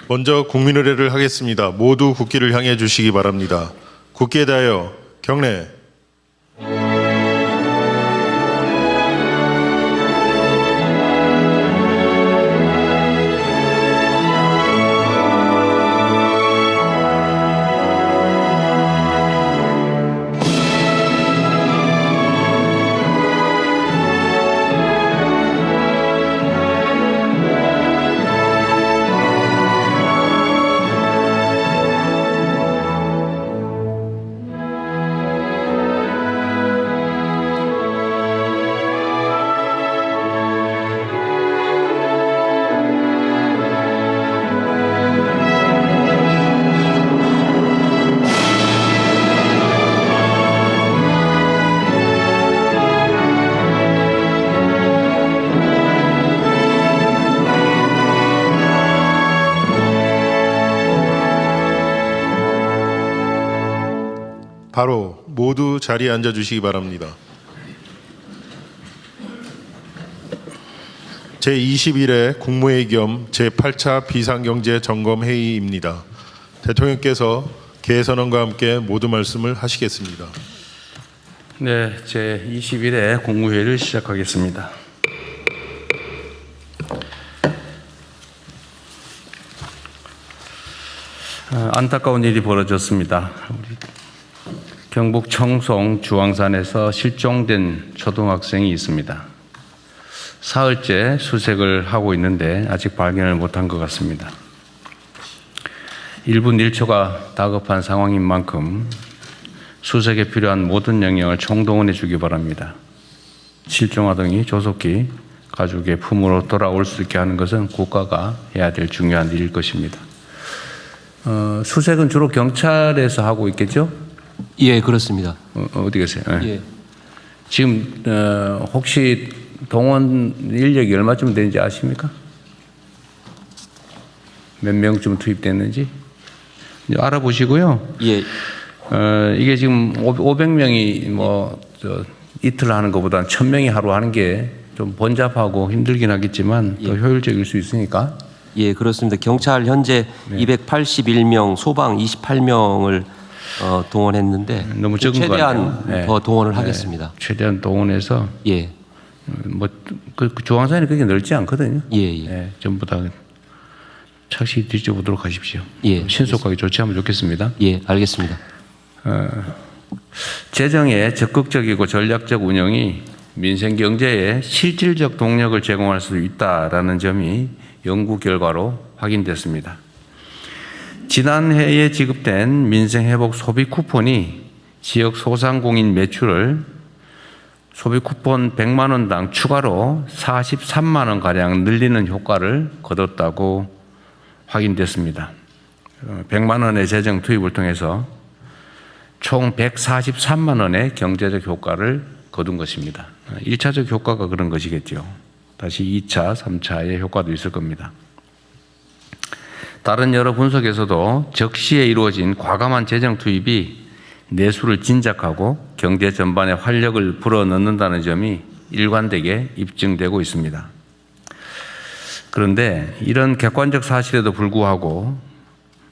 먼저 국민의례를 하겠습니다. 모두 국기를 향해 주시기 바랍니다. 국기에 대하여 경례. 바로 모두 자리에 앉아 주시기 바랍니다. 제21회 국무회의 겸 제8차 비상경제점검회의입니다. 대통령께서 개선언과 함께 모두 말씀을 하시겠습니다. 네, 제21회 국무회의를 시작하겠습니다. 안타까운 일이 벌어졌습니다. 경북 청송 주황산에서 실종된 초등학생이 있습니다. 사흘째 수색을 하고 있는데 아직 발견을 못한 것 같습니다. 1분 1초가 다급한 상황인 만큼 수색에 필요한 모든 영역을 총동원해 주기 바랍니다. 실종아동이 조속히 가족의 품으로 돌아올 수 있게 하는 것은 국가가 해야 될 중요한 일일 것입니다. 수색은 주로 경찰에서 하고 있겠죠? 예, 그렇습니다. 어디 계세요? 예. 지금 혹시 동원 인력이 얼마쯤 되는지 아십니까? 몇 명쯤 투입됐는지 알아보시고요. 예. 이게 지금 500명이 이틀 하는 것보다는 1000명이 하루 하는 게 좀 번잡하고 힘들긴 하겠지만 더 효율적일 수 있으니까. 예, 그렇습니다. 경찰 현재 281명, 소방 28명을 동원했는데 너무 적은 것 같아요. 최대한 더 동원을 하겠습니다. 최대한 동원해서 예. 그 주황산이 그렇게 넓지 않거든요. 예. 전부 다 착시 뒤져보도록 하십시오. 예. 신속하게 조치하면 좋겠습니다. 예, 알겠습니다. 재정의 적극적이고 전략적 운영이 민생 경제에 실질적 동력을 제공할 수 있다라는 점이 연구 결과로 확인됐습니다. 지난해에 지급된 민생회복 소비 쿠폰이 지역 소상공인 매출을 소비 쿠폰 100만 원당 추가로 43만 원가량 늘리는 효과를 거뒀다고 확인됐습니다. 100만 원의 재정 투입을 통해서 총 143만 원의 경제적 효과를 거둔 것입니다. 1차적 효과가 그런 것이겠죠. 다시 2차, 3차의 효과도 있을 겁니다. 다른 여러 분석에서도 적시에 이루어진 과감한 재정 투입이 내수를 진작하고 경제 전반에 활력을 불어넣는다는 점이 일관되게 입증되고 있습니다. 그런데 이런 객관적 사실에도 불구하고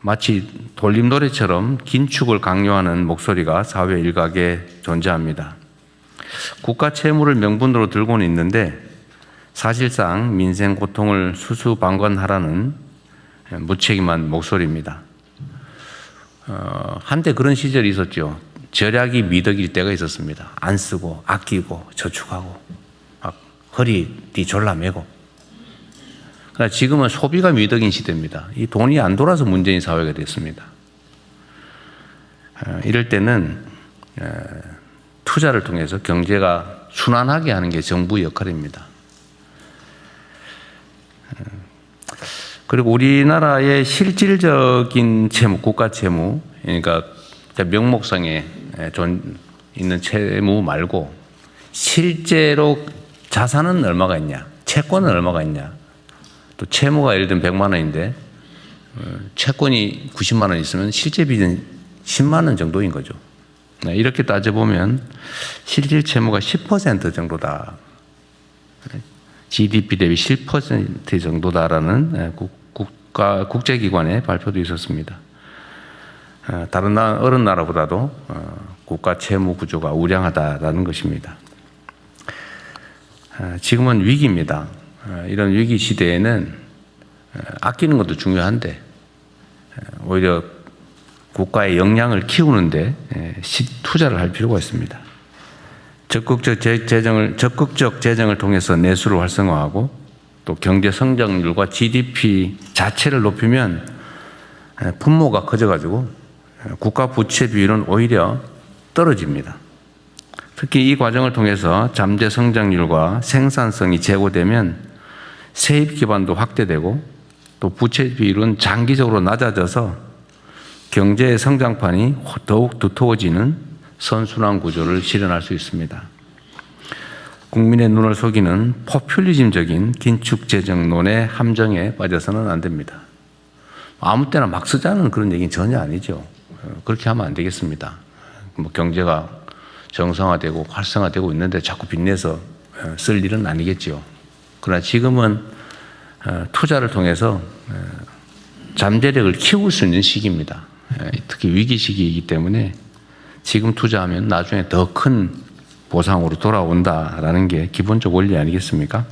마치 돌림노래처럼 긴축을 강요하는 목소리가 사회 일각에 존재합니다. 국가 채무를 명분으로 들고는 있는데 사실상 민생 고통을 수수방관하라는 무책임한 목소리입니다. 한때 그런 시절이 있었죠. 절약이 미덕일 때가 있었습니다. 안 쓰고 아끼고 저축하고 막 허리띠 졸라매고. 그러나 지금은 소비가 미덕인 시대입니다. 이 돈이 안 돌아서 문제인 사회가 됐습니다. 이럴 때는 투자를 통해서 경제가 순환하게 하는 게 정부의 역할입니다. 그리고 우리나라의 실질적인 채무, 국가 채무, 그러니까 명목상에 있는 채무 말고 실제로 자산은 얼마가 있냐, 채권은 얼마가 있냐, 또 채무가 예를 들면 100만 원인데 채권이 90만 원 있으면 실제 빚은 10만 원 정도인 거죠. 이렇게 따져보면 실질 채무가 10% 정도다. GDP 대비 10% 정도다라는 국제기관의 발표도 있었습니다. 다른 어느 나라보다도 국가 채무 구조가 우량하다라는 것입니다. 지금은 위기입니다. 이런 위기 시대에는 아끼는 것도 중요한데 오히려 국가의 역량을 키우는데 투자를 할 필요가 있습니다. 적극적 재정을 통해서 내수를 활성화하고 또 경제 성장률과 GDP 자체를 높이면 분모가 커져가지고 국가 부채 비율은 오히려 떨어집니다. 특히 이 과정을 통해서 잠재 성장률과 생산성이 제고되면 세입 기반도 확대되고 또 부채 비율은 장기적으로 낮아져서 경제의 성장판이 더욱 두터워지는 선순환 구조를 실현할 수 있습니다. 국민의 눈을 속이는 포퓰리즘적인 긴축재정론의 함정에 빠져서는 안 됩니다. 아무 때나 막 쓰자는 그런 얘기는 전혀 아니죠. 그렇게 하면 안 되겠습니다. 뭐 경제가 정상화되고 활성화되고 있는데 자꾸 빚내서 쓸 일은 아니겠죠. 그러나 지금은 투자를 통해서 잠재력을 키울 수 있는 시기입니다. 특히 위기 시기이기 때문에 지금 투자하면 나중에 더 큰 보상으로 돌아온다라는 게 기본적 원리 아니겠습니까?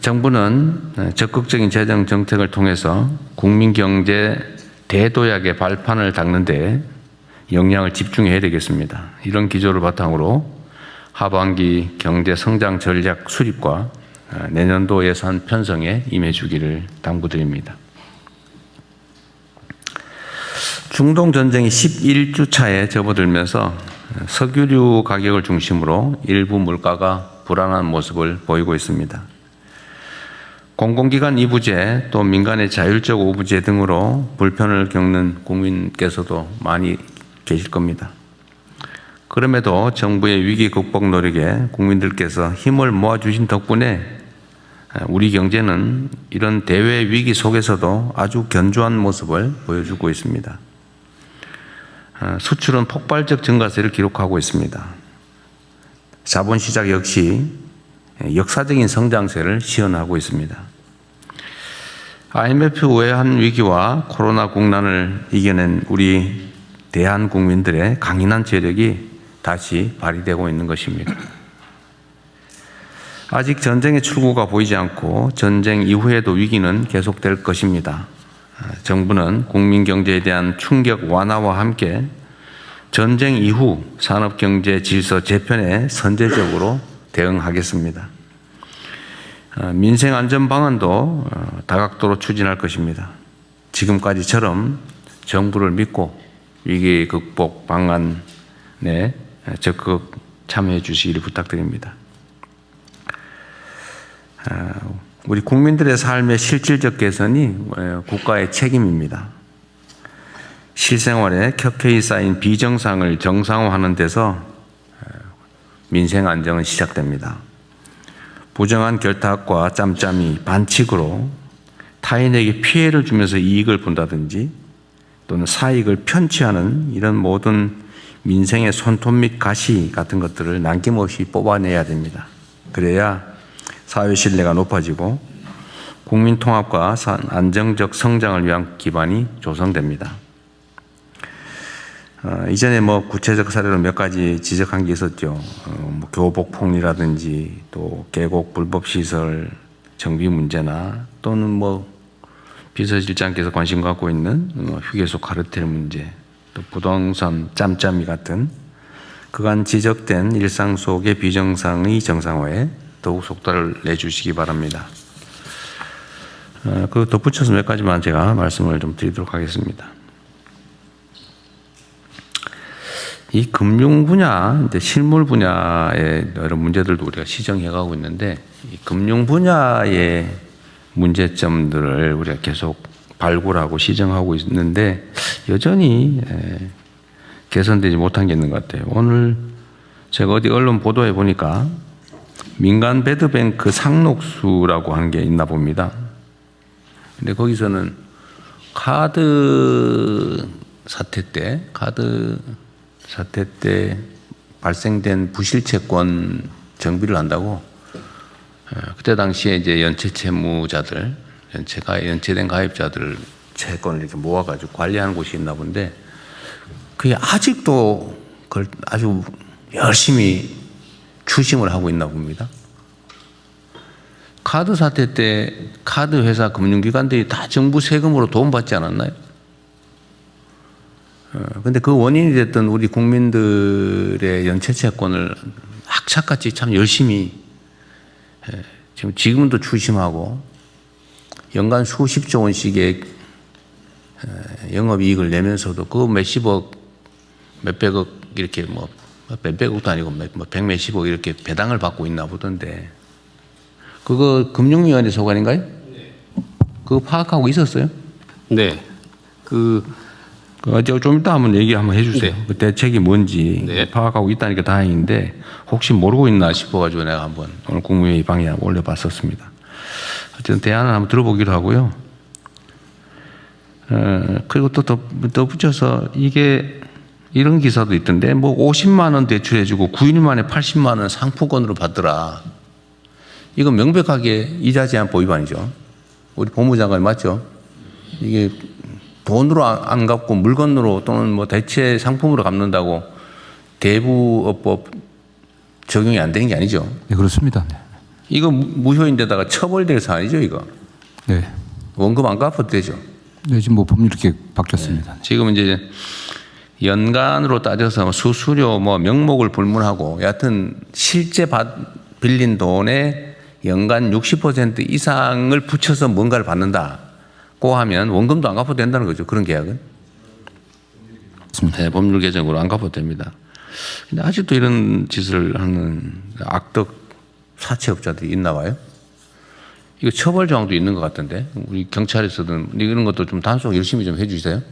정부는 적극적인 재정 정책을 통해서 국민 경제 대도약의 발판을 닦는 데 역량을 집중해야 되겠습니다. 이런 기조를 바탕으로 하반기 경제 성장 전략 수립과 내년도 예산 편성에 임해 주기를 당부드립니다. 중동 전쟁이 11주 차에 접어들면서 석유류 가격을 중심으로 일부 물가가 불안한 모습을 보이고 있습니다. 공공기관 이부제 또 민간의 자율적 오부제 등으로 불편을 겪는 국민께서도 많이 계실 겁니다. 그럼에도 정부의 위기 극복 노력에 국민들께서 힘을 모아주신 덕분에 우리 경제는 이런 대외 위기 속에서도 아주 견조한 모습을 보여주고 있습니다. 수출은 폭발적 증가세를 기록하고 있습니다. 자본시장 역시 역사적인 성장세를 시현하고 있습니다. IMF 외환 위기와 코로나 국난을 이겨낸 우리 대한 국민들의 강인한 재력이 다시 발휘되고 있는 것입니다. 아직 전쟁의 출구가 보이지 않고 전쟁 이후에도 위기는 계속될 것입니다. 정부는 국민 경제에 대한 충격 완화와 함께 전쟁 이후 산업경제 질서 재편에 선제적으로 대응하겠습니다. 민생 안전 방안도 다각도로 추진할 것입니다. 지금까지처럼 정부를 믿고 위기 극복 방안에 적극 참여해 주시기를 부탁드립니다. 우리 국민들의 삶의 실질적 개선이 국가의 책임입니다. 실생활에 켜켜이 쌓인 비정상을 정상화하는 데서 민생 안정은 시작됩니다. 부정한 결탁과 짬짬이 반칙으로 타인에게 피해를 주면서 이익을 본다든지 또는 사익을 편취하는 이런 모든 민생의 손톱 및 가시 같은 것들을 남김없이 뽑아내야 됩니다. 그래야 사회 신뢰가 높아지고 국민 통합과 안정적 성장을 위한 기반이 조성됩니다. 이전에 구체적 사례로 몇 가지 지적한 게 있었죠. 교복폭리라든지 또 계곡 불법시설 정비 문제나 또는 비서실장께서 관심 갖고 있는 휴게소 카르텔 문제, 또 부동산 짬짬이 같은 그간 지적된 일상 속의 비정상의 정상화에 더욱 속도를 내주시기 바랍니다. 그 덧붙여서 몇 가지만 제가 말씀을 좀 드리도록 하겠습니다. 이 금융 분야, 이제 실물 분야의 여러 문제들도 우리가 시정해 가고 있는데, 이 금융 분야의 문제점들을 우리가 계속 발굴하고 시정하고 있는데, 여전히 개선되지 못한 게 있는 것 같아요. 오늘 제가 어디 언론 보도해 보니까 민간 배드뱅크 상록수라고 하는 게 있나 봅니다. 근데 거기서는 카드 사태 때 발생된 부실채권 정비를 한다고 그때 당시에 이제 연체 채무자들 연체된 가입자들 채권을 이렇게 모아가지고 관리하는 곳이 있나 본데 그게 아직도 그걸 아주 열심히 추심을 하고 있나 봅니다. 카드 사태 때 카드 회사 금융기관들이 다 정부 세금으로 도움받지 않았나요? 근데 그 원인이 됐던 우리 국민들의 연체 채권을 악착같이 참 열심히 지금도 추심하고 연간 수십조 원씩의 영업이익을 내면서도 그 몇십억, 몇백억 이렇게 뭐 몇백억도 아니고 백몇십억 이렇게 배당을 받고 있나 보던데 그거 금융위원회 소관인가요? 네. 그거 파악하고 있었어요? 네. 좀 이따 한번 얘기 한번 해주세요. 네. 그 대책이 뭔지 네. 파악하고 있다니까 다행인데 혹시 모르고 있나 싶어가지고 내가 한번 오늘 국무회의 방에 올려봤었습니다. 어쨌든 대안을 한번 들어보기로 하고요. 그리고 또 덧붙여서 이게 이런 기사도 있던데 뭐 50만 원 대출해주고 9일 만에 80만 원 상품권으로 받더라. 이거 명백하게 이자 제한 보유 아니죠. 우리 법무장관이 맞죠? 이게 돈으로 안 갚고 물건으로 또는 뭐 대체 상품으로 갚는다고 대부업법 적용이 안 되는 게 아니죠. 네, 그렇습니다. 네. 이거 무효인데다가 처벌될 사안이죠, 이거. 네. 원금 안 갚아도 되죠. 네, 지금 뭐 법률 이렇게 바뀌었습니다. 네. 지금 이제 연간으로 따져서 수수료 뭐 명목을 불문하고 여하튼 실제 빌린 돈의 연간 60% 이상을 붙여서 뭔가를 받는다고 하면 원금도 안 갚아도 된다는 거죠. 그런 계약은. 네, 법률 개정으로 안 갚아도 됩니다. 근데 아직도 이런 짓을 하는 악덕 사채업자들이 있나 봐요. 이거 처벌 조항도 있는 것 같은데 우리 경찰에서든 이런 것도 좀 단속 열심히 좀 해주세요.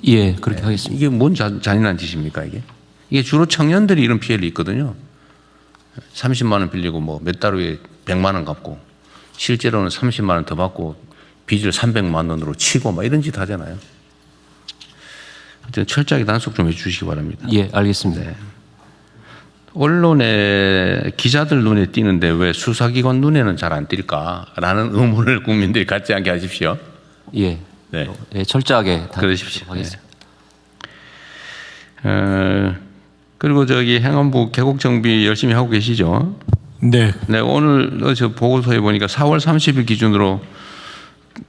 예, 그렇게 하겠습니다. 이게 뭔 잔인한 짓입니까 이게? 이게 주로 청년들이 이런 피해를 입거든요. 30만 원 빌리고 뭐 몇 달 후에 100만 원 갚고 실제로는 30만 원 더 받고 빚을 300만 원으로 치고 막 이런 짓 하잖아요. 하여튼 철저하게 단속 좀 해주시기 바랍니다. 예, 알겠습니다. 네. 언론에 기자들 눈에 띄는데 왜 수사기관 눈에는 잘 안 띌까라는 의문을 국민들이 갖지 않게 하십시오. 예. 네. 예, 철저하게 그러십시오. 하겠습니다. 그리고 행안부 개국 정비 열심히 하고 계시죠? 네. 네, 오늘 저 보고서에 보니까 4월 30일 기준으로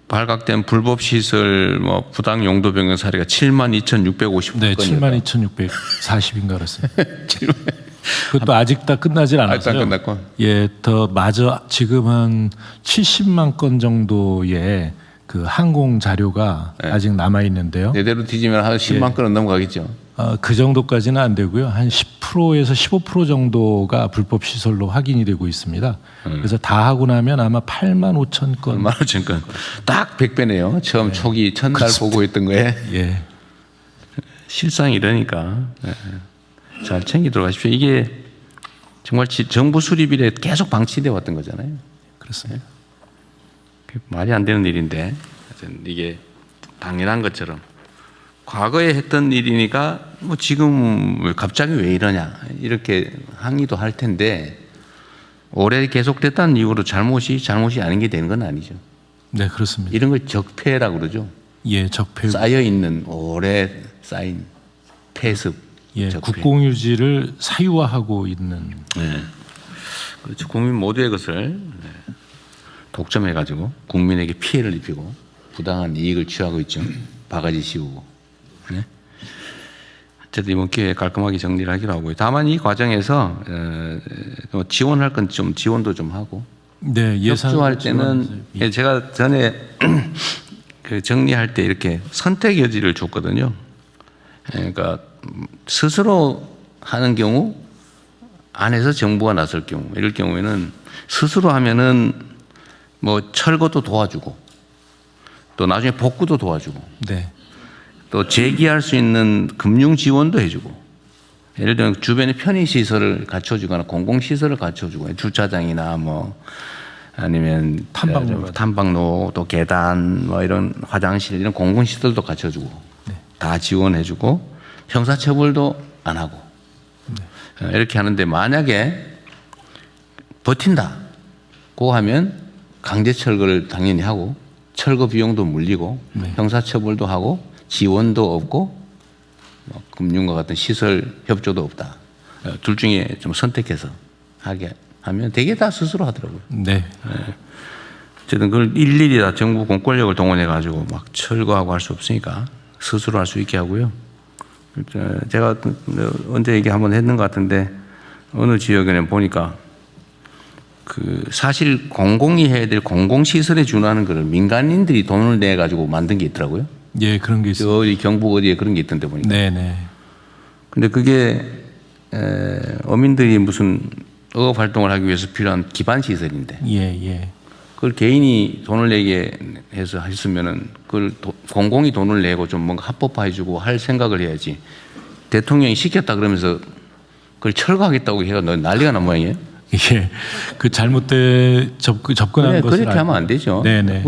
발각된 불법 시설 뭐 부당 용도 변경 사례가 72,650건. 네, 72,640인가 그렇습니다. 그것도 아직 다 끝나질 않았어요. 아직 안 끝났고. 예, 더 마저 지금 한 70만 건 정도의 그 항공 자료가 네. 아직 남아 있는데요. 내대로 뒤지면 한 10만 건은 넘어가겠죠. 그 정도까지는 안 되고요. 한 10%에서 15% 정도가 불법 시설로 확인이 되고 있습니다. 그래서 다 하고 나면 아마 8만 5천 건. 8만 5천 건. 딱 100배네요. 처음 초기 첫날 보고 있던 거에. 예. 실상이 이러니까 잘 챙기도록 하십시오. 이게 정말 정부 수립 이래 계속 방치되어 왔던 거잖아요. 그렇습니다. 말이 안 되는 일인데 이게 당연한 것처럼 과거에 했던 일이니까 뭐 지금 갑자기 왜 이러냐 이렇게 항의도 할 텐데 오래 계속됐다는 이유로 잘못이 아닌 게 되는 건 아니죠. 네, 그렇습니다. 이런 걸 적폐라고 그러죠. 예, 적폐. 쌓여 있는 오래 쌓인 폐습. 예, 적폐. 국공유지를 사유화하고 있는. 네. 그렇죠. 국민 모두의 것을 독점해가지고 국민에게 피해를 입히고 부당한 이익을 취하고 있죠. 바가지 씌우고. 네. 어쨌든 이번 기회에 깔끔하게 정리를 하기로 하고요. 다만 이 과정에서 지원할 건 좀 지원도 좀 하고. 네, 협조할 때는 예. 제가 전에 그 정리할 때 이렇게 선택 여지를 줬거든요. 그러니까 스스로 하는 경우 안에서 정부가 나설 경우 이럴 경우에는 스스로 하면은 뭐 철거도 도와주고 또 나중에 복구도 도와주고 네. 또 재기할 수 있는 금융 지원도 해주고 예를 들면 주변에 편의시설을 갖춰주거나 공공시설을 갖춰주고 주차장이나 뭐 아니면 탐방로 또 계단 뭐 이런 화장실 이런 공공시설도 갖춰주고 네. 다 지원해주고 형사처벌도 안 하고 이렇게 하는데 만약에 버틴다고 하면 강제 철거를 당연히 하고 철거 비용도 물리고 네. 형사처벌도 하고 지원도 없고 뭐 금융과 같은 시설 협조도 없다. 둘 중에 좀 선택해서 하게 하면 되게 다 스스로 하더라고요. 네. 어쨌든 그걸 일일이 다 정부 공권력을 동원해 가지고 막 철거하고 할 수 없으니까 스스로 할 수 있게 하고요. 제가 언제 얘기 한번 했는 것 같은데 어느 지역에는 보니까 그 사실 공공이 해야 될 공공시설에 준하는 거를 민간인들이 돈을 내 가지고 만든 게 있더라고요. 예, 그런 게 있어요. 어디 경북 어디에 그런 게 있던데 보니까. 네네. 근데 그게 어민들이 무슨 어업 활동을 하기 위해서 필요한 기반 시설인데 예, 예. 그걸 개인이 돈을 내게 해서 했으면은 그걸 공공이 돈을 내고 좀 뭔가 합법화해주고 할 생각을 해야지. 대통령이 시켰다 그러면서 그걸 철거하겠다고 해가 난리가 난 모양이에요. 예. 그 잘못된 접근한 것을 그렇게 하면 안 되죠. 네네.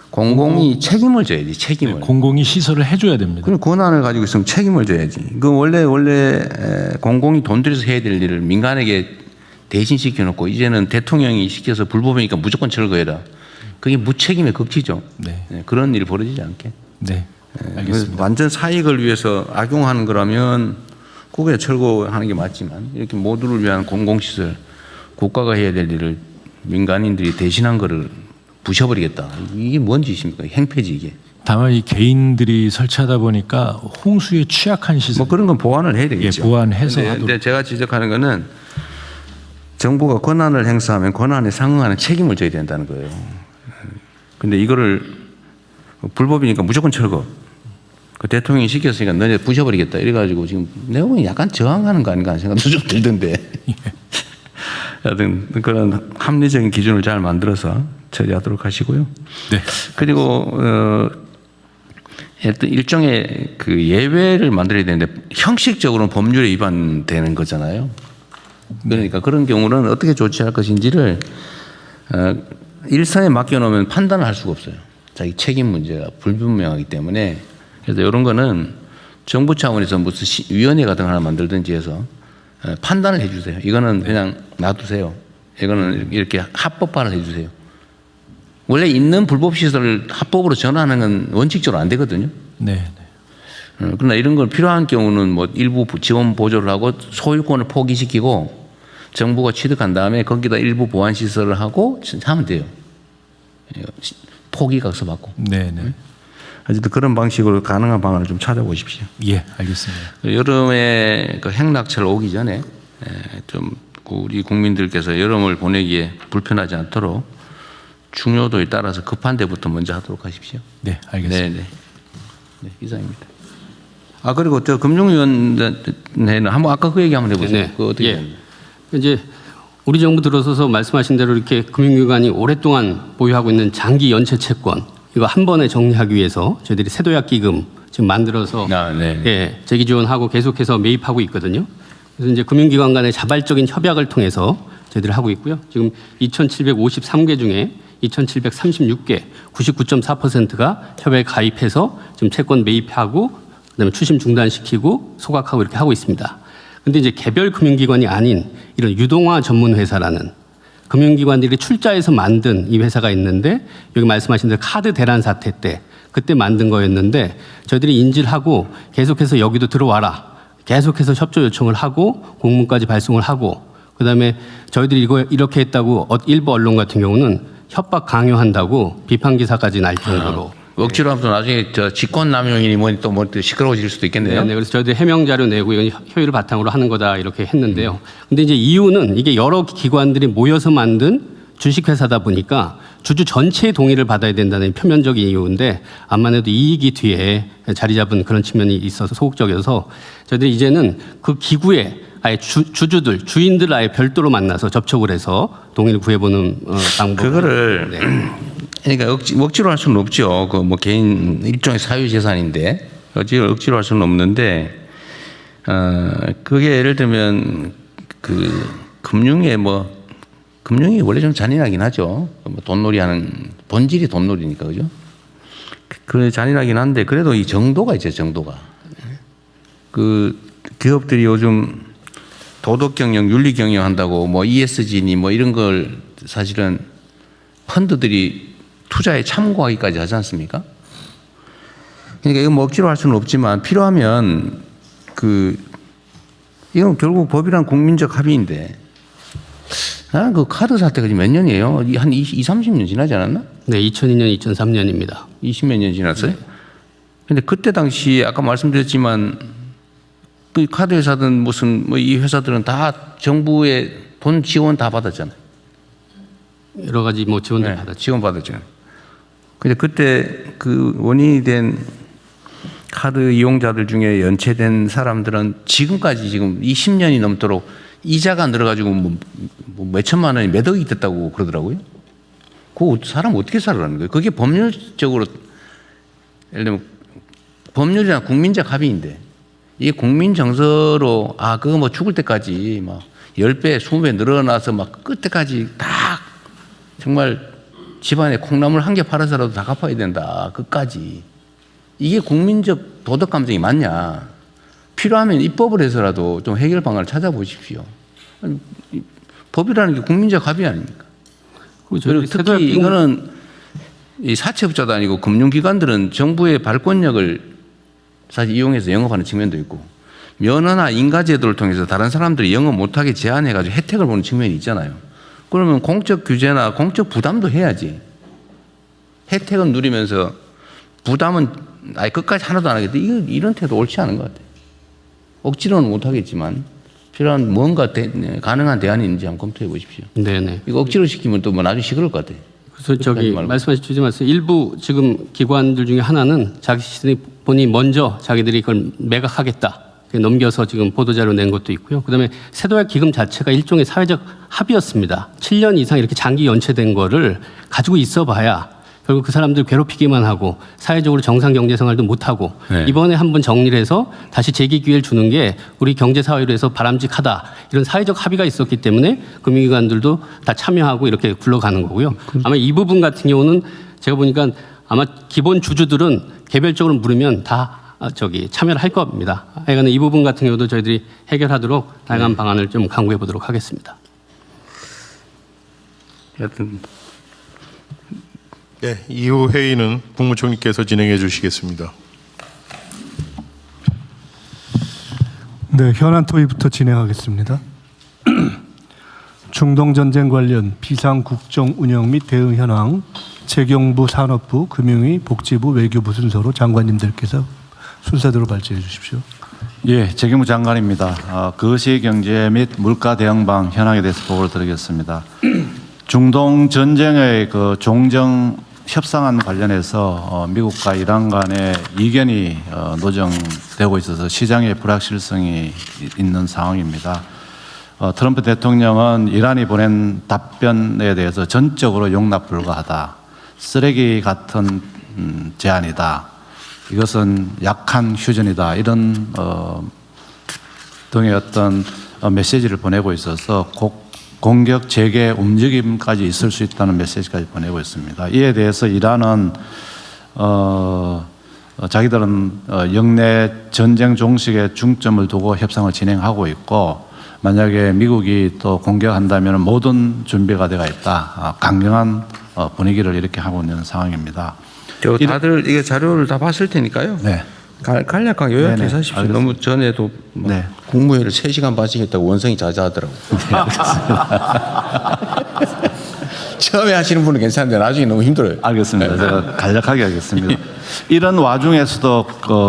공공이 책임을 져야지 책임을. 공공이 시설을 해줘야 됩니다. 그럼 권한을 가지고 있으면 책임을 져야지. 그 원래 공공이 돈 들여서 해야 될 일을 민간에게 대신 시켜놓고 이제는 대통령이 시켜서 불법이니까 무조건 철거해라. 그게 무책임의 극치죠. 네. 그런 일이 벌어지지 않게. 네. 알겠습니다. 완전 사익을 위해서 악용하는 거라면 그게 철거하는 게 맞지만 이렇게 모두를 위한 공공시설 국가가 해야 될 일을 민간인들이 대신한 거를 부셔버리겠다. 이게 뭔 짓입니까? 행패지 이게. 다만 이 개인들이 설치하다 보니까 홍수에 취약한 시설. 뭐 그런 건 보완을 해야 되겠죠. 예, 보완해서 하도록. 근데 제가 지적하는 거는 정부가 권한을 행사하면 권한에 상응하는 책임을 져야 된다는 거예요. 근데 이거를 불법이니까 무조건 철거. 그 대통령이 시켰으니까 너네 부셔버리겠다. 이래가지고 지금 내가 보기엔 약간 저항하는 거 아닌가 하는 생각도 좀 들던데. 하여튼 그런 합리적인 기준을 잘 만들어서 처리하도록 하시고요. 네. 그리고 어떤 일종의 그 예외를 만들어야 되는데 형식적으로는 법률에 위반되는 거잖아요. 그러니까 그런 경우는 어떻게 조치할 것인지를 일선에 맡겨놓으면 판단을 할 수가 없어요. 자기 책임 문제가 불분명하기 때문에 그래서 이런 거는 정부 차원에서 무슨 위원회 같은 거 하나 만들든지 해서 판단을 해 주세요. 이거는 그냥 놔두세요. 이거는 이렇게 합법화를 해 주세요. 원래 있는 불법 시설을 합법으로 전환하는 건 원칙적으로 안 되거든요. 네. 그러나 이런 걸 필요한 경우는 뭐 일부 지원 보조를 하고 소유권을 포기시키고 정부가 취득한 다음에 거기다 일부 보완 시설을 하고 하면 돼요. 포기각서 받고. 네. 네. 어쨌든 그런 방식으로 가능한 방안을 좀 찾아보십시오. 예, 알겠습니다. 여름에 그 행락철 오기 전에 좀 우리 국민들께서 여름을 보내기에 불편하지 않도록 중요도에 따라서 급한 데부터 먼저 하도록 하십시오. 네, 알겠습니다. 네, 이상입니다. 아 그리고 저 금융위원회는 한번 아까 그 얘기 한번 해보세요. 네. 그 어떻게? 예. 이제 우리 정부 들어서서 말씀하신 대로 이렇게 금융기관이 오랫동안 보유하고 있는 장기 연체 채권 이거 한 번에 정리하기 위해서 저희들이 세도약 기금 지금 만들어서 예, 재기 지원하고 계속해서 매입하고 있거든요. 그래서 이제 금융기관 간의 자발적인 협약을 통해서 저희들이 하고 있고요. 지금 2,753개 중에 2,736개, 99.4%가 협약에 가입해서 지금 채권 매입하고 그다음에 추심 중단시키고 소각하고 이렇게 하고 있습니다. 근데 이제 개별 금융기관이 아닌 이런 유동화 전문 회사라는 금융기관들이 출자해서 만든 이 회사가 있는데 여기 말씀하신 대로 카드 대란 사태 때 그때 만든 거였는데 저희들이 인지를 하고 계속해서 여기도 들어와라. 계속해서 협조 요청을 하고 공문까지 발송을 하고 그다음에 저희들이 이거 이렇게 했다고 일부 언론 같은 경우는 협박 강요한다고 비판 기사까지 날 정도로 억지로 하면 또 나중에 저 직권남용이니 뭐니 또 시끄러워질 수도 있겠네요. 네, 그래서 저희들 해명 자료 내고 이건 효율을 바탕으로 하는 거다 이렇게 했는데요. 근데 이제 이유는 이게 여러 기관들이 모여서 만든 주식회사다 보니까 주주 전체의 동의를 받아야 된다는 표면적인 이유인데 암만 해도 이익이 뒤에 자리 잡은 그런 측면이 있어서 소극적이어서 저희들이 이제는 그 기구에 아예 주주들, 주인들 아예 별도로 만나서 접촉을 해서 동의를 구해보는 방법. 그거를 그러니까 억지로 할 수는 없죠. 그 뭐 개인 일종의 사유재산인데 억지로 할 수는 없는데 그게 예를 들면 그 금융이 원래 좀 잔인하긴 하죠. 뭐 돈놀이하는 본질이 돈놀이니까 그죠. 그 잔인하긴 한데 그래도 이 정도가 있죠. 정도가 그 기업들이 요즘 도덕 경영, 윤리 경영 한다고 뭐 ESG니 뭐 이런 걸 사실은 펀드들이 투자에 참고하기까지 하지 않습니까? 그러니까 이거 뭐 억지로 할 수는 없지만 필요하면 이건 결국 법이란 국민적 합의인데 그 카드 사태가 지금 몇 년이에요? 한 20, 30년 지나지 않았나? 네, 2002년, 2003년입니다. 20몇 년 지났어요? 근데 그때 당시 아까 말씀드렸지만 그 카드 회사든 무슨 뭐 이 회사들은 다 정부의 돈 지원 다 받았잖아요. 여러 가지 뭐 지원들 네, 받았죠. 지원 받았죠. 근데 그때 그 원인이 된 카드 이용자들 중에 연체된 사람들은 지금까지 지금 20년이 넘도록 이자가 늘어가지고 뭐 몇천만 원이 몇 억이 됐다고 그러더라고요. 그 사람 어떻게 살아라는 거예요? 그게 법률적으로 예를 들면 법률이나 국민적 합의인데 이게 국민 정서로 그거 뭐 죽을 때까지 막 10배, 20배 늘어나서 막 끝에까지 다 정말 집안에 콩나물 한 개 팔아서라도 다 갚아야 된다. 끝까지. 이게 국민적 도덕 감정이 맞냐? 필요하면 입법을 해서라도 좀 해결 방안을 찾아보십시오. 아니, 법이라는 게 국민적 합의 아닙니까? 그리고 특히 이거는 이 사채업자도 아니고 금융기관들은 정부의 발권력을 사실 이용해서 영업하는 측면도 있고 면허나 인가제도를 통해서 다른 사람들이 영업 못하게 제한해가지고 혜택을 보는 측면이 있잖아요. 그러면 공적 규제나 공적 부담도 해야지. 혜택은 누리면서 부담은 아예 끝까지 하나도 안 하겠다. 이런 태도 옳지 않은 것 같아요. 억지로는 못하겠지만 필요한 뭔가 가능한 대안이 있는지 한번 검토해 보십시오. 네네. 이거 억지로 시키면 또 뭐 나중에 시끄러울 것 같아요. 그래서 말씀하신 주지 마세요. 일부 지금 기관들 중에 하나는 자기들이 먼저 자기들이 그걸 매각하겠다. 넘겨서 지금 보도자료 낸 것도 있고요. 그다음에 세도약 기금 자체가 일종의 사회적 합의였습니다. 7년 이상 이렇게 장기 연체된 거를 가지고 있어봐야 결국 그 사람들 괴롭히기만 하고 사회적으로 정상 경제 생활도 못하고 네. 이번에 한번 정리를 해서 다시 재기 기회를 주는 게 우리 경제 사회로 해서 바람직하다. 이런 사회적 합의가 있었기 때문에 금융기관들도 다 참여하고 이렇게 굴러가는 거고요. 아마 이 부분 같은 경우는 제가 보니까 아마 기본 주주들은 개별적으로 물으면 다 참여를 할 겁니다. 하여간 이 부분 같은 경우도 저희들이 해결하도록 다양한 방안을 좀 강구해 보도록 하겠습니다. 여튼 네, 이후 회의는 국무총리께서 진행해 주시겠습니다. 네, 현안 토의부터 진행하겠습니다. 중동전쟁 관련 비상국정 운영 및 대응 현황 재경부 산업부, 금융위, 복지부, 외교부 순서로 장관님들께서 순서대로 발제해 주십시오. 예, 재경부 장관입니다. 거시경제 및 물가 대응방 현황에 대해서 보고를 드리겠습니다. 중동 전쟁의 그 종정 협상안 관련해서 미국과 이란 간의 이견이 노정되고 있어서 시장의 불확실성이 있는 상황입니다. 트럼프 대통령은 이란이 보낸 답변에 대해서 전적으로 용납 불가하다. 쓰레기 같은 제안이다. 이것은 약한 휴전이다. 이런 등의 어떤 메시지를 보내고 있어서 공격 재개 움직임까지 있을 수 있다는 메시지까지 보내고 있습니다. 이에 대해서 이란은 자기들은 영내 전쟁 종식에 중점을 두고 협상을 진행하고 있고 만약에 미국이 또 공격한다면 모든 준비가 되어 있다. 강경한 분위기를 이렇게 하고 있는 상황입니다. 다들 이게 자료를 다 봤을 테니까요. 네. 간략하게 요약해서 하십시오. 알겠습니다. 너무 전에도 네. 국무회의를 3시간 반씩 원성이 자자하더라고요. 처음에 하시는 분은 괜찮은데 나중에 너무 힘들어요. 알겠습니다. 제가 간략하게 하겠습니다. 이런 와중에서도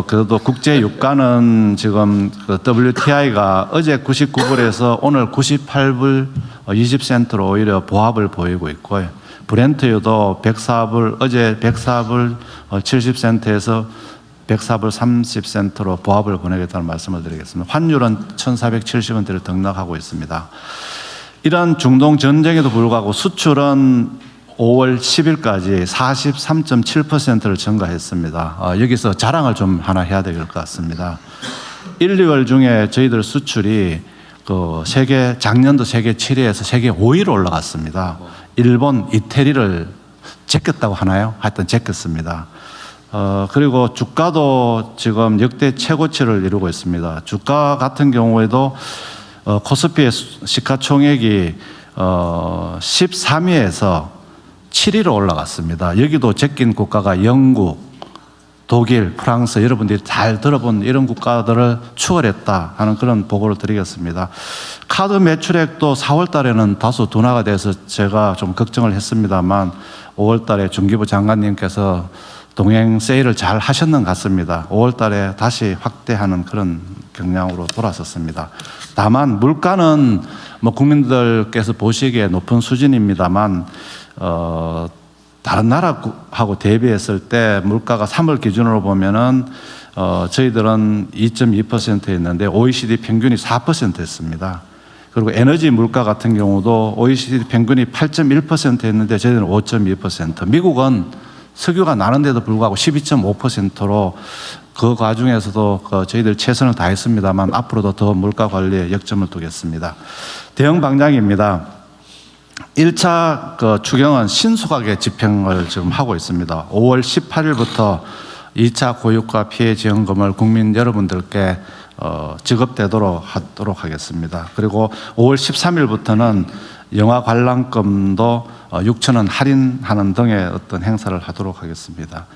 그래도 국제 유가는 지금 WTI가 어제 99불에서 오늘 98불 20센트로 오히려 보합을 보이고 있고요. 브렌트유도 104불 어제 104불 70센트에서 104불 30센트로 보합을 보내겠다는 말씀을 드리겠습니다. 환율은 1,470원대를 등락하고 있습니다. 이런 중동 전쟁에도 불구하고 수출은 5월 10일까지 43.7%를 증가했습니다. 여기서 자랑을 좀 하나 해야 될 것 같습니다. 1, 2월 중에 저희들 수출이 작년도 세계 7위에서 세계 5위로 올라갔습니다. 일본, 이태리를 제꼈다고 하나요? 하여튼 제꼈습니다. 그리고 주가도 지금 역대 최고치를 이루고 있습니다. 주가 같은 경우에도 코스피의 시가총액이 13위에서 7위로 올라갔습니다. 여기도 제낀 국가가 영국, 독일, 프랑스, 여러분들이 잘 들어본 이런 국가들을 추월했다 하는 그런 보고를 드리겠습니다. 카드 매출액도 4월 달에는 다소 둔화가 돼서 제가 좀 걱정을 했습니다만 5월 달에 중기부 장관님께서 동행 세일을 잘 하셨는 것 같습니다. 5월 달에 다시 확대하는 그런 경향으로 돌아섰습니다. 다만 물가는 뭐 국민들께서 보시기에 높은 수준입니다만 다른 나라하고 대비했을 때 물가가 3월 기준으로 보면은 저희들은 2.2%였는데 OECD 평균이 4%였습니다. 그리고 에너지 물가 같은 경우도 OECD 평균이 8.1%였는데 저희들은 5.2%. 미국은 석유가 나는데도 불구하고 12.5%로 그 과정에서도 저희들 최선을 다했습니다만 앞으로도 더 물가 관리에 역점을 두겠습니다. 대응 방향입니다. 1차 추경은 신속하게 집행을 지금 하고 있습니다. 5월 18일부터 2차 고유가 피해 지원금을 국민 여러분들께 지급되도록 하도록 하겠습니다. 그리고 5월 13일부터는 영화 관람금도 6,000원 할인하는 등의 어떤 행사를 하도록 하겠습니다.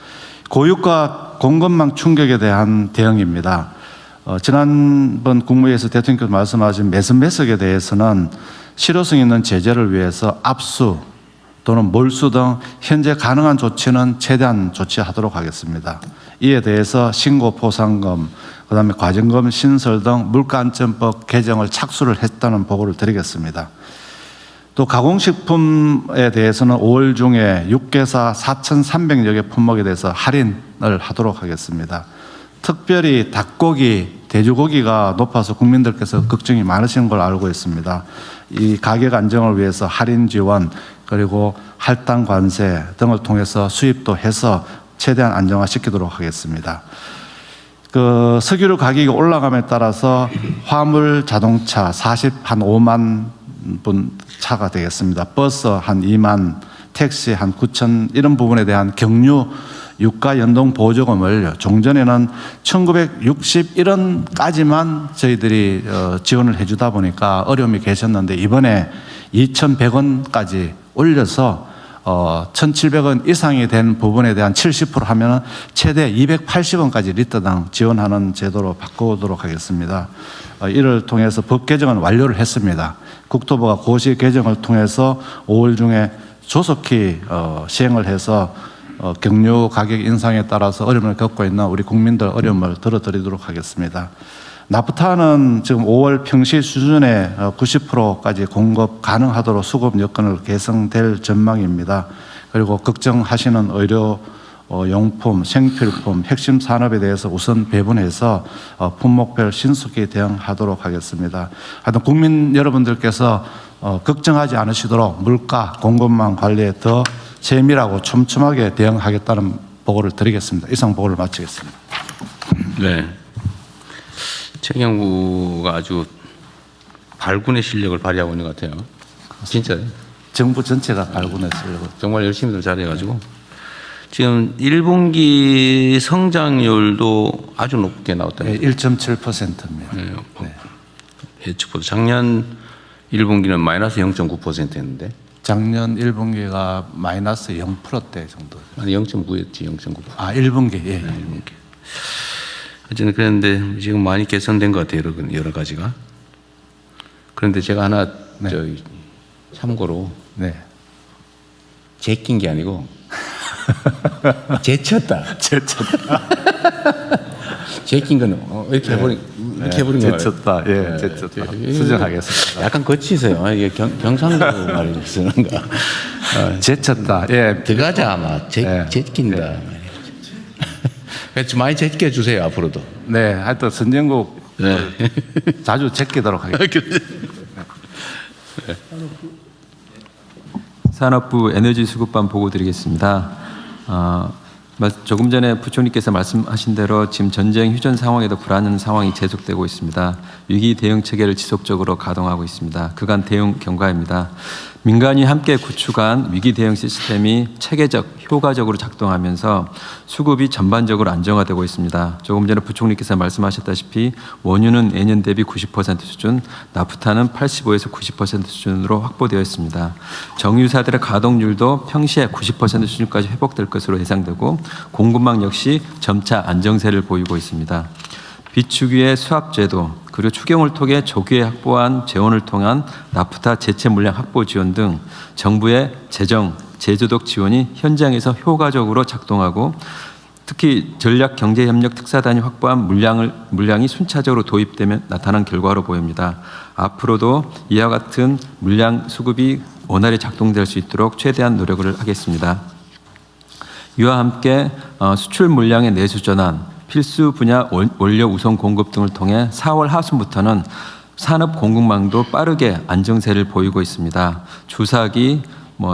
고유가 공급망 충격에 대한 대응입니다. 지난번 국무회의에서 대통령께서 말씀하신 매습매석에 대해서는 실효성 있는 제재를 위해서 압수 또는 몰수 등 현재 가능한 조치는 최대한 조치하도록 하겠습니다. 이에 대해서 신고 포상금, 그다음에 과징금 신설 등 물가안전법 개정을 착수를 했다는 보고를 드리겠습니다. 또 가공식품에 대해서는 5월 중에 육개사 4,300여 개 품목에 대해서 할인을 하도록 하겠습니다. 특별히 닭고기, 돼지고기가 높아서 국민들께서 걱정이 많으신 걸 알고 있습니다. 이 가격 안정을 위해서 할인 지원 그리고 할당 관세 등을 통해서 수입도 해서 최대한 안정화시키도록 하겠습니다. 석유류 가격이 올라감에 따라서 화물 자동차 5만 분 차가 되겠습니다. 버스 한 2만, 택시 한 9천 이런 부분에 대한 경유 유가 연동 보조금을 종전에는 1961원까지만 저희들이 지원을 해주다 보니까 어려움이 계셨는데 이번에 2,100원까지 올려서 1,700원 이상이 된 부분에 대한 70% 하면 최대 280원까지 리터당 지원하는 제도로 바꾸도록 하겠습니다. 이를 통해서 법 개정은 완료를 했습니다. 국토부가 고시 개정을 통해서 5월 중에 조속히 시행을 해서 경유 가격 인상에 따라서 어려움을 겪고 있는 우리 국민들 어려움을 덜어드리도록 하겠습니다. 나프타는 지금 5월 평시 수준의 90%까지 공급 가능하도록 수급 여건을 개선될 전망입니다. 그리고 걱정하시는 의료 용품, 생필품, 핵심 산업에 대해서 우선 배분해서 품목별 신속히 대응하도록 하겠습니다. 하여튼 국민 여러분들께서 걱정하지 않으시도록 물가 공급망 관리에 더 세밀하고 촘촘하게 대응하겠다는 보고를 드리겠습니다. 이상 보고를 마치겠습니다. 네. 최경구가 아주 발군의 실력을 발휘하고 있는 것 같아요. 진짜요. 정부 전체가 발군했어요. 정말 열심히들 잘해가지고 지금 1분기 성장률도 아주 높게 나왔다. 네, 1.7%입니다. 네. 예측보다 작년 1분기는 마이너스 0.9%였는데 작년 1분기가 마이너스 0%대 정도. 아니 0.9였지 0.9%. 아 1분기 예. 네, 1분기. 어쨌든 그런데 지금 많이 개선된 것 같아요. 여러 가지가. 그런데 제가 하나 네. 참고로 네. 제낀 게 아니고 제쳤다. 제낀 거는 이렇게 해버린 거예요. 제쳤다. 예, 제쳤다. 수정하겠습니다. 약간 거치세요. 이게 경상도 말을 쓰는가. 제쳤다. 예. 들어가자 아마 제낀다. 많이 제껴 주세요 앞으로도. 네, 하여튼 선진국 네. 자주 제끼도록 하겠습니다. 산업부 에너지수급반 보고 드리겠습니다. 조금 전에 부총리께서 말씀하신 대로 지금 전쟁 휴전 상황에도 불안한 상황이 계속되고 있습니다. 위기 대응 체계를 지속적으로 가동하고 있습니다. 그간 대응 경과입니다. 민간이 함께 구축한 위기 대응 시스템이 체계적, 효과적으로 작동하면서 수급이 전반적으로 안정화되고 있습니다. 조금 전에 부총리께서 말씀하셨다시피 원유는 예년 대비 90% 수준, 나프타는 85에서 90% 수준으로 확보되어 있습니다. 정유사들의 가동률도 평시에 90% 수준까지 회복될 것으로 예상되고 공급망 역시 점차 안정세를 보이고 있습니다. 비축유의 수합제도 그리고 추경을 통해 조기에 확보한 재원을 통한 나프타 제체 물량 확보 지원 등 정부의 재정, 제조적 지원이 현장에서 효과적으로 작동하고 특히 전략경제협력 특사단이 확보한 물량이 순차적으로 도입되면 나타난 결과로 보입니다. 앞으로도 이와 같은 물량 수급이 원활히 작동될 수 있도록 최대한 노력을 하겠습니다. 이와 함께 수출 물량의 내수 전환, 필수 분야 원료 우선 공급 등을 통해 4월 하순부터는 산업 공급망도 빠르게 안정세를 보이고 있습니다. 주사기,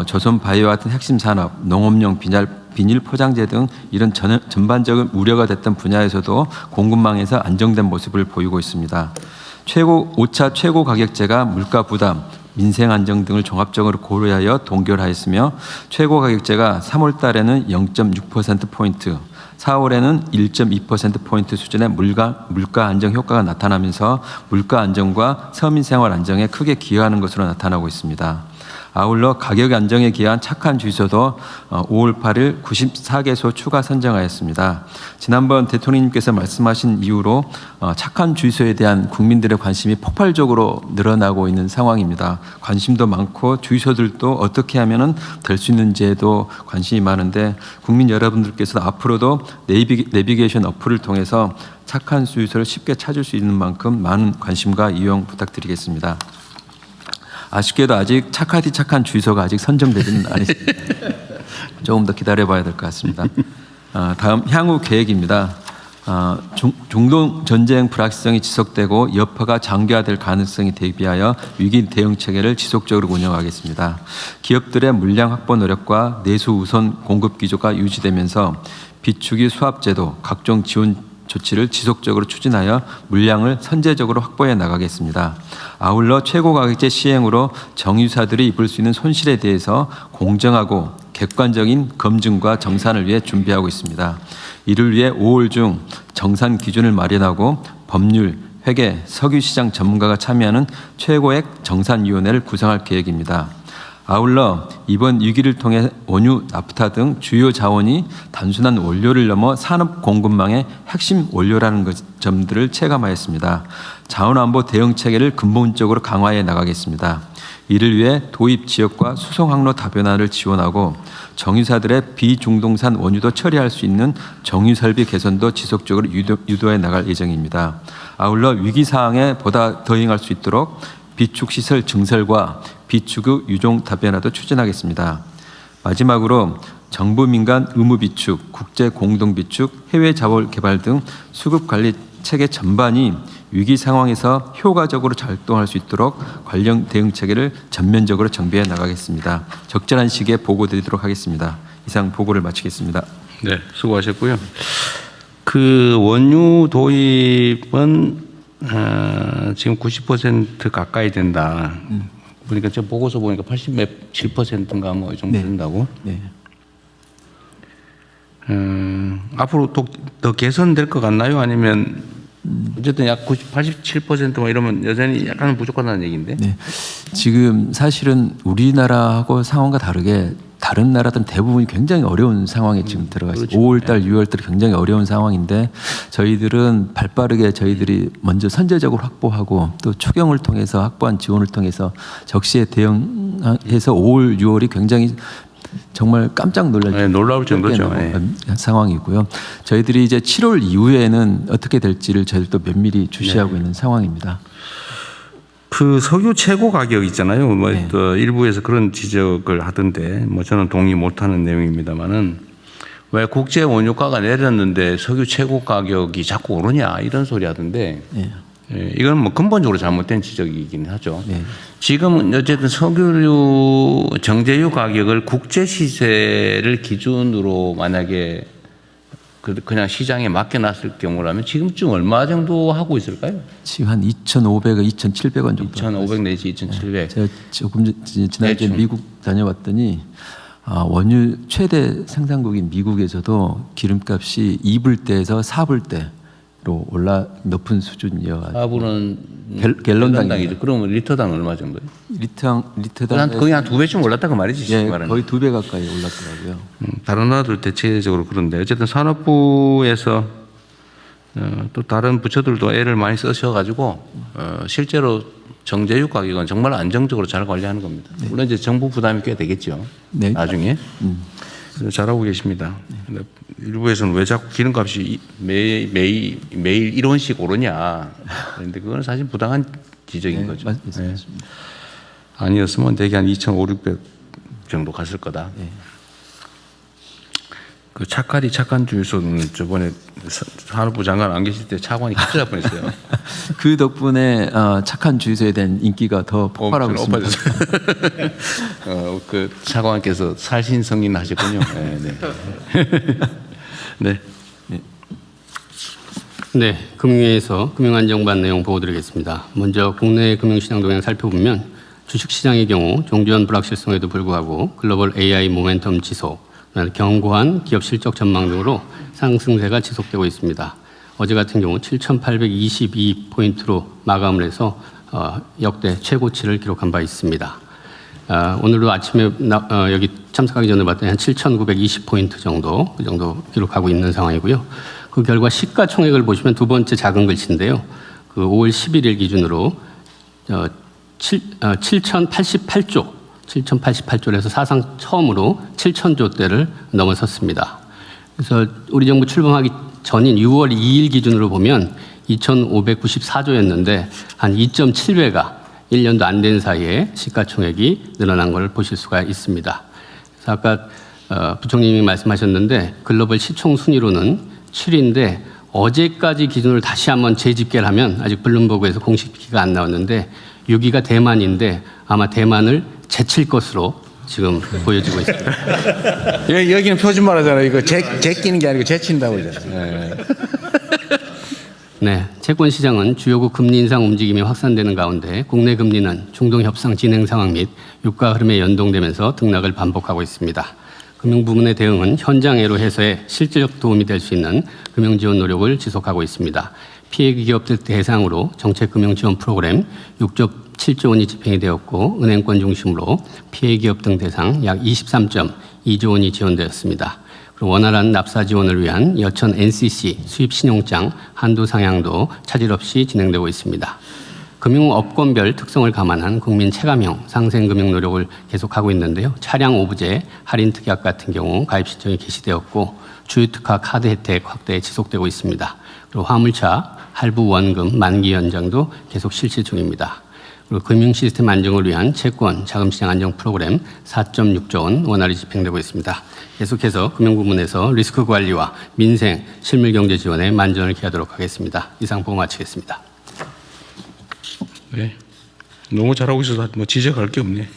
조선 바이오 같은 핵심 산업, 농업용 비닐 포장재 등 이런 전반적인 우려가 됐던 분야에서도 공급망에서 안정된 모습을 보이고 있습니다. 5차 최고 가격제가 물가 부담, 민생 안정 등을 종합적으로 고려하여 동결하였으며 최고 가격제가 3월 달에는 0.6%포인트, 4월에는 1.2%포인트 수준의 물가 안정 효과가 나타나면서 물가 안정과 서민생활 안정에 크게 기여하는 것으로 나타나고 있습니다. 아울러 가격 안정에 기여한 착한 주유소도 5월 8일 94개소 추가 선정하였습니다. 지난번 대통령님께서 말씀하신 이후로 착한 주유소에 대한 국민들의 관심이 폭발적으로 늘어나고 있는 상황입니다. 관심도 많고 주유소들도 어떻게 하면 될 수 있는지에도 관심이 많은데 국민 여러분들께서도 앞으로도 내비게이션 어플을 통해서 착한 주유소를 쉽게 찾을 수 있는 만큼 많은 관심과 이용 부탁드리겠습니다. 아쉽게도 아직 착한 주유소가 아직 선정되지는 않았습니다. 조금 더 기다려봐야 될 것 같습니다. 다음 향후 계획입니다. 중동 전쟁 불확실성이 지속되고 여파가 장기화될 가능성에 대비하여 위기 대응 체계를 지속적으로 운영하겠습니다. 기업들의 물량 확보 노력과 내수 우선 공급 기조가 유지되면서 비축유 수합제도, 각종 지원 조치를 지속적으로 추진하여 물량을 선제적으로 확보해 나가겠습니다. 아울러 최고가격제 시행으로 정유사들이 입을 수 있는 손실에 대해서 공정하고 객관적인 검증과 정산을 위해 준비하고 있습니다. 이를 위해 5월 중 정산 기준을 마련하고 법률, 회계, 석유시장 전문가가 참여하는 최고액 정산위원회를 구성할 계획입니다. 아울러 이번 위기를 통해 원유, 나프타 등 주요 자원이 단순한 원료를 넘어 산업 공급망의 핵심 원료라는 점들을 체감하였습니다. 자원안보 대응 체계를 근본적으로 강화해 나가겠습니다. 이를 위해 도입 지역과 수송 항로 다변화를 지원하고 정유사들의 비중동산 원유도 처리할 수 있는 정유 설비 개선도 지속적으로 유도해 나갈 예정입니다. 아울러 위기 사항에 보다 대응할 수 있도록 비축시설 증설과 비축유 유종 다변화도 추진하겠습니다. 마지막으로 정부 민간 의무 비축, 국제 공동 비축, 해외 자원 개발 등 수급 관리 체계 전반이 위기 상황에서 효과적으로 작동할 수 있도록 관련 대응 체계를 전면적으로 정비해 나가겠습니다. 적절한 시기에 보고드리도록 하겠습니다. 이상 보고를 마치겠습니다. 네, 수고하셨고요. 그 원유 도입은 지금 90% 가까이 된다. 보니까 저 보고서 보니까 87%인가 뭐 이 정도 된다고. 네. 앞으로 또 더 개선될 것 같나요? 아니면 어쨌든 약 87% 뭐 이러면 여전히 약간은 부족하다는 얘기인데. 네. 지금 사실은 우리나라하고 상황과 다르게 다른 나라들은 대부분 굉장히 어려운 상황에 지금 들어가 있어요. 그렇죠. 5월달, 6월달 굉장히 어려운 상황인데 저희들은 발빠르게 저희들이 먼저 선제적으로 확보하고 또 추경을 통해서 확보한 지원을 통해서 적시에 대응해서 5월, 6월이 굉장히 정말 깜짝 놀라울 정도죠. 상황이고요. 저희들이 이제 7월 이후에는 어떻게 될지를 저희들도 면밀히 주시하고 있는 상황입니다. 그 석유 최고 가격 있잖아요. 뭐 네. 또 일부에서 그런 지적을 하던데 뭐 저는 동의 못하는 내용입니다만은 왜 국제 원유가가 내렸는데 석유 최고 가격이 자꾸 오르냐 이런 소리 하던데 네. 이건 뭐 근본적으로 잘못된 지적이긴 하죠. 네. 지금은 어쨌든 석유류 정제유 가격을 국제 시세를 기준으로 만약에 그냥 시장에 맡겨놨을 경우라면 지금쯤 얼마 정도 하고 있을까요? 지금 한 2,500원, 2,700원 정도. 2,500 내지 2,700. 제가 조금 지난주에 대충. 미국 다녀왔더니 원유 최대 생산국인 미국에서도 기름값이 2불대에서 4불대로 높은 수준이어가지고 하부는 갤런당이죠. 그러면 리터당 얼마 정도예요? 리터당 거의 한 2배쯤 올랐다 그 말이지. 예, 지금 말하는. 거의 2배 가까이 올랐더라고요. 다른 나라도 대체적으로 그런데 어쨌든 산업부에서 또 다른 부처들도 애를 많이 쓰셔가지고 실제로 정제유 가격은 정말 안정적으로 잘 관리하는 겁니다. 물론 이제 정부 부담이 꽤 되겠죠. 네. 나중에. 그래서 잘하고 계십니다. 근데 일부에서는 왜 자꾸 기름값이 매일 1원씩 오르냐. 그런데 그건 사실 부당한 지적인 거죠. 맞습니다. 네. 아니었으면 대개 한 2,500, 600 정도 갔을 거다. 네. 그 착한 주유소는 저번에 산업부 장관 안 계실 때 차관이 갑자기 뻔했어요. 그 덕분에 착한 주유소에 대한 인기가 더 폭발하고 있습니다. 그 차관께서 살신성인 하셨군요. 네, 네. 네. 네, 금융위에서 금융안정반 내용 보고드리겠습니다. 먼저 국내 금융시장 동향 살펴보면 주식시장의 경우 종전 불확실성에도 불구하고 글로벌 AI 모멘텀 지속, 견고한 기업 실적 전망 등으로 상승세가 지속되고 있습니다. 어제 같은 경우 7,822포인트로 마감을 해서 역대 최고치를 기록한 바 있습니다. 오늘도 아침에 여기 참석하기 전에 봤더니 한 7,920포인트 정도, 그 정도 기록하고 있는 상황이고요. 그 결과 시가총액을 보시면 두 번째 작은 글씨인데요. 그 5월 11일 기준으로 7,088조에서 사상 처음으로 7,000조대를 넘어섰습니다. 그래서 우리 정부 출범하기 전인 6월 2일 기준으로 보면 2,594조였는데 한 2.7배가 1년도 안 된 사이에 시가총액이 늘어난 걸 보실 수가 있습니다. 그래서 아까 부총님이 말씀하셨는데 글로벌 시총 순위로는 7위인데 어제까지 기준으로 다시 한번 재집계를 하면 아직 블룸버그에서 공식 기가 안 나왔는데 6위가 대만인데 아마 대만을 제칠 것으로 지금 보여지고 있습니다. 여기는 표준말 하잖아요. 이거 제끼는 게 아니고 제친다고 그러잖아요. 네, 채권 시장은 주요국 금리 인상 움직임이 확산되는 가운데 국내 금리는 중동 협상 진행 상황 및 유가 흐름에 연동되면서 등락을 반복하고 있습니다. 금융 부문의 대응은 현장 애로 해소에 실질적 도움이 될 수 있는 금융 지원 노력을 지속하고 있습니다. 피해 기업들 대상으로 정책 금융 지원 프로그램 6.7조 원이 집행이 되었고 은행권 중심으로 피해 기업 등 대상 약 23.2조 원이 지원되었습니다. 그리고 원활한 납사 지원을 위한 여천 NCC 수입 신용장 한도 상향도 차질 없이 진행되고 있습니다. 금융업권별 특성을 감안한 국민 체감형 상생금융 노력을 계속하고 있는데요. 차량 오부제, 할인 특약 같은 경우 가입 신청이 개시되었고 주유특화 카드 혜택 확대 지속되고 있습니다. 그리고 화물차, 할부 원금 만기 연장도 계속 실시 중입니다. 그리고 금융 시스템 안정을 위한 채권 자금시장 안정 프로그램 4.6조 원 원활히 집행되고 있습니다. 계속해서 금융부문에서 리스크 관리와 민생, 실물경제 지원에 만전을 기하도록 하겠습니다. 이상 보고 마치겠습니다. 네. 너무 잘하고 있어서 뭐 지적할 게 없네.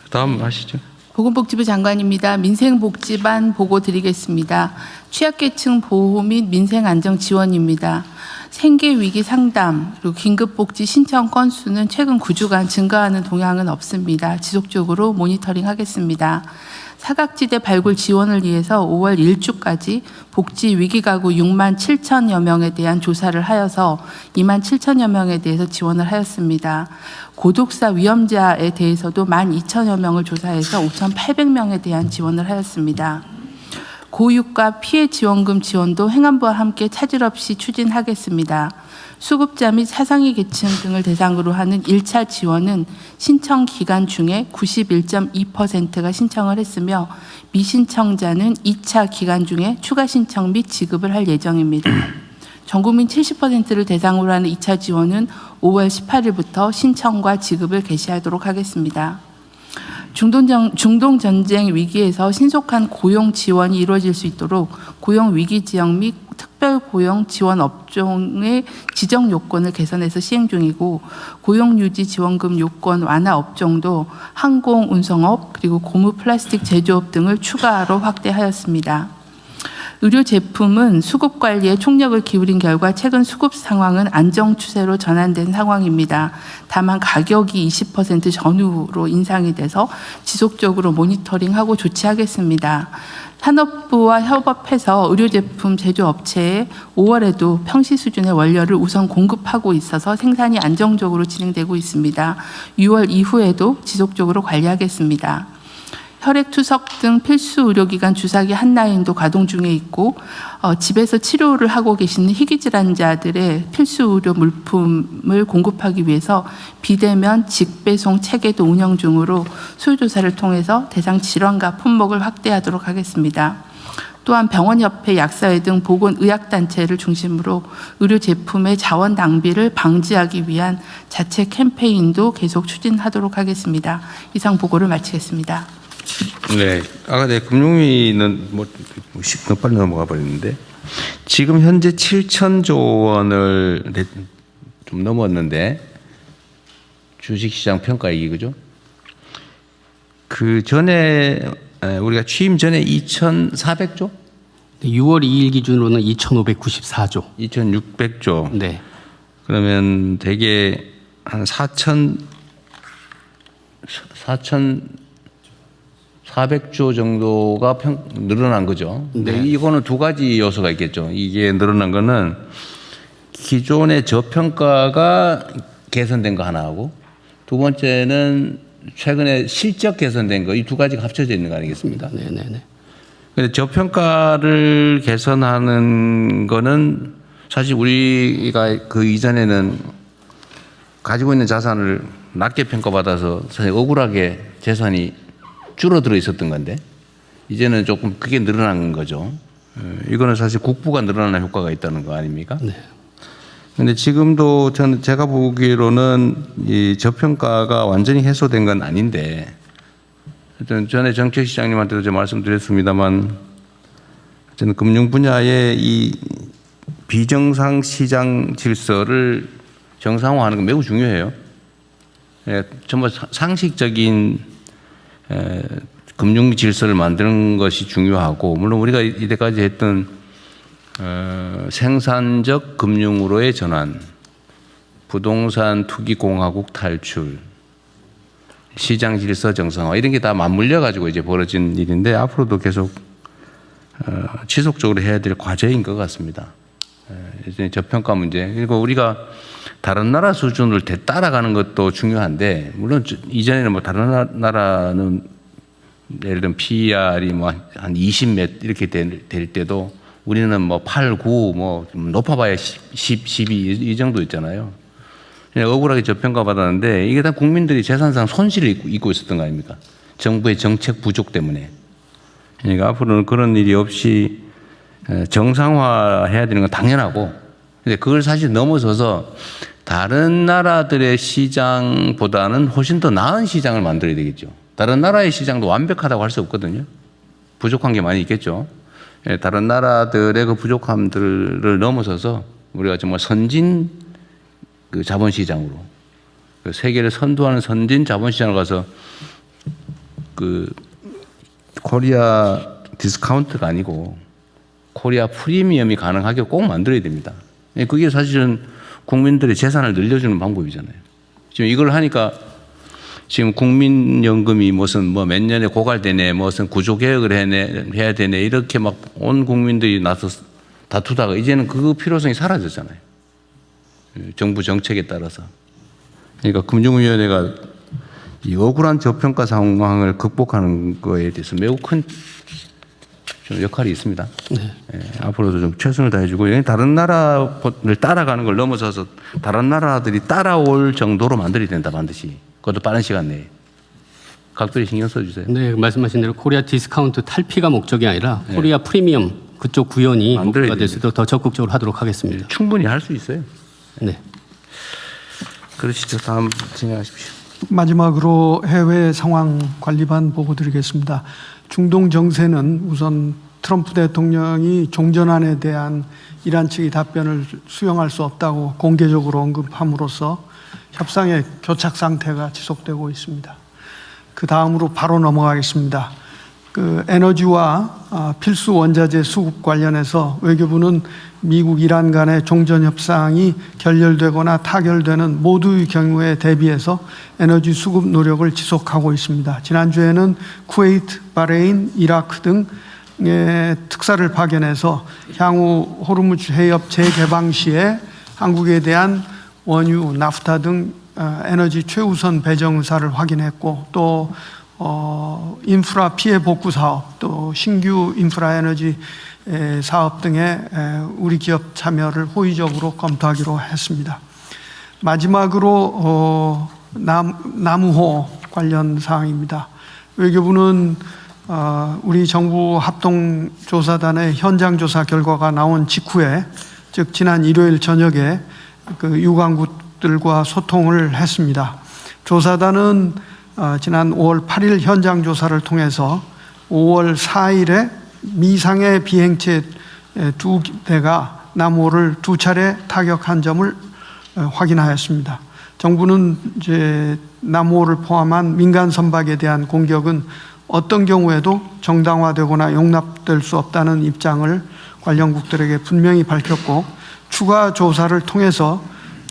다음 하시죠. 보건복지부 장관입니다. 민생복지반 보고 드리겠습니다. 취약계층 보호 및 민생안정 지원입니다. 생계위기 상담 그리고 긴급복지 신청 건수는 최근 9주간 증가하는 동향은 없습니다. 지속적으로 모니터링하겠습니다. 사각지대 발굴 지원을 위해서 5월 1주까지 복지 위기가구 6만 7천여 명에 대한 조사를 하여서 2만 7천여 명에 대해서 지원을 하였습니다. 고독사 위험자에 대해서도 1만 2천여 명을 조사해서 5,800명에 대한 지원을 하였습니다. 고유가 피해 지원금 지원도 행안부와 함께 차질 없이 추진하겠습니다. 수급자 및 사상위 계층 등을 대상으로 하는 1차 지원은 신청 기간 중에 91.2%가 신청을 했으며 미신청자는 2차 기간 중에 추가 신청 및 지급을 할 예정입니다. 전국민 70%를 대상으로 하는 2차 지원은 5월 18일부터 신청과 지급을 개시하도록 하겠습니다. 중동 전쟁 위기에서 신속한 고용 지원이 이루어질 수 있도록 고용 위기 지역 및 특별 고용 지원 업종의 지정 요건을 개선해서 시행 중이고 고용 유지 지원금 요건 완화 업종도 항공 운송업 그리고 고무 플라스틱 제조업 등을 추가로 확대하였습니다. 의료 제품은 수급 관리에 총력을 기울인 결과 최근 수급 상황은 안정 추세로 전환된 상황입니다. 다만 가격이 20% 전후로 인상이 돼서 지속적으로 모니터링하고 조치하겠습니다. 산업부와 협업해서 의료제품 제조업체에 5월에도 평시 수준의 원료를 우선 공급하고 있어서 생산이 안정적으로 진행되고 있습니다. 6월 이후에도 지속적으로 관리하겠습니다. 혈액투석 등 필수 의료기관 주사기 한 라인도 가동 중에 있고 집에서 치료를 하고 계시는 희귀질환자들의 필수 의료 물품을 공급하기 위해서 비대면 직배송 체계도 운영 중으로 수요조사를 통해서 대상 질환과 품목을 확대하도록 하겠습니다. 또한 병원협회, 약사회 등 보건의학단체를 중심으로 의료제품의 자원 낭비를 방지하기 위한 자체 캠페인도 계속 추진하도록 하겠습니다. 이상 보고를 마치겠습니다. 네, 아까 내 금융위는 너무 빨리 넘어가 버렸는데 지금 현재 7천조 원을 좀 넘었는데 주식시장 평가이익이 그죠? 그 전에 우리가 취임 전에 2,400조? 6월 2일 기준으로는 2,594조. 2,600조. 네. 그러면 대개 한 4,400조 정도가 늘어난 거죠. 근데 네. 이거는 두 가지 요소가 있겠죠. 이게 늘어난 거는 기존의 저평가가 개선된 거 하나하고 두 번째는 최근에 실적 개선된 거 이 두 가지가 합쳐져 있는 거 아니겠습니까? 네네네. 근데 저평가를 개선하는 거는 사실 우리가 그 이전에는 가지고 있는 자산을 낮게 평가받아서 사실 억울하게 재산이 줄어들어 있었던 건데 이제는 조금 그게 늘어난 거죠. 이거는 사실 국부가 늘어나는 효과가 있다는 거 아닙니까? 네. 근데 지금도 제가 보기로는 이 저평가가 완전히 해소된 건 아닌데 하여튼 전에 정책시장님한테도 제가 말씀드렸습니다만 저는 금융 분야의 이 비정상 시장 질서를 정상화하는 건 매우 중요해요. 정말 상식적인 금융 질서를 만드는 것이 중요하고 물론 우리가 이때까지 했던 생산적 금융으로의 전환, 부동산 투기 공화국 탈출, 시장 질서 정상화 이런 게 다 맞물려 가지고 이제 벌어진 일인데 앞으로도 계속 지속적으로 해야 될 과제인 것 같습니다. 이제 저평가 문제 그리고 우리가 다른 나라 수준을 따라가는 것도 중요한데 물론 이전에는 뭐 다른 나라는 예를 들면 PER이 뭐 한 20몇 이렇게 될 때도 우리는 뭐 8, 9, 뭐 높아봐야 10, 12 이 정도 있잖아요. 억울하게 저평가 받았는데 이게 다 국민들이 재산상 손실을 입고 있었던 거 아닙니까? 정부의 정책 부족 때문에. 그러니까 앞으로는 그런 일이 없이 정상화해야 되는 건 당연하고 근데 그걸 사실 넘어서서 다른 나라들의 시장보다는 훨씬 더 나은 시장을 만들어야 되겠죠. 다른 나라의 시장도 완벽하다고 할 수 없거든요. 부족한 게 많이 있겠죠. 다른 나라들의 그 부족함들을 넘어서서 우리가 정말 선진 그 자본시장으로 그 세계를 선도하는 선진 자본시장으로 가서 그 코리아 디스카운트가 아니고 코리아 프리미엄이 가능하게 꼭 만들어야 됩니다. 그게 사실은 국민들의 재산을 늘려주는 방법이잖아요. 지금 이걸 하니까 지금 국민연금이 무슨 뭐 몇 년에 고갈되네, 무슨 구조개혁을 해야 되네, 이렇게 막 온 국민들이 나서 다투다가 이제는 그 필요성이 사라졌잖아요. 정부 정책에 따라서. 그러니까 금융위원회가 이 억울한 저평가 상황을 극복하는 거에 대해서 매우 큰 좀 역할이 있습니다. 네. 앞으로도 좀 최선을 다해주고 다른 나라를 따라가는 걸 넘어서서 다른 나라들이 따라올 정도로 만들어야 된다 반드시. 그것도 빠른 시간 내에. 각별히 신경 써주세요. 네, 말씀하신 대로 코리아 디스카운트 탈피가 목적이 아니라 코리아 프리미엄 그쪽 구현이 목표가 됐을 때 더 적극적으로 하도록 하겠습니다. 충분히 할 수 있어요. 네. 그러시죠. 다음 진행하십시오. 마지막으로 해외 상황 관리반 보고 드리겠습니다. 중동 정세는 우선 트럼프 대통령이 종전안에 대한 이란 측의 답변을 수용할 수 없다고 공개적으로 언급함으로써 협상의 교착 상태가 지속되고 있습니다. 그 다음으로 바로 넘어가겠습니다. 그 에너지와 필수 원자재 수급 관련해서 외교부는 미국, 이란 간의 종전 협상이 결렬되거나 타결되는 모두의 경우에 대비해서 에너지 수급 노력을 지속하고 있습니다. 지난주에는 쿠웨이트, 바레인, 이라크 등의 특사를 파견해서 향후 호르무즈 해협 재개방 시에 한국에 대한 원유, 나프타 등 에너지 최우선 배정 의사를 확인했고, 또 인프라 피해 복구 사업, 또 신규 인프라 에너지 사업 등에 우리 기업 참여를 호의적으로 검토하기로 했습니다. 마지막으로 나무호 관련 사항입니다. 외교부는 우리 정부 합동조사단의 현장 조사 결과가 나온 직후에, 즉 지난 일요일 저녁에 그 유관국들과 소통을 했습니다. 조사단은 지난 5월 8일 현장 조사를 통해서 5월 4일에 미상의 비행체 2대가 남호를 2차례 타격한 점을 확인하였습니다. 정부는 이제 남호를 포함한 민간 선박에 대한 공격은 어떤 경우에도 정당화되거나 용납될 수 없다는 입장을 관련국들에게 분명히 밝혔고, 추가 조사를 통해서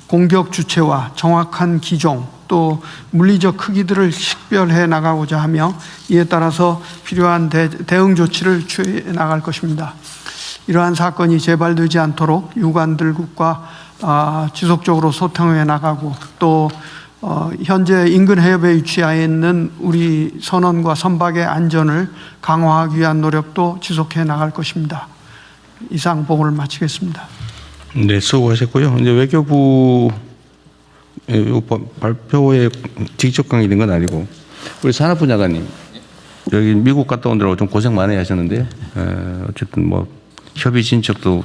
공격 주체와 정확한 기종, 또 물리적 크기들을 식별해 나가고자 하며 이에 따라서 필요한 대응 조치를 취해 나갈 것입니다. 이러한 사건이 재발되지 않도록 유관들국과 지속적으로 소통해 나가고, 또 현재 인근 해협에 위치해 있는 우리 선원과 선박의 안전을 강화하기 위한 노력도 지속해 나갈 것입니다. 이상 보고를 마치겠습니다. 네, 수고하셨고요. 이제 외교부 발표에 직접 관계된 건 아니고, 우리 산업부 장관님, 여기 미국 갔다 온다고 좀 고생 많이 하셨는데, 어쨌든 뭐 협의 진척도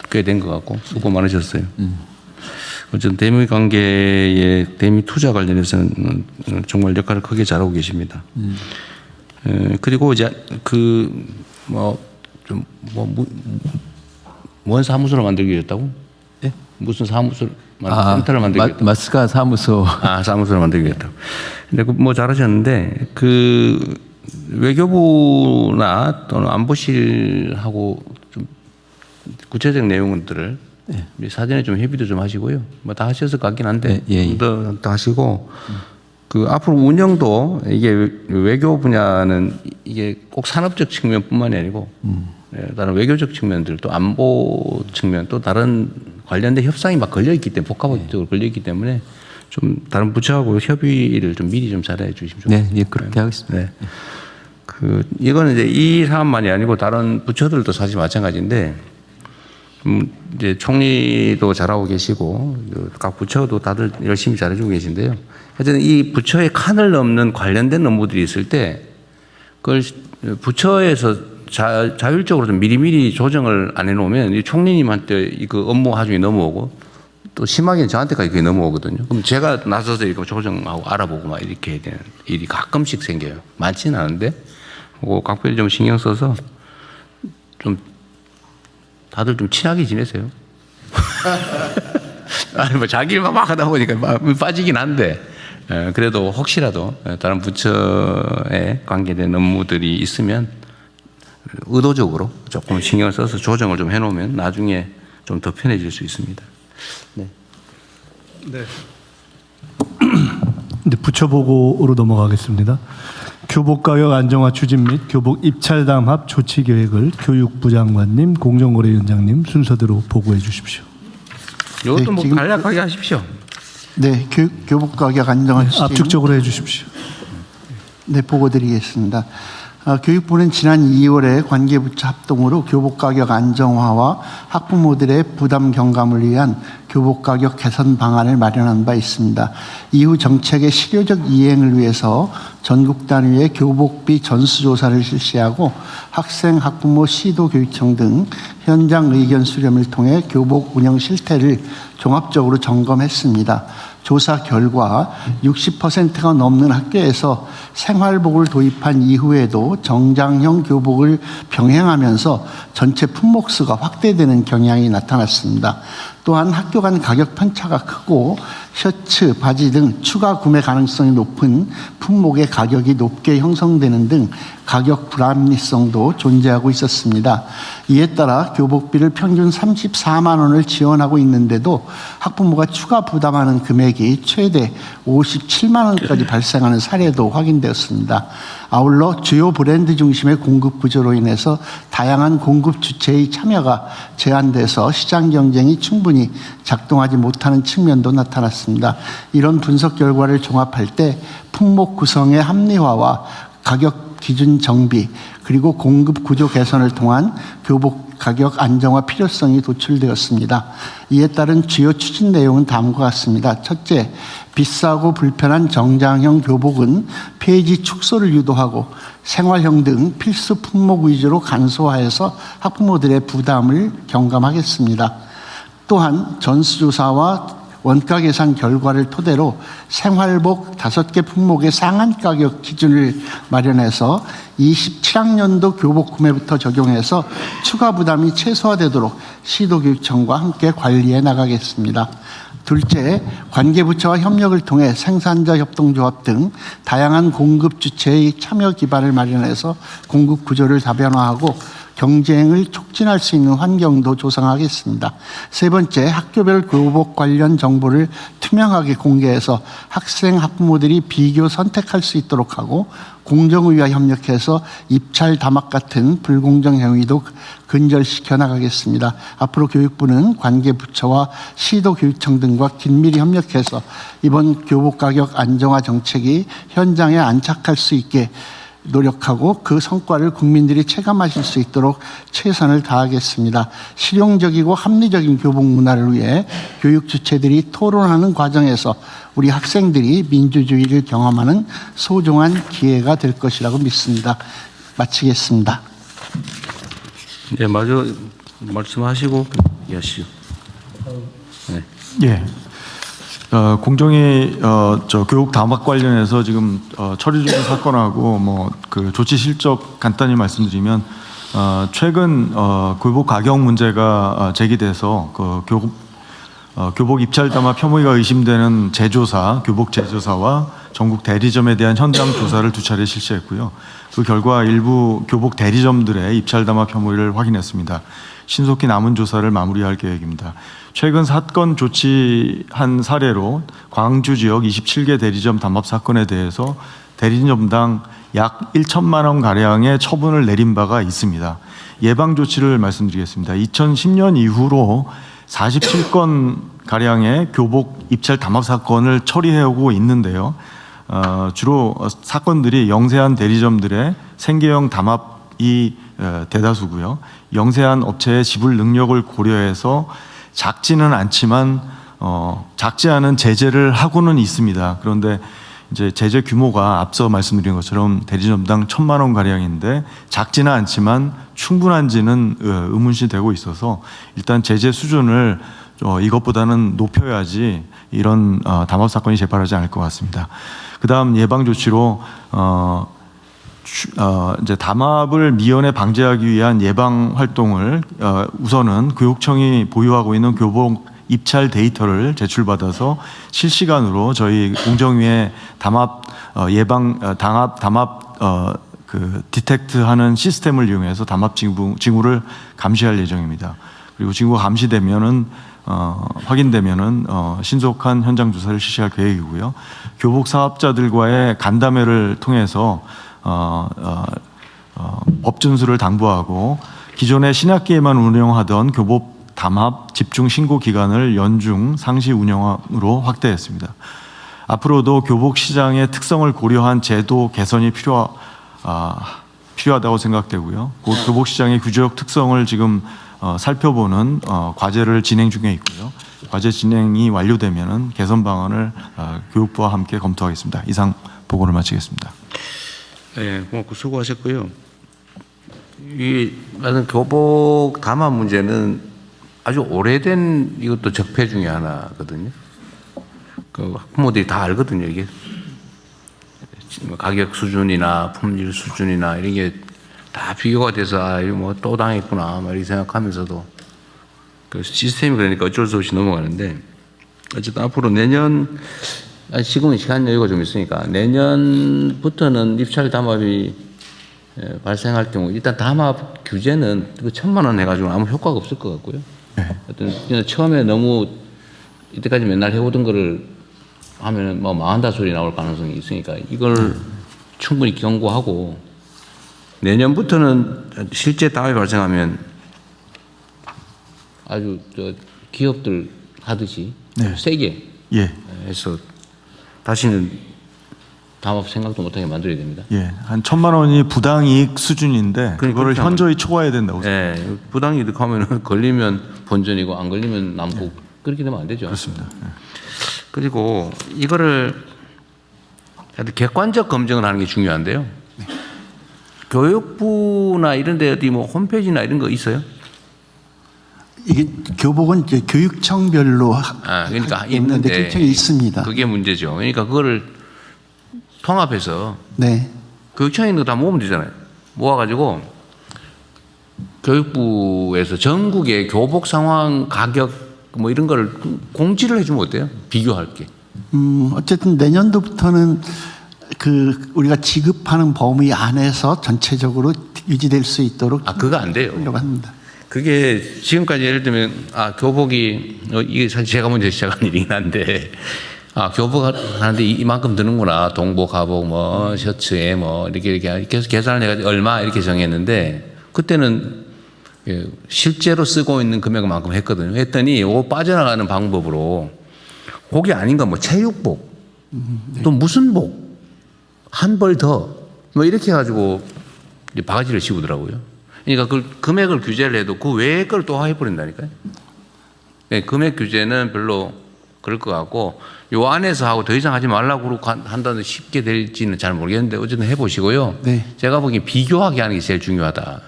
꽤 된 것 같고 수고 많으셨어요. 어쨌든 대미 관계의 대미 투자 관련해서는 정말 역할을 크게 잘하고 계십니다. 그리고 이제 뭔 사무소를 만들기 했다고? 예? 무슨 사무소? 센터를 만들겠다. 마스카 사무소. 사무소를 만들겠다. 근데 뭐 잘하셨는데, 그 외교부나 또는 안보실하고 좀 구체적 내용들을 사전에 좀 협의도 좀 하시고요. 뭐 다 하셨을 것 같긴 한데, 더 하시고, 그 앞으로 운영도 이게 외교 분야는 이게 꼭 산업적 측면뿐만이 아니고, 다른 외교적 측면들, 또 안보 측면, 또 다른 관련된 협상이 막 걸려있기 때문에, 복합적으로 걸려있기 때문에 좀 다른 부처하고 협의를 좀 미리 좀 잘해 주시면 좋겠습니다. 네, 그렇게 하겠습니다. 네. 이거는 이제 이 사안만이 아니고 다른 부처들도 사실 마찬가지인데, 이제 총리도 잘하고 계시고, 각 부처도 다들 열심히 잘해주고 계신데요. 하여튼 이 부처의 칸을 넘는 관련된 업무들이 있을 때, 그걸 부처에서 자율적으로 좀 미리미리 조정을 안 해놓으면 이 총리님한테 이거 업무 하중이 넘어오고, 또 심하게는 저한테까지 그게 넘어오거든요. 그럼 제가 나서서 이거 조정하고 알아보고 막 이렇게 해야 되는 일이 가끔씩 생겨요. 많지는 않은데, 그거 각별히 좀 신경 써서 좀 다들 좀 친하게 지내세요. 아니 뭐 자기 일만 막 하다 보니까 빠지긴 한데, 그래도 혹시라도 다른 부처에 관계된 업무들이 있으면 의도적으로 조금 신경을 써서 조정을 좀 해놓으면 나중에 좀 더 편해질 수 있습니다. 네. 네. 이제 부처 보고로 넘어가겠습니다. 교복 가격 안정화 추진 및 교복 입찰 담합 조치 계획을 교육부 장관님, 공정거래위원장님 순서대로 보고해 주십시오. 이것도 뭐 간략하게 하십시오. 네, 교복 가격 안정화 추진. 압축적으로 해 주십시오. 네, 보고 드리겠습니다. 교육부는 지난 2월에 관계부처 합동으로 교복 가격 안정화와 학부모들의 부담 경감을 위한 교복 가격 개선 방안을 마련한 바 있습니다. 이후 정책의 실효적 이행을 위해서 전국 단위의 교복비 전수조사를 실시하고 학생, 학부모, 시도교육청 등 현장 의견 수렴을 통해 교복 운영 실태를 종합적으로 점검했습니다. 조사 결과 60%가 넘는 학교에서 생활복을 도입한 이후에도 정장형 교복을 병행하면서 전체 품목수가 확대되는 경향이 나타났습니다. 또한 학교 간 가격 편차가 크고 셔츠, 바지 등 추가 구매 가능성이 높은 품목의 가격이 높게 형성되는 등 가격 불합리성도 존재하고 있었습니다. 이에 따라 교복비를 평균 34만 원을 지원하고 있는데도 학부모가 추가 부담하는 금액이 최대 57만 원까지 발생하는 사례도 확인되었습니다. 아울러 주요 브랜드 중심의 공급 구조로 인해서 다양한 공급 주체의 참여가 제한돼서 시장 경쟁이 충분히 작동하지 못하는 측면도 나타났습니다. 이런 분석 결과를 종합할 때 품목 구성의 합리화와 가격 기준 정비 그리고 공급 구조 개선을 통한 교복 가격 안정화 필요성이 도출되었습니다. 이에 따른 주요 추진 내용은 다음과 같습니다. 첫째, 비싸고 불편한 정장형 교복은 폐지 축소를 유도하고 생활형 등 필수 품목 위주로 간소화해서 학부모들의 부담을 경감하겠습니다. 또한 전수조사와 원가 계산 결과를 토대로 생활복 5개 품목의 상한 가격 기준을 마련해서 27학년도 교복 구매부터 적용해서 추가 부담이 최소화되도록 시도교육청과 함께 관리해 나가겠습니다. 둘째, 관계부처와 협력을 통해 생산자 협동조합 등 다양한 공급 주체의 참여 기반을 마련해서 공급 구조를 다변화하고 경쟁을 촉진할 수 있는 환경도 조성하겠습니다. 세 번째, 학교별 교복 관련 정보를 투명하게 공개해서 학생, 학부모들이 비교 선택할 수 있도록 하고 공정위와 협력해서 입찰 담합 같은 불공정 행위도 근절시켜 나가겠습니다. 앞으로 교육부는 관계부처와 시도교육청 등과 긴밀히 협력해서 이번 교복 가격 안정화 정책이 현장에 안착할 수 있게 노력하고 그 성과를 국민들이 체감하실 수 있도록 최선을 다하겠습니다. 실용적이고 합리적인 교복 문화를 위해 교육 주체들이 토론하는 과정에서 우리 학생들이 민주주의를 경험하는 소중한 기회가 될 것이라고 믿습니다. 마치겠습니다. 네, 마저 말씀하시고 이해하시죠. 네. 예. 공정위 교육 담합 관련해서 지금 처리 중인 사건하고 그 조치 실적 간단히 말씀드리면 최근 교복 가격 문제가 제기돼서 그 교복 입찰 담합 혐의가 의심되는 제조사, 교복 제조사와 전국 대리점에 대한 현장 조사를 2차례 실시했고요. 그 결과 일부 교복 대리점들의 입찰 담합 혐의를 확인했습니다. 신속히 남은 조사를 마무리할 계획입니다. 최근 사건 조치한 사례로 광주 지역 27개 대리점 담합 사건에 대해서 대리점당 약 1천만 원 가량의 처분을 내린 바가 있습니다. 예방 조치를 말씀드리겠습니다. 2010년 이후로 47건 가량의 교복 입찰 담합 사건을 처리해오고 있는데요. 주로 사건들이 영세한 대리점들의 생계형 담합이 대다수고요. 영세한 업체의 지불 능력을 고려해서 작지는 않지만 작지 않은 제재를 하고는 있습니다. 그런데 이제 제재 규모가 앞서 말씀드린 것처럼 대리점당 1,000만 원 가량인데 작지는 않지만 충분한지는 의문시 되고 있어서 일단 제재 수준을 이것보다는 높여야지 이런 담합 사건이 재발하지 않을 것 같습니다. 그다음 예방 조치로 이제 담합을 미연에 방지하기 위한 예방 활동을 우선은 교육청이 보유하고 있는 교복 입찰 데이터를 제출받아서 실시간으로 저희 공정위에 담합 예방 담합 그 디텍트하는 시스템을 이용해서 담합 징후를 감시할 예정입니다. 그리고 징후가 감시되면은 확인되면은 신속한 현장 조사를 실시할 계획이고요. 교복 사업자들과의 간담회를 통해서 법 준수를 당부하고 기존의 신학기에만 운영하던 교복 담합 집중 신고 기간을 연중 상시 운영으로 확대했습니다. 앞으로도 교복 시장의 특성을 고려한 제도 개선이 필요하다고 생각되고요. 교복 시장의 규제적 특성을 지금 살펴보는 과제를 진행 중에 있고요. 과제 진행이 완료되면은 개선 방안을 교육부와 함께 검토하겠습니다. 이상 보고를 마치겠습니다. 네, 고맙고 수고하셨고요. 이 교복 담합 문제는 아주 오래된 이것도 적폐 중에 하나거든요. 그 학부모들이 다 알거든요. 이게 가격 수준이나 품질 수준이나 이런 게 다 비교가 돼서 이거 뭐 또 당했구나 이렇게 생각하면서도 그 시스템이 그러니까 어쩔 수 없이 넘어가는데 어쨌든 앞으로 내년, 지금은 시간 여유가 좀 있으니까 내년부터는 입찰 담합이 발생할 경우 일단 담합 규제는 그 1,000만 원 해가지고 아무 효과가 없을 것 같고요. 어떤 처음에 너무 이때까지 맨날 해오던 거를 하면은 뭐 망한다 소리 나올 가능성이 있으니까 이걸 충분히 경고하고 내년부터는 실제 담합이 발생하면 아주 기업들 하듯이 세게 해서 다시는 담합 생각도 못하게 만들어야 됩니다. 예, 한 1,000만 원이 부당이익 수준인데 그거를 현저히 초과해야 된다고 생각합니다. 네, 부당이익 하면은 걸리면 본전이고 안 걸리면 남고 그렇게 되면 안 되죠. 그렇습니다. 그리고 이거를 객관적 검증을 하는 게 중요한데요. 교육부나 이런 데 어디 뭐 홈페이지나 이런 거 있어요? 이게 교복은 이제 교육청별로 그러니까 있는데 교육청이 있습니다. 그게 문제죠. 그러니까 그거를 통합해서 네. 교육청에 있는 거 다 모으면 되잖아요. 모아가지고 교육부에서 전국의 교복 상황 가격 뭐 이런 거를 공지를 해주면 어때요? 비교할 게. 어쨌든 내년도부터는 그 우리가 지급하는 범위 안에서 전체적으로 유지될 수 있도록 그거 안 돼요. 하려고 합니다. 그게 지금까지 예를 들면 교복이 이게 사실 제가 먼저 시작한 일이긴 한데 교복 하는데 이만큼 드는구나. 동복, 가복, 뭐 셔츠에 뭐 이렇게 계속 계산을 해가지고 얼마 이렇게 정했는데 그때는 실제로 쓰고 있는 금액만큼 했거든요. 했더니 이거 빠져나가는 방법으로 그게 아닌가 뭐 체육복 또 무슨 복 한 벌 더 뭐 이렇게 해가지고 바가지를 씌우더라고요. 그러니까 그 금액을 규제를 해도 그 외의 걸 또 해버린다니까요. 네, 금액 규제는 별로 그럴 것 같고 요 안에서 하고 더 이상 하지 말라고 한다는 쉽게 될지는 잘 모르겠는데 어쨌든 해보시고요. 네. 제가 보기엔 비교하게 하는 게 제일 중요하다.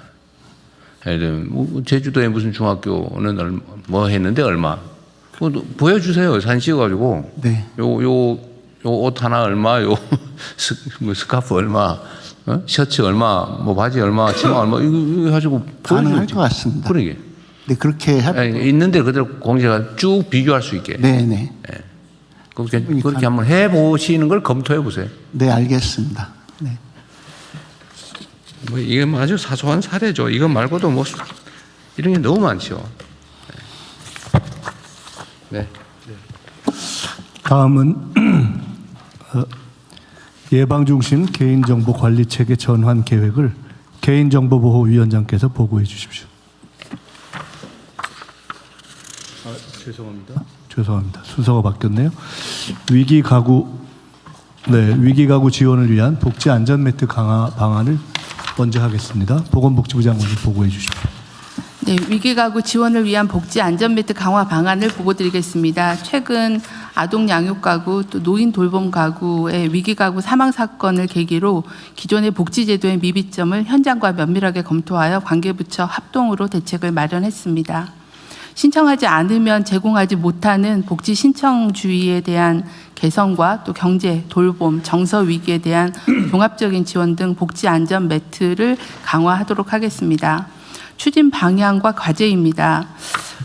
예를 들면 제주도에 무슨 중학교는 뭐 했는데 얼마 보여주세요. 사진 찍어가지고 네. 요 옷 하나 얼마, 뭐 스카프 얼마, 셔츠 얼마, 뭐 바지 얼마, 치마 얼마 이거 가지고 가능할 것 같습니다. 그러게. 네, 그렇게 있는데 그대로 공제가 쭉 비교할 수 있게. 네네. 그렇게 한번 해보시는 걸 검토해 보세요. 네, 알겠습니다. 네. 뭐 이게 뭐 아주 사소한 사례죠. 이거 말고도 뭐 이런 게 너무 많죠. 네. 다음은 예방중심 개인정보관리체계 전환 계획을 개인정보보호위원장께서 보고해 주십시오. 죄송합니다. 순서가 바뀌었네요. 위기가구 지원을 위한 복지 안전매트 강화 방안을 먼저 하겠습니다. 보건복지부 장관님 보고해 주십시오. 네, 위기가구 지원을 위한 복지 안전매트 강화 방안을 보고드리겠습니다. 최근 아동 양육가구 또 노인 돌봄 가구의 위기가구 사망 사건을 계기로 기존의 복지제도의 미비점을 현장과 면밀하게 검토하여 관계부처 합동으로 대책을 마련했습니다. 신청하지 않으면 제공하지 못하는 복지 신청 주의에 대한 개선과 또 경제, 돌봄, 정서 위기에 대한 종합적인 지원 등 복지 안전 매트를 강화하도록 하겠습니다. 추진 방향과 과제입니다.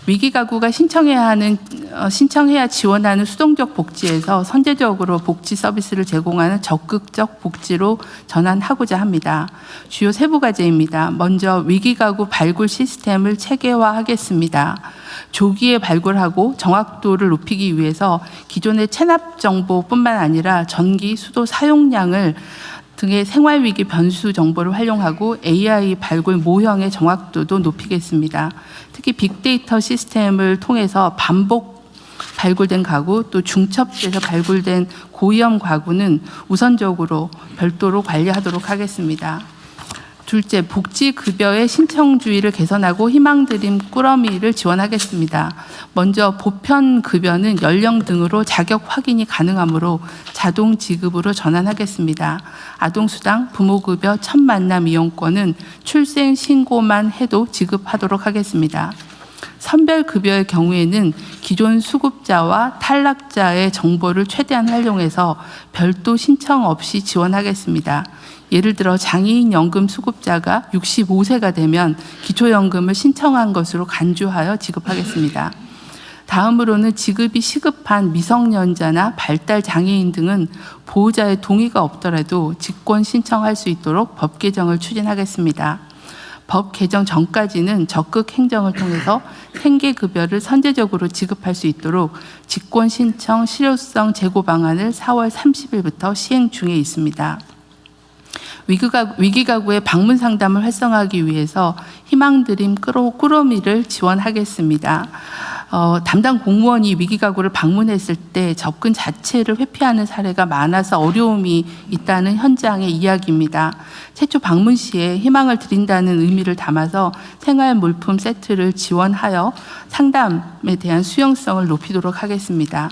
위기가구가 신청해야 지원하는 수동적 복지에서 선제적으로 복지 서비스를 제공하는 적극적 복지로 전환하고자 합니다. 주요 세부 과제입니다. 먼저 위기가구 발굴 시스템을 체계화하겠습니다. 조기에 발굴하고 정확도를 높이기 위해서 기존의 체납 정보뿐만 아니라 전기, 수도 사용량을 등의 생활위기 변수 정보를 활용하고 AI 발굴 모형의 정확도도 높이겠습니다. 특히 빅데이터 시스템을 통해서 반복 발굴된 가구 또 중첩돼서 발굴된 고위험 가구는 우선적으로 별도로 관리하도록 하겠습니다. 둘째, 복지급여의 신청주의를 개선하고 희망드림 꾸러미를 지원하겠습니다. 먼저 보편급여는 연령 등으로 자격 확인이 가능하므로 자동 지급으로 전환하겠습니다. 아동수당, 부모급여, 첫 만남 이용권은 출생 신고만 해도 지급하도록 하겠습니다. 선별급여의 경우에는 기존 수급자와 탈락자의 정보를 최대한 활용해서 별도 신청 없이 지원하겠습니다. 예를 들어 장애인 연금 수급자가 65세가 되면 기초연금을 신청한 것으로 간주하여 지급하겠습니다. 다음으로는 지급이 시급한 미성년자나 발달 장애인 등은 보호자의 동의가 없더라도 직권 신청할 수 있도록 법 개정을 추진하겠습니다. 법 개정 전까지는 적극 행정을 통해서 생계급여를 선제적으로 지급할 수 있도록 직권 신청 실효성 제고 방안을 4월 30일부터 시행 중에 있습니다. 위기가구의 방문 상담을 활성화하기 위해서 희망드림 꾸러미를 지원하겠습니다. 담당 공무원이 위기가구를 방문했을 때 접근 자체를 회피하는 사례가 많아서 어려움이 있다는 현장의 이야기입니다. 최초 방문 시에 희망을 드린다는 의미를 담아서 생활물품 세트를 지원하여 상담에 대한 수용성을 높이도록 하겠습니다.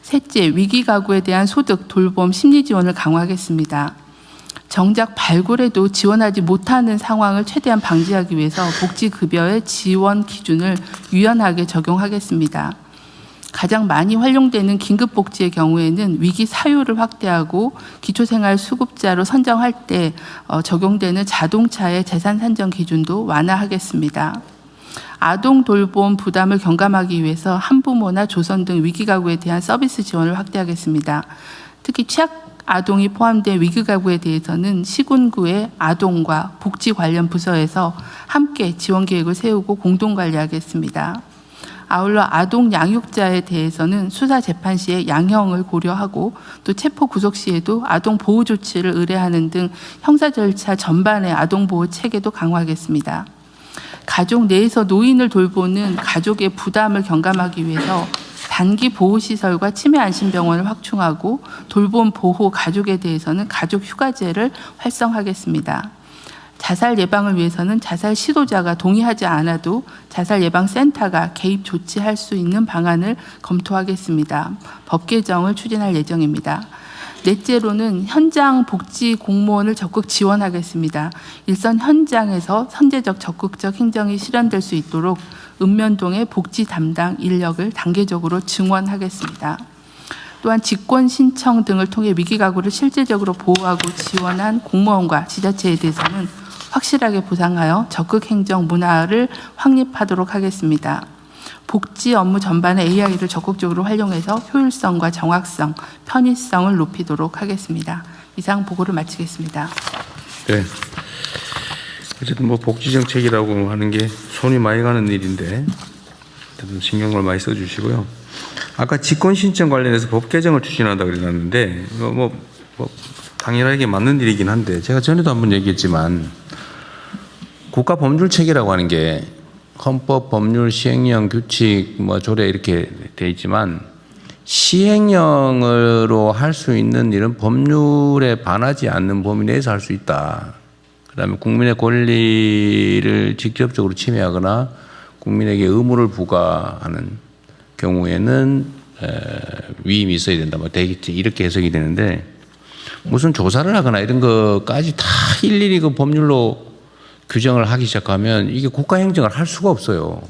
셋째, 위기가구에 대한 소득, 돌봄, 심리 지원을 강화하겠습니다. 정작 발굴해도 지원하지 못하는 상황을 최대한 방지하기 위해서 복지급여의 지원 기준을 유연하게 적용하겠습니다. 가장 많이 활용되는 긴급복지의 경우에는 위기 사유를 확대하고 기초생활수급자로 선정할 때 적용되는 자동차의 재산 산정 기준도 완화하겠습니다. 아동 돌봄 부담을 경감하기 위해서 한부모나 조선 등 위기가구에 대한 서비스 지원을 확대하겠습니다. 특히 취약 아동이 포함된 위기가구에 대해서는 시군구의 아동과 복지 관련 부서에서 함께 지원 계획을 세우고 공동 관리하겠습니다. 아울러 아동 양육자에 대해서는 수사 재판 시에 양형을 고려하고 또 체포 구속 시에도 아동 보호 조치를 의뢰하는 등 형사 절차 전반의 아동 보호 체계도 강화하겠습니다. 가족 내에서 노인을 돌보는 가족의 부담을 경감하기 위해서 단기 보호시설과 치매안심병원을 확충하고 돌봄 보호 가족에 대해서는 가족 휴가제를 활성화하겠습니다. 자살 예방을 위해서는 자살 시도자가 동의하지 않아도 자살 예방센터가 개입 조치할 수 있는 방안을 검토하겠습니다. 법 개정을 추진할 예정입니다. 넷째로는 현장 복지 공무원을 적극 지원하겠습니다. 일선 현장에서 선제적 적극적 행정이 실현될 수 있도록 읍면동의 복지 담당 인력을 단계적으로 증원하겠습니다. 또한 직권 신청 등을 통해 위기가구를 실질적으로 보호하고 지원한 공무원과 지자체에 대해서는 확실하게 보상하여 적극 행정 문화를 확립하도록 하겠습니다. 복지 업무 전반에 AI를 적극적으로 활용해서 효율성과 정확성, 편의성을 높이도록 하겠습니다. 이상 보고를 마치겠습니다. 네. 어쨌든 뭐 복지 정책이라고 하는 게 손이 많이 가는 일인데 신경을 많이 써주시고요. 아까 직권 신청 관련해서 법 개정을 추진한다 그랬는데 뭐 당연하게 맞는 일이긴 한데 제가 전에도 한번 얘기했지만 국가 법률 체계라고 하는 게 헌법, 법률, 시행령, 규칙, 뭐 조례 이렇게 돼 있지만 시행령으로 할 수 있는 일은 법률에 반하지 않는 범위 내에서 할 수 있다. 그다음에 국민의 권리를 직접적으로 침해하거나 국민에게 의무를 부과하는 경우에는 위임이 있어야 된다. 뭐 이렇게 해석이 되는데 무슨 조사를 하거나 이런 것까지 다 일일이 그 법률로 규정을 하기 시작하면 이게 국가 행정을 할 수가 없어요.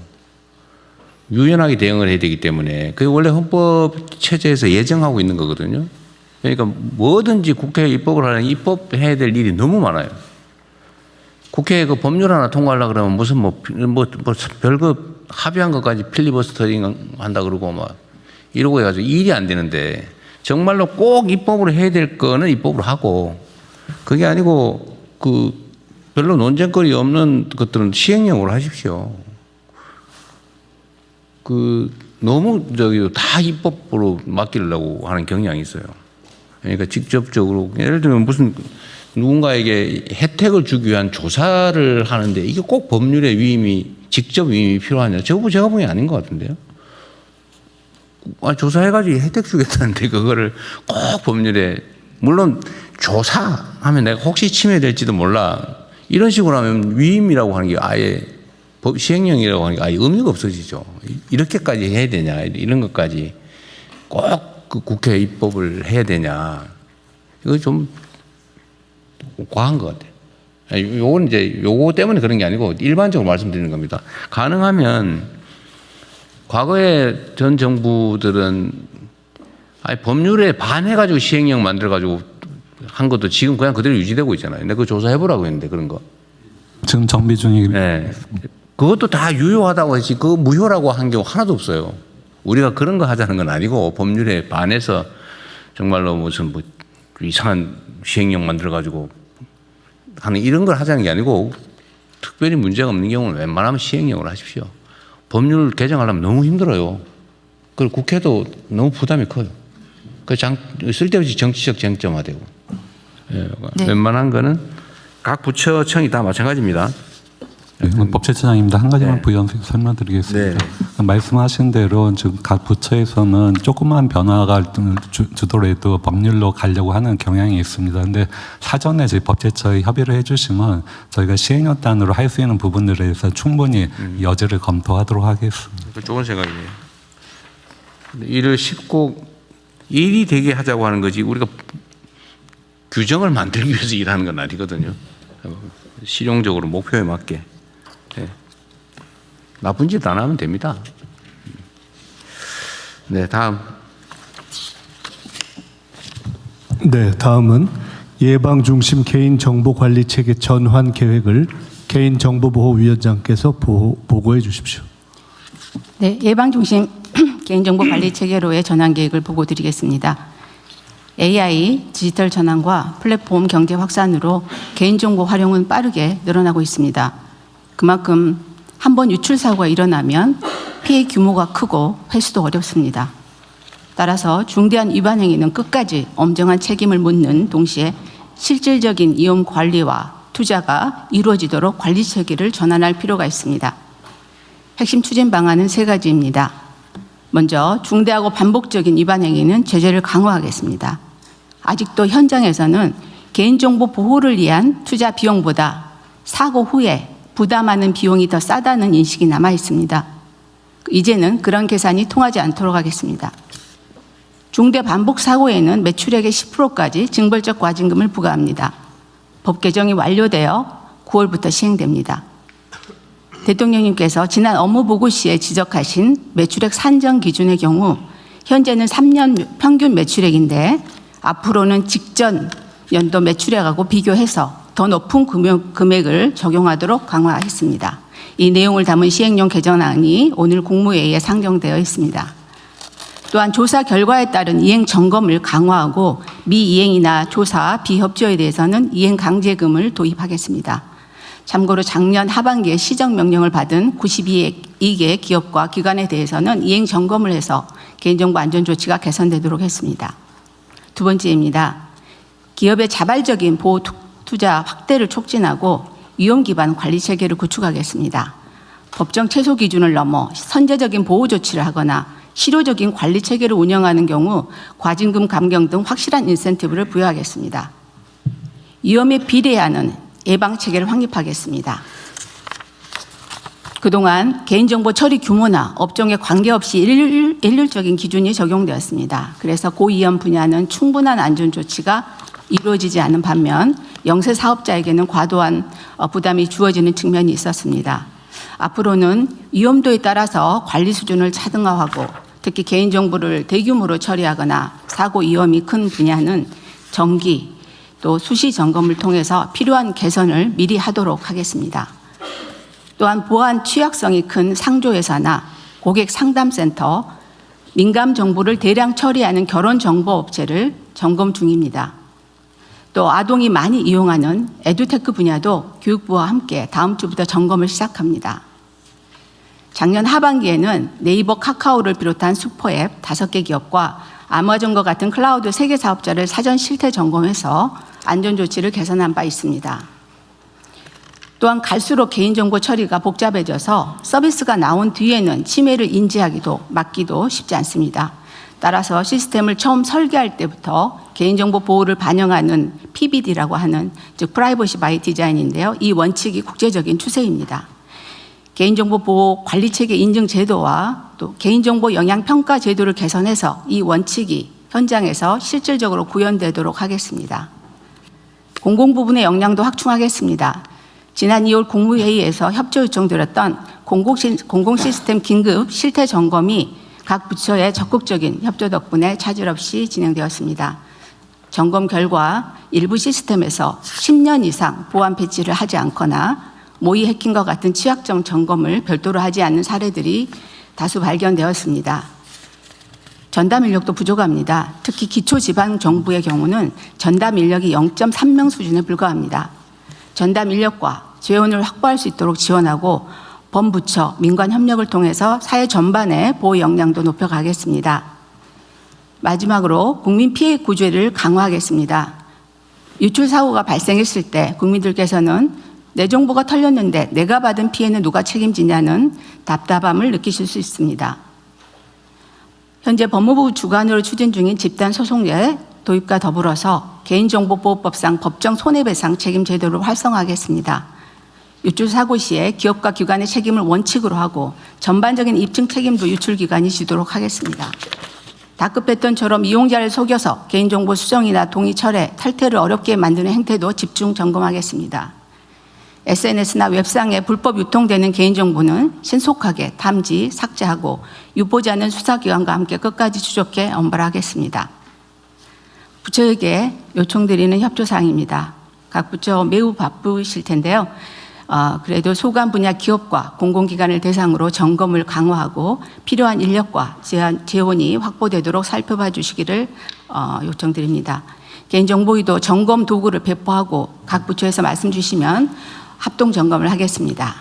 유연하게 대응을 해야 되기 때문에 그게 원래 헌법 체제에서 예정하고 있는 거거든요. 그러니까 뭐든지 국회 입법을 하려면 입법해야 될 일이 너무 많아요. 국회에 그 법률 하나 통과하려고 그러면 무슨 별거 합의한 것까지 필리버스터링 한다 그러고 막 이러고 해가지고 일이 안 되는데 정말로 꼭 입법으로 해야 될 거는 입법으로 하고 그게 아니고 별로 논쟁거리 없는 것들은 시행령으로 하십시오. 너무 다 입법으로 맡기려고 하는 경향이 있어요. 그러니까 직접적으로 예를 들면 무슨 누군가에게 혜택을 주기 위한 조사를 하는데 이게 꼭 법률의 직접 위임이 필요하냐? 제가 보기엔 아닌 것 같은데요. 조사해가지고 혜택 주겠다는데 그거를 꼭 법률에 물론 조사하면 내가 혹시 침해될지도 몰라. 이런 식으로 하면 위임이라고 하는 게 아예 법 시행령이라고 하는 게 아예 의미가 없어지죠. 이렇게까지 해야 되냐 이런 것까지 꼭 그 국회 입법을 해야 되냐 이거 좀 과한 것 같아요. 요건 이제 요거 때문에 그런 게 아니고 일반적으로 말씀드리는 겁니다. 가능하면 과거에 전 정부들은 아예 법률에 반해가지고 시행령 만들어가지고 한 것도 지금 그냥 그대로 유지되고 있잖아요. 근데 그거 조사해보라고 했는데 그런 거. 지금 정비 중입니다. 네. 그것도 다 유효하다고 했지 그거 무효라고 한 경우 하나도 없어요. 우리가 그런 거 하자는 건 아니고 법률에 반해서 정말로 무슨 뭐 이상한 시행령 만들어가지고 하는 이런 걸 하자는 게 아니고 특별히 문제가 없는 경우는 웬만하면 시행령으로 하십시오. 법률 개정하려면 너무 힘들어요. 그리고 국회도 너무 부담이 커요. 쓸데없이 정치적 쟁점화되고. 예, 네. 웬만한 거는 각 부처청이 다 마찬가지입니다. 네, 법제처장입니다. 한 가지만 네. 부연 설명드리겠습니다. 네. 말씀하신 대로 지금 각 부처에서는 조그만 변화가 주더라도 법률로 가려고 하는 경향이 있습니다. 그런데 사전에 저희 법제처에 협의를 해주시면 저희가 시행령단으로 할 수 있는 부분들에 대해서 충분히 여지를 검토하도록 하겠습니다. 좋은 생각이에요. 일을 쉽고 일이 되게 하자고 하는 거지 우리가 규정을 만들기 위해서 일하는 건 아니거든요. 실용적으로 목표에 맞게. 네. 나쁜 짓 안 하면 됩니다. 네, 다음. 네, 다음은 예방중심 개인정보관리체계 전환 계획을 개인정보보호위원장께서 보고해 주십시오. 네, 예방중심 개인정보관리체계로의 전환 계획을 보고 드리겠습니다. AI, 디지털 전환과 플랫폼 경제 확산으로 개인정보 활용은 빠르게 늘어나고 있습니다. 그만큼 한번 유출 사고가 일어나면 피해 규모가 크고 회수도 어렵습니다. 따라서 중대한 위반 행위는 끝까지 엄정한 책임을 묻는 동시에 실질적인 위험 관리와 투자가 이루어지도록 관리 체계를 전환할 필요가 있습니다. 핵심 추진 방안은 3가지입니다. 먼저 중대하고 반복적인 위반 행위는 제재를 강화하겠습니다. 아직도 현장에서는 개인정보 보호를 위한 투자 비용보다 사고 후에 부담하는 비용이 더 싸다는 인식이 남아 있습니다. 이제는 그런 계산이 통하지 않도록 하겠습니다. 중대 반복 사고에는 매출액의 10%까지 징벌적 과징금을 부과합니다. 법 개정이 완료되어 9월부터 시행됩니다. 대통령님께서 지난 업무보고 시에 지적하신 매출액 산정 기준의 경우 현재는 3년 평균 매출액인데 앞으로는 직전 연도 매출액하고 비교해서 더 높은 금액을 적용하도록 강화했습니다. 이 내용을 담은 시행령 개정안이 오늘 국무회의에 상정되어 있습니다. 또한 조사 결과에 따른 이행 점검을 강화하고 미이행이나 조사 비협조에 대해서는 이행 강제금을 도입하겠습니다. 참고로 작년 하반기에 시정명령을 받은 92개 기업과 기관에 대해서는 이행 점검을 해서 개인정보 안전 조치가 개선되도록 했습니다. 2번째입니다. 기업의 자발적인 보호 투자 확대를 촉진하고 위험 기반 관리 체계를 구축하겠습니다. 법정 최소 기준을 넘어 선제적인 보호 조치를 하거나 실효적인 관리 체계를 운영하는 경우 과징금 감경 등 확실한 인센티브를 부여하겠습니다. 위험에 비례하는 예방 체계를 확립하겠습니다. 그동안 개인정보 처리 규모나 업종에 관계없이 일률적인 기준이 적용되었습니다. 그래서 고위험 분야는 충분한 안전 조치가 이루어지지 않은 반면 영세 사업자에게는 과도한 부담이 주어지는 측면이 있었습니다. 앞으로는 위험도에 따라서 관리 수준을 차등화하고 특히 개인정보를 대규모로 처리하거나 사고 위험이 큰 분야는 정기 또 수시 점검을 통해서 필요한 개선을 미리 하도록 하겠습니다. 또한 보안 취약성이 큰 상조회사나 고객 상담센터, 민감 정보를 대량 처리하는 결혼정보업체를 점검 중입니다. 또 아동이 많이 이용하는 에듀테크 분야도 교육부와 함께 다음 주부터 점검을 시작합니다. 작년 하반기에는 네이버, 카카오를 비롯한 슈퍼앱 5개 기업과 아마존과 같은 클라우드 3개 사업자를 사전 실태 점검해서 안전조치를 개선한 바 있습니다. 또한 갈수록 개인정보 처리가 복잡해져서 서비스가 나온 뒤에는 침해를 인지하기도 막기도 쉽지 않습니다. 따라서 시스템을 처음 설계할 때부터 개인정보 보호를 반영하는 PBD라고 하는 즉 프라이버시 바이 디자인인데요. 이 원칙이 국제적인 추세입니다. 개인정보 보호 관리체계 인증 제도와 또 개인정보 영향 평가 제도를 개선해서 이 원칙이 현장에서 실질적으로 구현되도록 하겠습니다. 공공 부분의 역량도 확충하겠습니다. 지난 2월 국무회의에서 협조 요청드렸던 공공 시스템 긴급 실태 점검이 각 부처의 적극적인 협조 덕분에 차질 없이 진행되었습니다. 점검 결과 일부 시스템에서 10년 이상 보안 패치를 하지 않거나 모의 해킹과 같은 취약점 점검을 별도로 하지 않는 사례들이 다수 발견되었습니다. 전담 인력도 부족합니다. 특히 기초지방정부의 경우는 전담 인력이 0.3명 수준에 불과합니다. 전담 인력과 재원을 확보할 수 있도록 지원하고 범부처, 민관 협력을 통해서 사회 전반의 보호 역량도 높여가겠습니다. 마지막으로 국민 피해 구제를 강화하겠습니다. 유출 사고가 발생했을 때 국민들께서는 내 정보가 털렸는데 내가 받은 피해는 누가 책임지냐는 답답함을 느끼실 수 있습니다. 현재 법무부 주관으로 추진 중인 집단소송제 도입과 더불어서 개인정보보호법상 법정 손해배상 책임 제도를 활성화하겠습니다. 유출 사고 시에 기업과 기관의 책임을 원칙으로 하고 전반적인 입증 책임도 유출기관이 지도록 하겠습니다. 다크패턴처럼 이용자를 속여서 개인정보 수정이나 동의 철회, 탈퇴를 어렵게 만드는 행태도 집중 점검하겠습니다. SNS나 웹상에 불법 유통되는 개인정보는 신속하게 탐지, 삭제하고 유보자는 수사기관과 함께 끝까지 추적해 엄벌하겠습니다. 부처에게 요청드리는 협조사항입니다. 각 부처 매우 바쁘실 텐데요. 그래도 소관 분야 기업과 공공기관을 대상으로 점검을 강화하고 필요한 인력과 재원이 확보되도록 살펴봐 주시기를 요청드립니다. 개인정보위도 점검 도구를 배포하고 각 부처에서 말씀 주시면 합동 점검을 하겠습니다.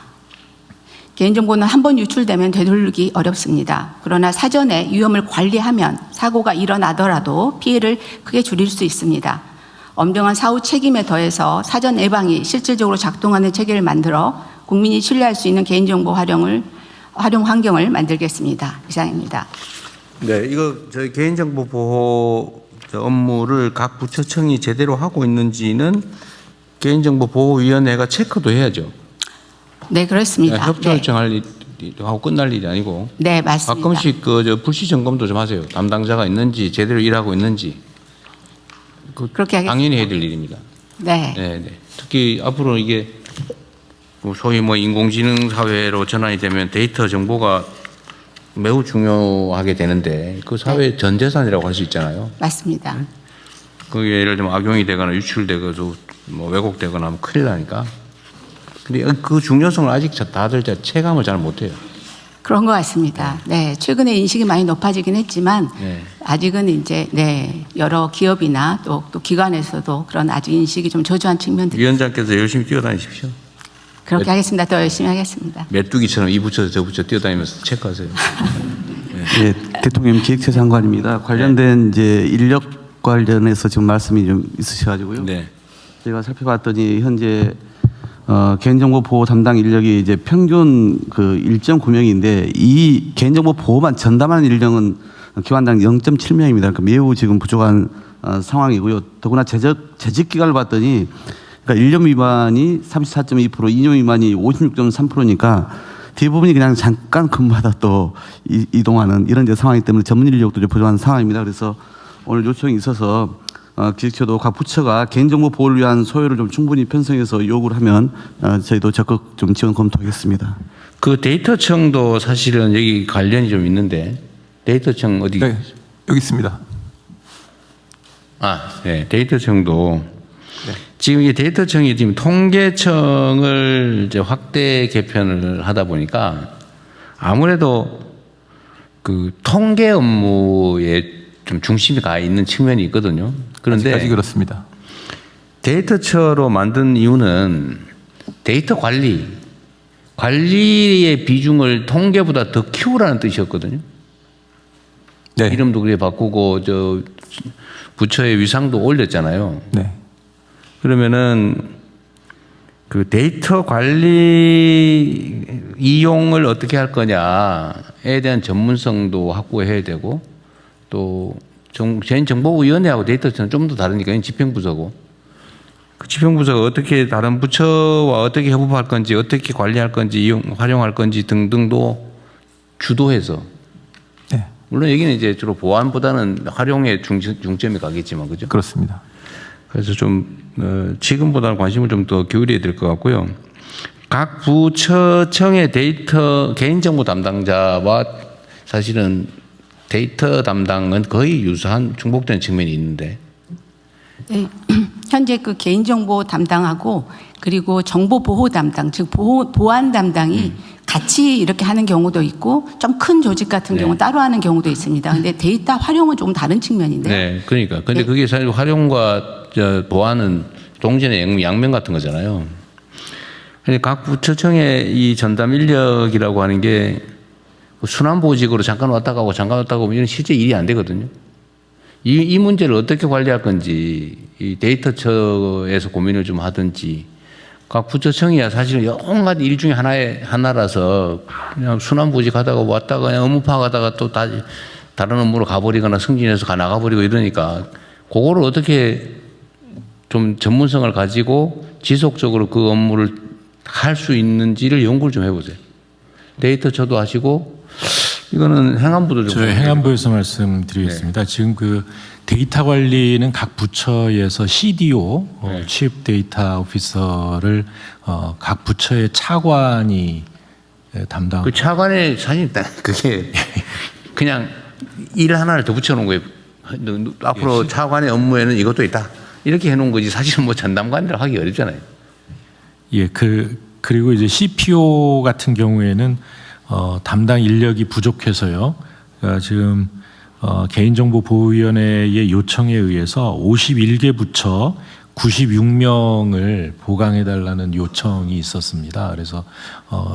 개인정보는 한 번 유출되면 되돌리기 어렵습니다. 그러나 사전에 위험을 관리하면 사고가 일어나더라도 피해를 크게 줄일 수 있습니다. 엄정한 사후 책임에 더해서 사전 예방이 실질적으로 작동하는 체계를 만들어 국민이 신뢰할 수 있는 개인정보 활용 환경을 만들겠습니다. 이상입니다. 네, 이거 저희 개인정보 보호 업무를 각 부처청이 제대로 하고 있는지는 개인정보보호위원회가 체크도 해야죠. 네, 그렇습니다. 네, 협조 요청할 일이 하고 끝날 일이 아니고. 네, 맞습니다. 가끔씩 불시 점검도 좀 하세요. 담당자가 있는지 제대로 일하고 있는지. 그렇게 하겠습니다. 당연히 해야 될 일입니다. 네. 네, 네. 특히 앞으로 이게 소위 인공지능 사회로 전환이 되면 데이터 정보가 매우 중요하게 되는데 그 사회 전 재산이라고 할 수 있잖아요. 맞습니다. 그게 예를 들면 악용이 되거나 유출되거나 왜곡되거나 하면 큰일 나니까. 근데 그 중요성을 아직 다들 체감을 잘 못해요. 그런 것 같습니다. 네, 최근에 인식이 많이 높아지긴 했지만 아직은 이제 여러 기업이나 또 기관에서도 그런 아직 인식이 좀 저조한 측면들이. 위원장께서 열심히 뛰어다니십시오. 그렇게 하겠습니다. 더 열심히 하겠습니다. 메뚜기처럼 이 부처 저 부처 뛰어다니면서 체크하세요. 네, 대통령 기획처 장관입니다. 관련된 이제 인력 관련해서 지금 말씀이 좀 있으셔가지고요. 네. 제가 살펴봤더니 현재 개인정보 보호 담당 인력이 이제 평균 1.9명인데 이 개인정보 보호만 전담하는 인력은 기관당 0.7명입니다. 그러니까 매우 지금 부족한 상황이고요. 더구나 재직 기간을 봤더니 그러니까 1년 미만이 34.2%, 2년 미만이 56.3%니까 대부분이 그냥 잠깐 근무하다 또 이동하는 이런 이제 상황이기 때문에 전문 인력도 좀 부족한 상황입니다. 그래서 오늘 요청이 있어서 기획처도 각 부처가 개인정보 보호를 위한 소요를 좀 충분히 편성해서 요구를 하면 저희도 적극 좀 지원 검토하겠습니다. 그 데이터청도 사실은 여기 관련이 좀 있는데 데이터청 어디? 네, 여기 있습니다. 네, 데이터청도 지금 이 데이터청이 지금 통계청을 이제 확대 개편을 하다 보니까 아무래도 그 통계 업무에 좀 중심이 가 있는 측면이 있거든요. 그런데 아직 그렇습니다. 데이터처로 만든 이유는 데이터 관리의 비중을 통계보다 더 키우라는 뜻이었거든요. 네. 이름도 그래 바꾸고 부처의 위상도 올렸잖아요. 네. 그러면은 그 데이터 관리 이용을 어떻게 할 거냐에 대한 전문성도 확보해야 되고 또 개인정보위원회하고 데이터처는 좀 더 다르니까 집행부서고 그 집행부서가 어떻게 다른 부처와 어떻게 협업할 건지 어떻게 관리할 건지 활용할 건지 등등도 주도해서 물론 여기는 이제 주로 보안보다는 활용에 중점이 가겠지만 그죠? 그렇습니다. 그래서 좀 지금보다는 관심을 좀 더 기울여야 될 것 같고요. 각 부처청의 데이터 개인정보 담당자와 사실은 데이터 담당은 거의 유사한 중복되는 측면이 있는데 네, 현재 그 개인정보 담당하고 그리고 정보보호 담당, 즉 보안 담당이 같이 이렇게 하는 경우도 있고 좀 큰 조직 같은 경우 따로 하는 경우도 있습니다. 근데 데이터 활용은 조금 다른 측면인데요. 네, 그러니까. 근데 그게 사실 활용과 보안은 동전의 양면 같은 거잖아요. 근데 각 부처청의 이 전담 인력이라고 하는 게 순환보직으로 잠깐 왔다 가고 잠깐 왔다 가고 이런 실제 일이 안 되거든요. 이 문제를 어떻게 관리할 건지 이 데이터처에서 고민을 좀 하든지 각 부처청이야 사실은 온갖 일 중에 하나라서 그냥 순환보직 하다가 왔다가 그냥 업무 파악하다가 또 다른 업무로 가버리거나 승진해서 나가버리고 이러니까 그거를 어떻게 좀 전문성을 가지고 지속적으로 그 업무를 할 수 있는지를 연구를 좀 해보세요. 데이터처도 하시고 이거는 행안부도 좀. 저희 행안부에서 말씀드리겠습니다. 지금 그 데이터 관리는 각 부처에서 CDO, Chief Data Officer를 각 부처의 차관이 담당. 그 차관의 사실 그게 그냥 일 하나를 더 붙여놓은 거예요. 앞으로 차관의 업무에는 이것도 있다. 이렇게 해놓은 거지 사실은 뭐 전담관이라고 하기 어렵잖아요. 예, 그리고 이제 CPO 같은 경우에는 담당 인력이 부족해서요. 지금 개인정보보호위원회의 요청에 의해서 51개 부처 96명을 보강해달라는 요청이 있었습니다. 그래서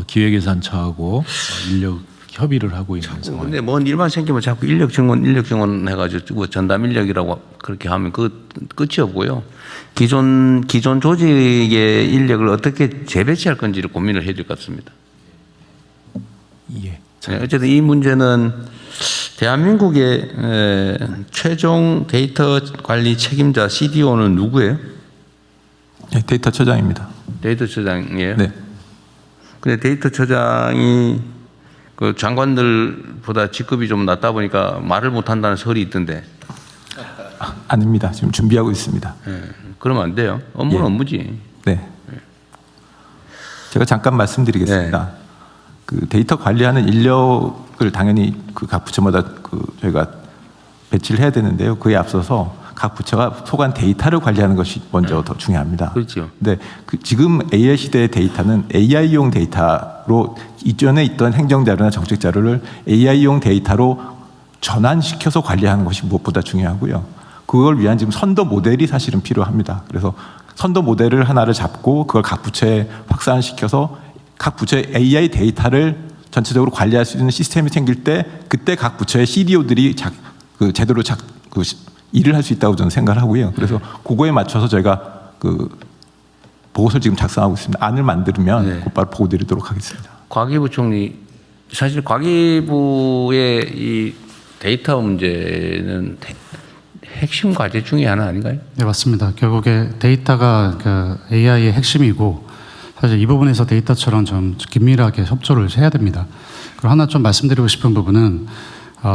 기획예산처하고 인력 협의를 하고 있는 상황입니다. 근데 뭔 일만 생기면 자꾸 인력 증원 해가지고 전담 인력이라고 그렇게 하면 그 끝이 없고요. 기존 조직의 인력을 어떻게 재배치할 건지를 고민을 해야 될 것 같습니다. 예. 어쨌든 이 문제는 대한민국의 최종 데이터 관리 책임자 CDO는 누구예요? 네, 데이터처장입니다. 데이터처장이에요? 네. 근데 데이터처장이 그 장관들보다 직급이 좀 낮다 보니까 말을 못한다는 설이 있던데. 아닙니다. 지금 준비하고 있습니다. 네. 그러면 안 돼요. 업무는 업무지. 네. 제가 잠깐 말씀드리겠습니다. 그 데이터 관리하는 인력을 당연히 그 각 부처마다 저희가 배치를 해야 되는데요. 그에 앞서서 각 부처가 소관 데이터를 관리하는 것이 먼저 더 중요합니다. 그렇죠. 근데 지금 AI 시대의 데이터는 AI용 데이터로 이전에 있던 행정자료나 정책자료를 AI용 데이터로 전환시켜서 관리하는 것이 무엇보다 중요하고요. 그걸 위한 지금 선도 모델이 사실은 필요합니다. 그래서 선도 모델을 하나를 잡고 그걸 각 부처에 확산시켜서 각 부처의 AI 데이터를 전체적으로 관리할 수 있는 시스템이 생길 때 그때 각 부처의 CDO들이 제대로 일을 할 수 있다고 저는 생각을 하고요. 그래서 그거에 맞춰서 저희가 보고서를 지금 작성하고 있습니다. 안을 만들면 곧바로 보고 드리도록 하겠습니다. 과기부 총리, 사실 과기부의 이 데이터 문제는 핵심 과제 중에 하나 아닌가요? 네, 맞습니다. 결국에 데이터가 그 AI의 핵심이고 사실 이 부분에서 데이터처럼 좀 긴밀하게 협조를 해야 됩니다. 그리고 하나 좀 말씀드리고 싶은 부분은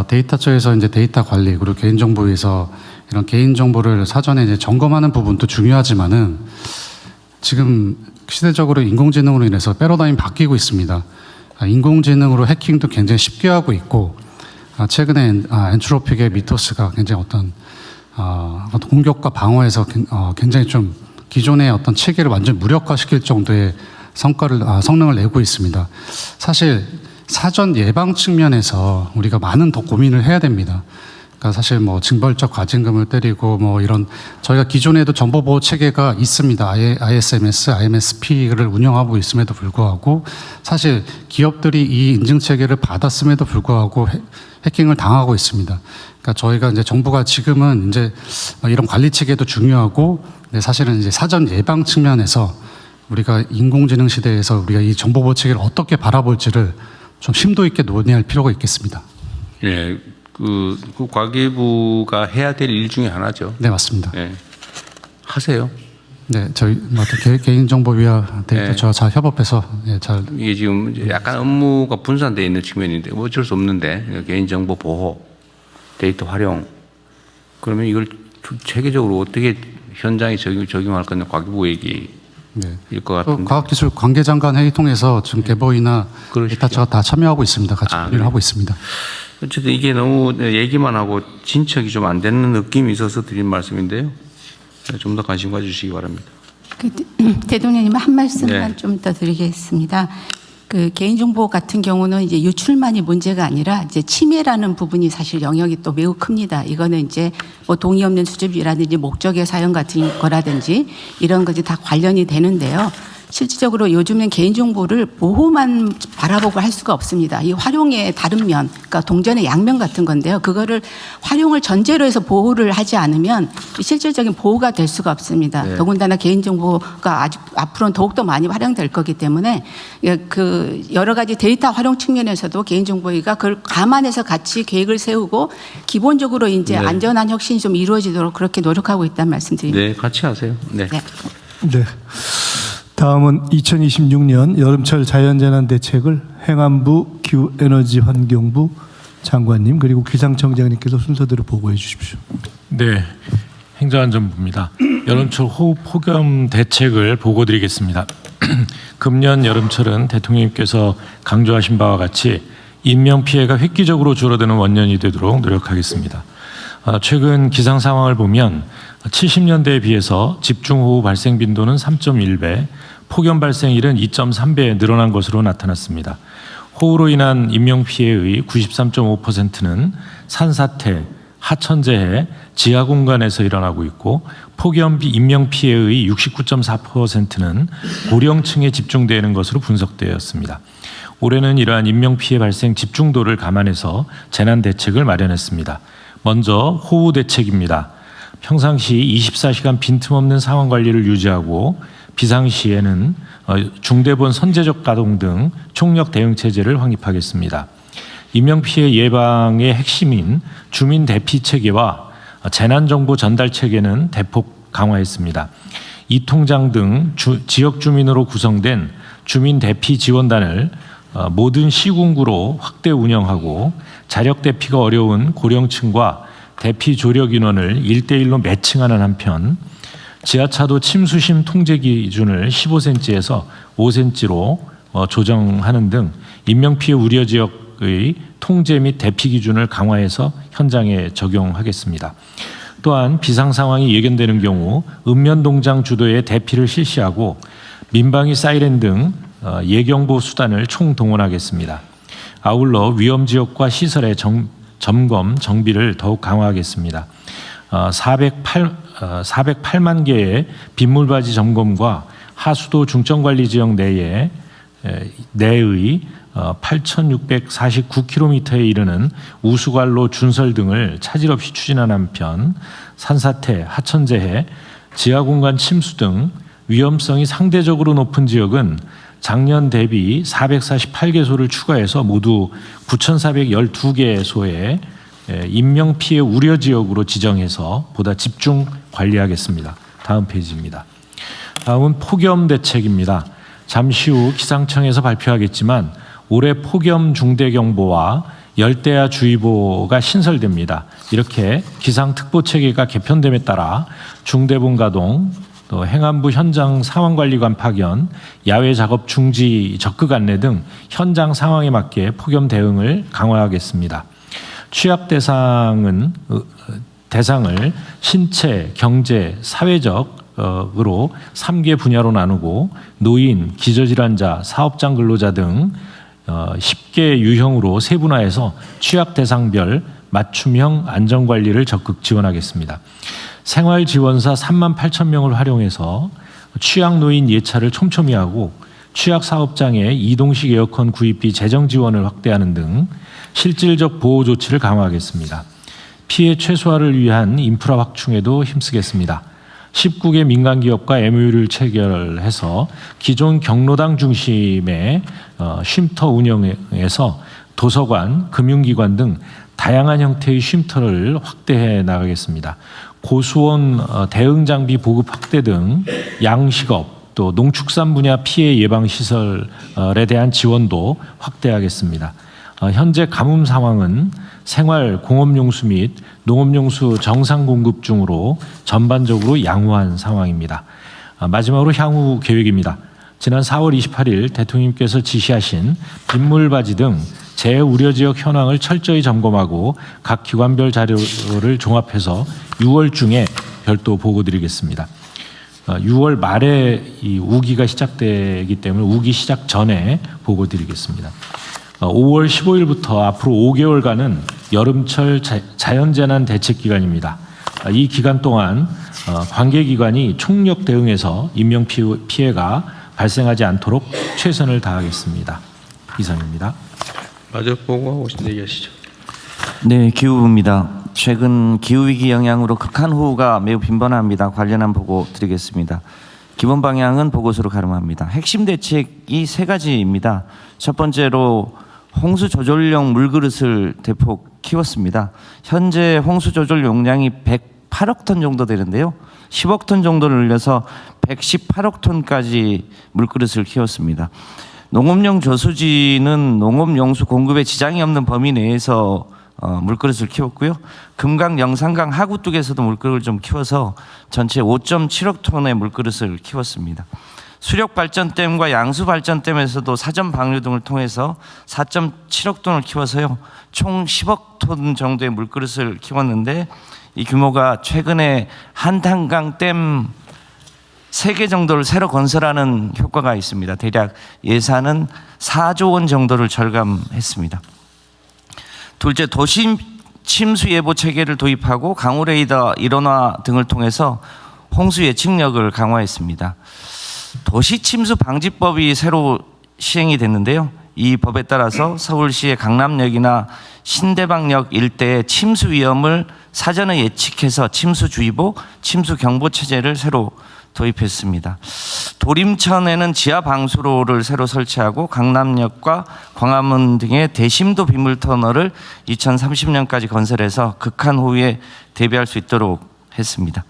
데이터 쪽에서 이제 데이터 관리 그리고 개인정보에서 이런 개인정보를 사전에 이제 점검하는 부분도 중요하지만은 지금 시대적으로 인공지능으로 인해서 패러다임이 바뀌고 있습니다. 인공지능으로 해킹도 굉장히 쉽게 하고 있고 최근에 엔트로픽의 미토스가 굉장히 어떤 공격과 방어에서 굉장히 좀 기존의 어떤 체계를 완전 무력화시킬 정도의 성능을 내고 있습니다. 사실 사전 예방 측면에서 우리가 많은 더 고민을 해야 됩니다. 그러니까 사실 뭐 징벌적 과징금을 때리고 뭐 이런 저희가 기존에도 정보보호 체계가 있습니다. ISMS, IMSP를 운영하고 있음에도 불구하고 사실 기업들이 이 인증 체계를 받았음에도 불구하고 해킹을 당하고 있습니다. 그러니까 저희가 이제 정부가 지금은 이제 이런 관리 체계도 중요하고 근데 사실은 이제 사전 예방 측면에서 우리가 인공지능 시대에서 우리가 이 정보보호 체계를 어떻게 바라볼지를 좀 심도 있게 논의할 필요가 있겠습니다. 예, 그 과기부가 해야 될 일 중에 하나죠. 네, 맞습니다. 예. 하세요. 네, 저희 개인정보위와 데이터처와 잘 협업해서 잘. 이게 지금 약간 업무가 분산되어 있는 측면인데 어쩔 수 없는데 개인정보 보호, 데이터 활용 그러면 이걸 체계적으로 어떻게 현장에 적용할 건지 과기부 얘기일 것 같은데. 과학기술 관계장관 회의 통해서 지금 개보이나 데이터처가 다 참여하고 있습니다. 같이 일을 하고 있습니다. 어쨌든 이게 너무 얘기만 하고 진척이 좀 안 되는 느낌이 있어서 드린 말씀인데요. 좀 더 관심 가주시기 바랍니다. 대통령님 한 말씀만 네. 좀 더 드리겠습니다. 그 개인정보 같은 경우는 이제 유출만이 문제가 아니라 이제 침해라는 부분이 사실 영역이 또 매우 큽니다. 이거는 이제 뭐 동의 없는 수집이라든지 목적의 사용 같은 거라든지 이런 것이 다 관련이 되는데요. 실질적으로 요즘엔 개인정보를 보호만 바라보고 할 수가 없습니다. 이 활용의 다른 면, 그러니까 동전의 양면 같은 건데요. 그거를 활용을 전제로 해서 보호를 하지 않으면 실질적인 보호가 될 수가 없습니다. 네. 더군다나 개인정보가 아직 앞으로는 더욱더 많이 활용될 거기 때문에 그 여러 가지 데이터 활용 측면에서도 개인정보위가 그걸 감안해서 같이 계획을 세우고 기본적으로 이제 네. 안전한 혁신이 좀 이루어지도록 그렇게 노력하고 있다는 말씀드립니다. 네, 같이 하세요. 네. 네. 네. 다음은 2026년 여름철 자연재난 대책을 행안부 기후에너지환경부 장관님 그리고 기상청장님께서 순서대로 보고해 주십시오. 네, 행정안전부입니다. 여름철 호우 폭염 대책을 보고드리겠습니다. 금년 여름철은 대통령님께서 강조하신 바와 같이 인명 피해가 획기적으로 줄어드는 원년이 되도록 노력하겠습니다. 최근 기상 상황을 보면 70년대에 비해서 집중호우 발생 빈도는 3.1배, 폭염 발생일은 2.3배 늘어난 것으로 나타났습니다. 호우로 인한 인명피해의 93.5%는 산사태, 하천재해, 지하공간에서 일어나고 있고 폭염 인명피해의 69.4%는 고령층에 집중되는 것으로 분석되었습니다. 올해는 이러한 인명피해 발생 집중도를 감안해서 재난대책을 마련했습니다. 먼저 호우 대책입니다. 평상시 24시간 빈틈없는 상황 관리를 유지하고 비상시에는 중대본 선제적 가동 등 총력 대응 체제를 확립하겠습니다. 인명피해 예방의 핵심인 주민 대피 체계와 재난정보 전달 체계는 대폭 강화했습니다. 이통장 등 지역 주민으로 구성된 주민 대피 지원단을 모든 시군구로 확대 운영하고 자력 대피가 어려운 고령층과 대피 조력 인원을 1대1로 매칭하는 한편 지하차도 침수심 통제 기준을 15cm에서 5cm로 조정하는 등 인명피해 우려 지역의 통제 및 대피 기준을 강화해서 현장에 적용하겠습니다. 또한 비상 상황이 예견되는 경우 읍면동장 주도의 대피를 실시하고 민방위 사이렌 등 예경보 수단을 총동원하겠습니다. 아울러 위험 지역과 시설의 점검, 정비를 더욱 강화하겠습니다. 408만 개의 빗물바지 점검과 하수도 중점관리 지역 내의 8,649km에 이르는 우수관로 준설 등을 차질 없이 추진하는 한편 산사태, 하천재해, 지하공간 침수 등 위험성이 상대적으로 높은 지역은 작년 대비 448개소를 추가해서 모두 9,412개소의 인명피해 우려 지역으로 지정해서 보다 집중 관리하겠습니다. 다음 페이지입니다. 다음은 폭염 대책입니다. 잠시 후 기상청에서 발표하겠지만 올해 폭염 중대경보와 열대야 주의보가 신설됩니다. 이렇게 기상특보 체계가 개편됨에 따라 중대본 가동, 또 행안부 현장 상황관리관 파견, 야외 작업 중지 적극 안내 등 현장 상황에 맞게 폭염 대응을 강화하겠습니다. 취약 대상을 신체, 경제, 사회적으로 3개 분야로 나누고 노인, 기저질환자, 사업장 근로자 등 10개 유형으로 세분화해서 취약 대상별 맞춤형 안전관리를 적극 지원하겠습니다. 생활지원사 3만 8천 명을 활용해서 취약노인 예차를 촘촘히 하고 취약사업장에 이동식 에어컨 구입비 재정 지원을 확대하는 등 실질적 보호 조치를 강화하겠습니다. 피해 최소화를 위한 인프라 확충에도 힘쓰겠습니다. 19개 민간기업과 MOU를 체결해서 기존 경로당 중심의 쉼터 운영에서 도서관, 금융기관 등 다양한 형태의 쉼터를 확대해 나가겠습니다. 고수온 대응 장비 보급 확대 등 양식업 또 농축산 분야 피해 예방 시설에 대한 지원도 확대하겠습니다. 현재 가뭄 상황은 생활 공업용수 및 농업용수 정상 공급 중으로 전반적으로 양호한 상황입니다. 마지막으로 향후 계획입니다. 지난 4월 28일 대통령님께서 지시하신 빗물바지 등 재우려 지역 현황을 철저히 점검하고 각 기관별 자료를 종합해서 6월 중에 별도 보고 드리겠습니다. 6월 말에 이 우기가 시작되기 때문에 우기 시작 전에 보고 드리겠습니다. 5월 15일부터 앞으로 5개월간은 여름철 자연재난 대책 기간입니다. 이 기간 동안 관계기관이 총력 대응해서 인명피해가 발생하지 않도록 최선을 다하겠습니다. 이상입니다. 마저 보고하고 얘기하시죠. 네, 기후부입니다. 최근 기후위기 영향으로 극한호우가 매우 빈번합니다. 관련한 보고 드리겠습니다. 기본 방향은 보고서로 가름합니다. 핵심 대책이 3가지입니다. 첫 번째로 홍수 조절용 물그릇을 대폭 키웠습니다. 현재 홍수 조절 용량이 108억 톤 정도 되는데요. 10억 톤 정도를 늘려서 118억 톤까지 물그릇을 키웠습니다. 농업용 저수지는 농업용수 공급에 지장이 없는 범위 내에서 물그릇을 키웠고요. 금강, 영산강 하구 쪽에서도 물그릇을 좀 키워서 전체 5.7억 톤의 물그릇을 키웠습니다. 수력발전댐과 양수발전댐에서도 사전 방류 등을 통해서 4.7억 톤을 키워서요. 총 10억 톤 정도의 물그릇을 키웠는데 이 규모가 최근에 한탄강 댐 3개 정도를 새로 건설하는 효과가 있습니다. 대략 예산은 4조 원 정도를 절감했습니다. 둘째, 도시 침수 예보 체계를 도입하고 강우 레이더 일원화 등을 통해서 홍수 예측력을 강화했습니다. 도시 침수 방지법이 새로 시행이 됐는데요. 이 법에 따라서 서울시의 강남역이나 신대방역 일대의 침수 위험을 사전에 예측해서 침수주의보, 침수경보 체제를 새로 도입했습니다. 도림천에는 지하 방수로를 새로 설치하고 강남역과 광화문 등의 대심도 빗물 터널을 2030년까지 건설해서 극한호우에 대비할 수 있도록 했습니다.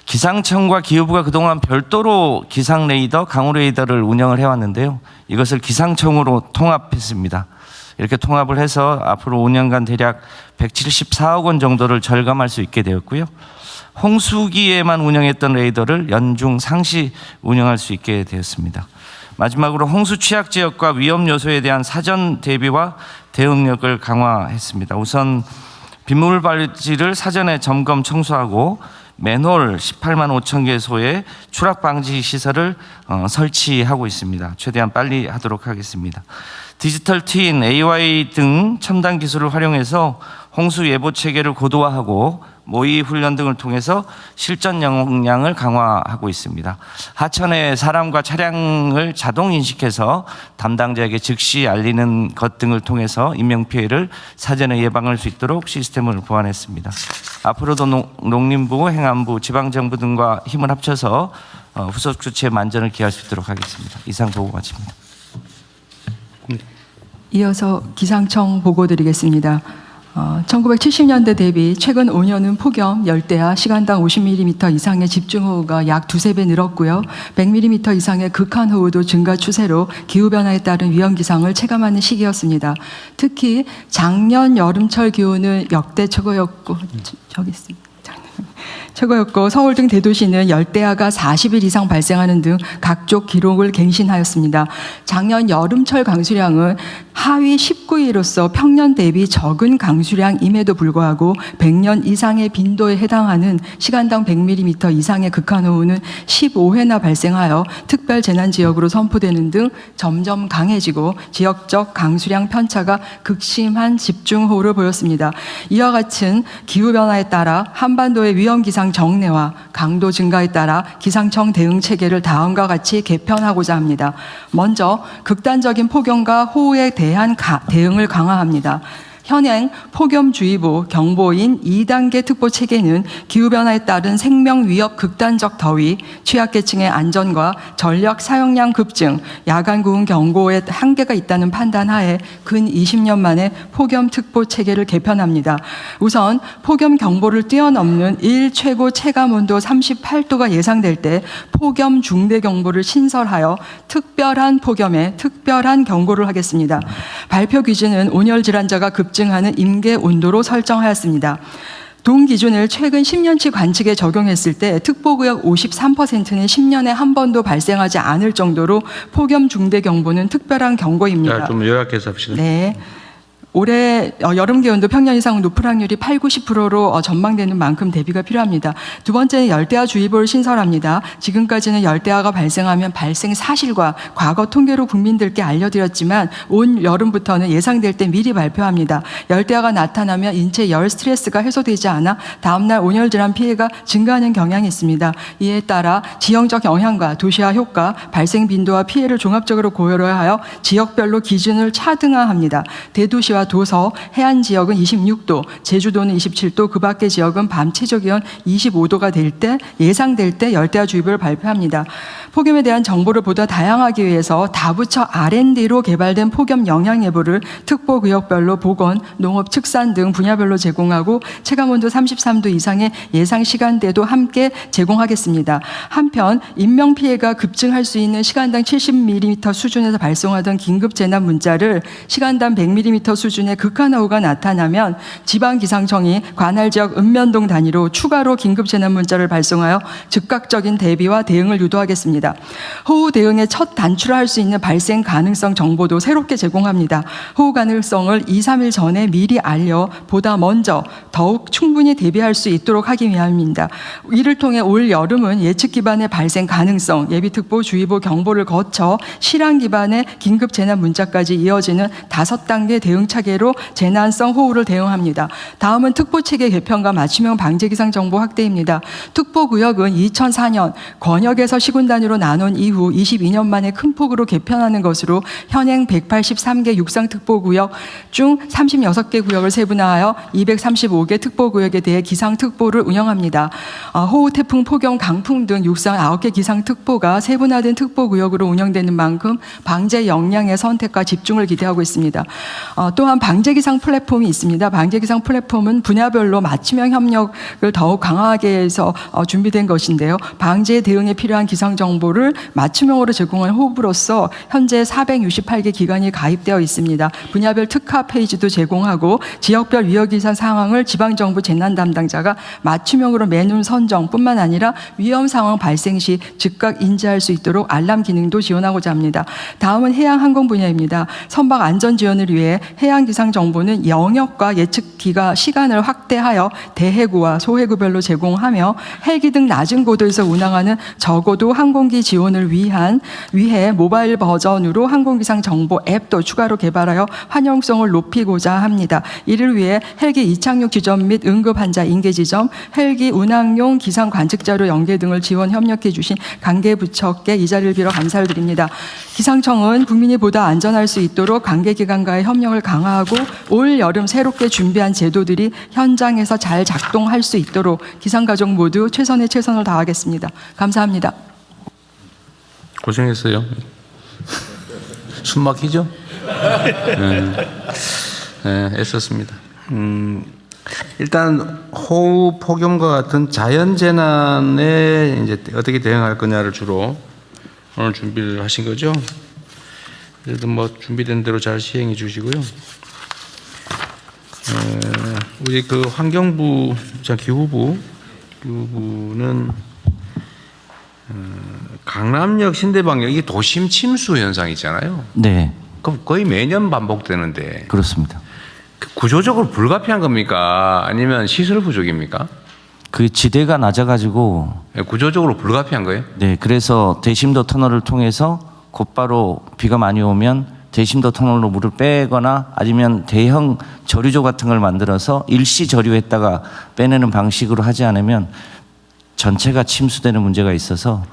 기상청과 기후부가 그동안 별도로 기상 레이더, 강우 레이더를 운영을 해왔는데요. 이것을 기상청으로 통합했습니다. 이렇게 통합을 해서 앞으로 5년간 대략 174억 원 정도를 절감할 수 있게 되었고요. 홍수기에만 운영했던 레이더를 연중 상시 운영할 수 있게 되었습니다. 마지막으로 홍수 취약 지역과 위험 요소에 대한 사전 대비와 대응력을 강화했습니다. 우선 빗물 발지를 사전에 점검 청소하고 맨홀 18만 5천 개소의 추락 방지 시설을 설치하고 있습니다. 최대한 빨리 하도록 하겠습니다. 디지털 트윈, AI 등 첨단 기술을 활용해서 홍수 예보 체계를 고도화하고 모의 훈련 등을 통해서 실전 역량을 강화하고 있습니다. 하천에 사람과 차량을 자동 인식해서 담당자에게 즉시 알리는 것 등을 통해서 인명피해를 사전에 예방할 수 있도록 시스템을 보완했습니다. 앞으로도 농림부, 행안부, 지방정부 등과 힘을 합쳐서 후속 조치에 만전을 기할 수 있도록 하겠습니다. 이상 보고 마칩니다. 이어서 기상청 보고 드리겠습니다. 1970년대 대비 최근 5년은 폭염, 열대야, 시간당 50mm 이상의 집중호우가 약 2~3배 늘었고요. 100mm 이상의 극한호우도 증가 추세로 기후변화에 따른 위험기상을 체감하는 시기였습니다. 특히 작년 여름철 기온은 역대 최고였고, 서울 등 대도시는 열대야가 40일 이상 발생하는 등 각종 기록을 갱신하였습니다. 작년 여름철 강수량은 하위 19위로서 평년 대비 적은 강수량임에도 불구하고 100년 이상의 빈도에 해당하는 시간당 100mm 이상의 극한호우는 15회나 발생하여 특별재난지역으로 선포되는 등 점점 강해지고 지역적 강수량 편차가 극심한 집중호우를 보였습니다. 이와 같은 기후변화에 따라 한반도의 위험기상 정례와 강도 증가에 따라 기상청 대응 체계를 다음과 같이 개편하고자 합니다. 먼저 극단적인 폭염과 호우에 대한 대응을 강화합니다. 현행 폭염주의보 경보인 2단계 특보 체계는 기후변화에 따른 생명 위협 극단적 더위, 취약계층의 안전과 전력 사용량 급증, 야간 구운 경보에 한계가 있다는 판단하에 근 20년 만에 폭염 특보 체계를 개편합니다. 우선 폭염 경보를 뛰어넘는 일 최고 체감 온도 38도가 예상될 때 폭염 중대 경보를 신설하여 특별한 폭염에 특별한 경고를 하겠습니다. 발표 기준은 온열 질환자가 급증하는 임계 온도로 설정하였습니다. 동 기준을 최근 10년치 관측에 적용했을 때 특보구역 53%는 10년에 한 번도 발생하지 않을 정도로 폭염 중대 경보는 특별한 경고입니다. 좀 요약해서 합시다. 네. 올해 여름 기온도 평년 이상 높을 확률이 8, 90%로 전망되는 만큼 대비가 필요합니다. 두 번째는 열대야주의보를 신설합니다. 지금까지는 열대야가 발생하면 발생 사실과 과거 통계로 국민들께 알려드렸지만 온 여름부터는 예상될 때 미리 발표합니다. 열대야가 나타나면 인체 열 스트레스가 해소되지 않아 다음날 온열 질환 피해가 증가하는 경향이 있습니다. 이에 따라 지형적 영향과 도시화 효과, 발생 빈도와 피해를 종합적으로 고려하여 지역별로 기준을 차등화합니다. 대도시와 도서, 해안 지역은 26도, 제주도는 27도, 그 밖의 지역은 밤 최저기온 25도가 될 때 예상될 때 열대야주의보를 발표합니다. 폭염에 대한 정보를 보다 다양하기 위해서 다부처 R&D로 개발된 폭염 영향예보를 특보구역별로 보건, 농업, 축산 등 분야별로 제공하고 체감온도 33도 이상의 예상 시간대도 함께 제공하겠습니다. 한편 인명피해가 급증할 수 있는 시간당 70mm 수준에서 발송하던 긴급재난 문자를 시간당 100mm 수준의 극한호우가 나타나면 지방기상청이 관할 지역 읍면동 단위로 추가로 긴급재난 문자를 발송하여 즉각적인 대비와 대응을 유도하겠습니다. 호우 대응의 첫 단추를 할 수 있는 발생 가능성 정보도 새롭게 제공합니다. 호우 가능성을 2, 3일 전에 미리 알려 보다 먼저 더욱 충분히 대비할 수 있도록 하기 위함입니다. 이를 통해 올 여름은 예측 기반의 발생 가능성, 예비특보, 주의보, 경보를 거쳐 실황 기반의 긴급재난 문자까지 이어지는 5단계 대응 체계로 재난성 호우를 대응합니다. 다음은 특보체계 개편과 맞춤형 방재기상정보 확대입니다. 특보구역은 2004년 권역에서 시군 단위로 나눈 이후 22년 만에 큰 폭으로 개편하는 것으로 현행 183개 육상특보구역 중 36개 구역을 세분화하여 235개 특보구역에 대해 기상특보를 운영합니다. 호우, 태풍, 폭염, 강풍 등 육상 9개 기상특보가 세분화된 특보구역으로 운영되는 만큼 방재 역량의 선택과 집중을 기대하고 있습니다. 또한 방재기상 플랫폼이 있습니다. 방재기상 플랫폼은 분야별로 맞춤형 협력을 더욱 강화하게 해서 준비된 것인데요. 방재 대응에 필요한 기상 정보를 맞춤형으로 제공하는 호흡으로서 현재 468개 기관이 가입되어 있습니다. 분야별 특화 페이지도 제공하고 지역별 위험기상 상황을 지방정부 재난 담당자가 맞춤형으로 매눈 선정뿐만 아니라 위험 상황 발생 시 즉각 인지할 수 있도록 알람 기능도 지원하고자 합니다. 다음은 해양 항공 분야입니다. 선박 안전 지원을 위해 해양 기상 정보는 영역과 예측 시간을 확대하여 대해구와 소해구별로 제공하며 헬기 등 낮은 고도에서 운항하는 저고도 항공기 지원을 위해 모바일 버전으로 항공기상 정보 앱도 추가로 개발하여 환영성을 높이고자 합니다. 이를 위해 헬기 이착륙 지점 및 응급 환자 인계 지점, 헬기 운항용 기상 관측 자료 연계 등을 지원 협력해 주신 관계 부처께 이 자리를 빌어 감사를 드립니다. 기상청은 국민이 보다 안전할 수 있도록 관계 기관과의 협력을 강화하고 올 여름 새롭게 준비한 제도들이 현장에서 잘 작동할 수 있도록 기상가족 모두 최선의 최선을 다하겠습니다. 감사합니다. 고생했어요. 숨 막히죠? 애썼습니다. 일단 호우, 폭염과 같은 자연 재난에 이제 어떻게 대응할 거냐를 주로 오늘 준비를 하신 거죠. 그래도 뭐 준비된 대로 잘 시행해 주시고요. 우리 그 환경부, 기후부는 강남역, 신대방역 이게 도심 침수 현상 있잖아요. 네. 그럼 거의 매년 반복되는데. 그렇습니다. 구조적으로 불가피한 겁니까? 아니면 시설 부족입니까? 그 지대가 낮아가지고 구조적으로 불가피한 거예요? 네, 그래서 대심도 터널을 통해서 곧바로 비가 많이 오면 대심도 터널로 물을 빼거나 아니면 대형 저류조 같은 걸 만들어서 일시 저류했다가 빼내는 방식으로 하지 않으면 전체가 침수되는 문제가 있어서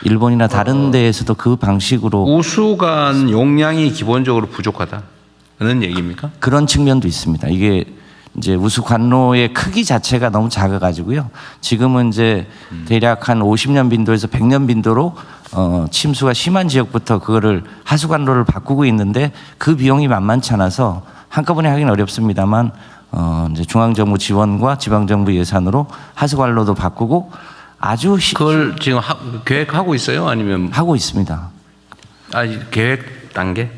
일본이나 다른 데에서도 그 방식으로 우수관 용량이 기본적으로 부족하다는 얘기입니까? 그런 측면도 있습니다. 이게 이제 우수관로의 크기 자체가 너무 작아가지고요. 지금은 이제 대략 한 50년 빈도에서 100년 빈도로 침수가 심한 지역부터 그거를 하수관로를 바꾸고 있는데 그 비용이 만만치 않아서 한꺼번에 하기는 어렵습니다만 이제 중앙정부 지원과 지방정부 예산으로 하수관로도 바꾸고 아주 그걸 지금 계획하고 있어요? 아니면 하고 있습니다. 계획 단계?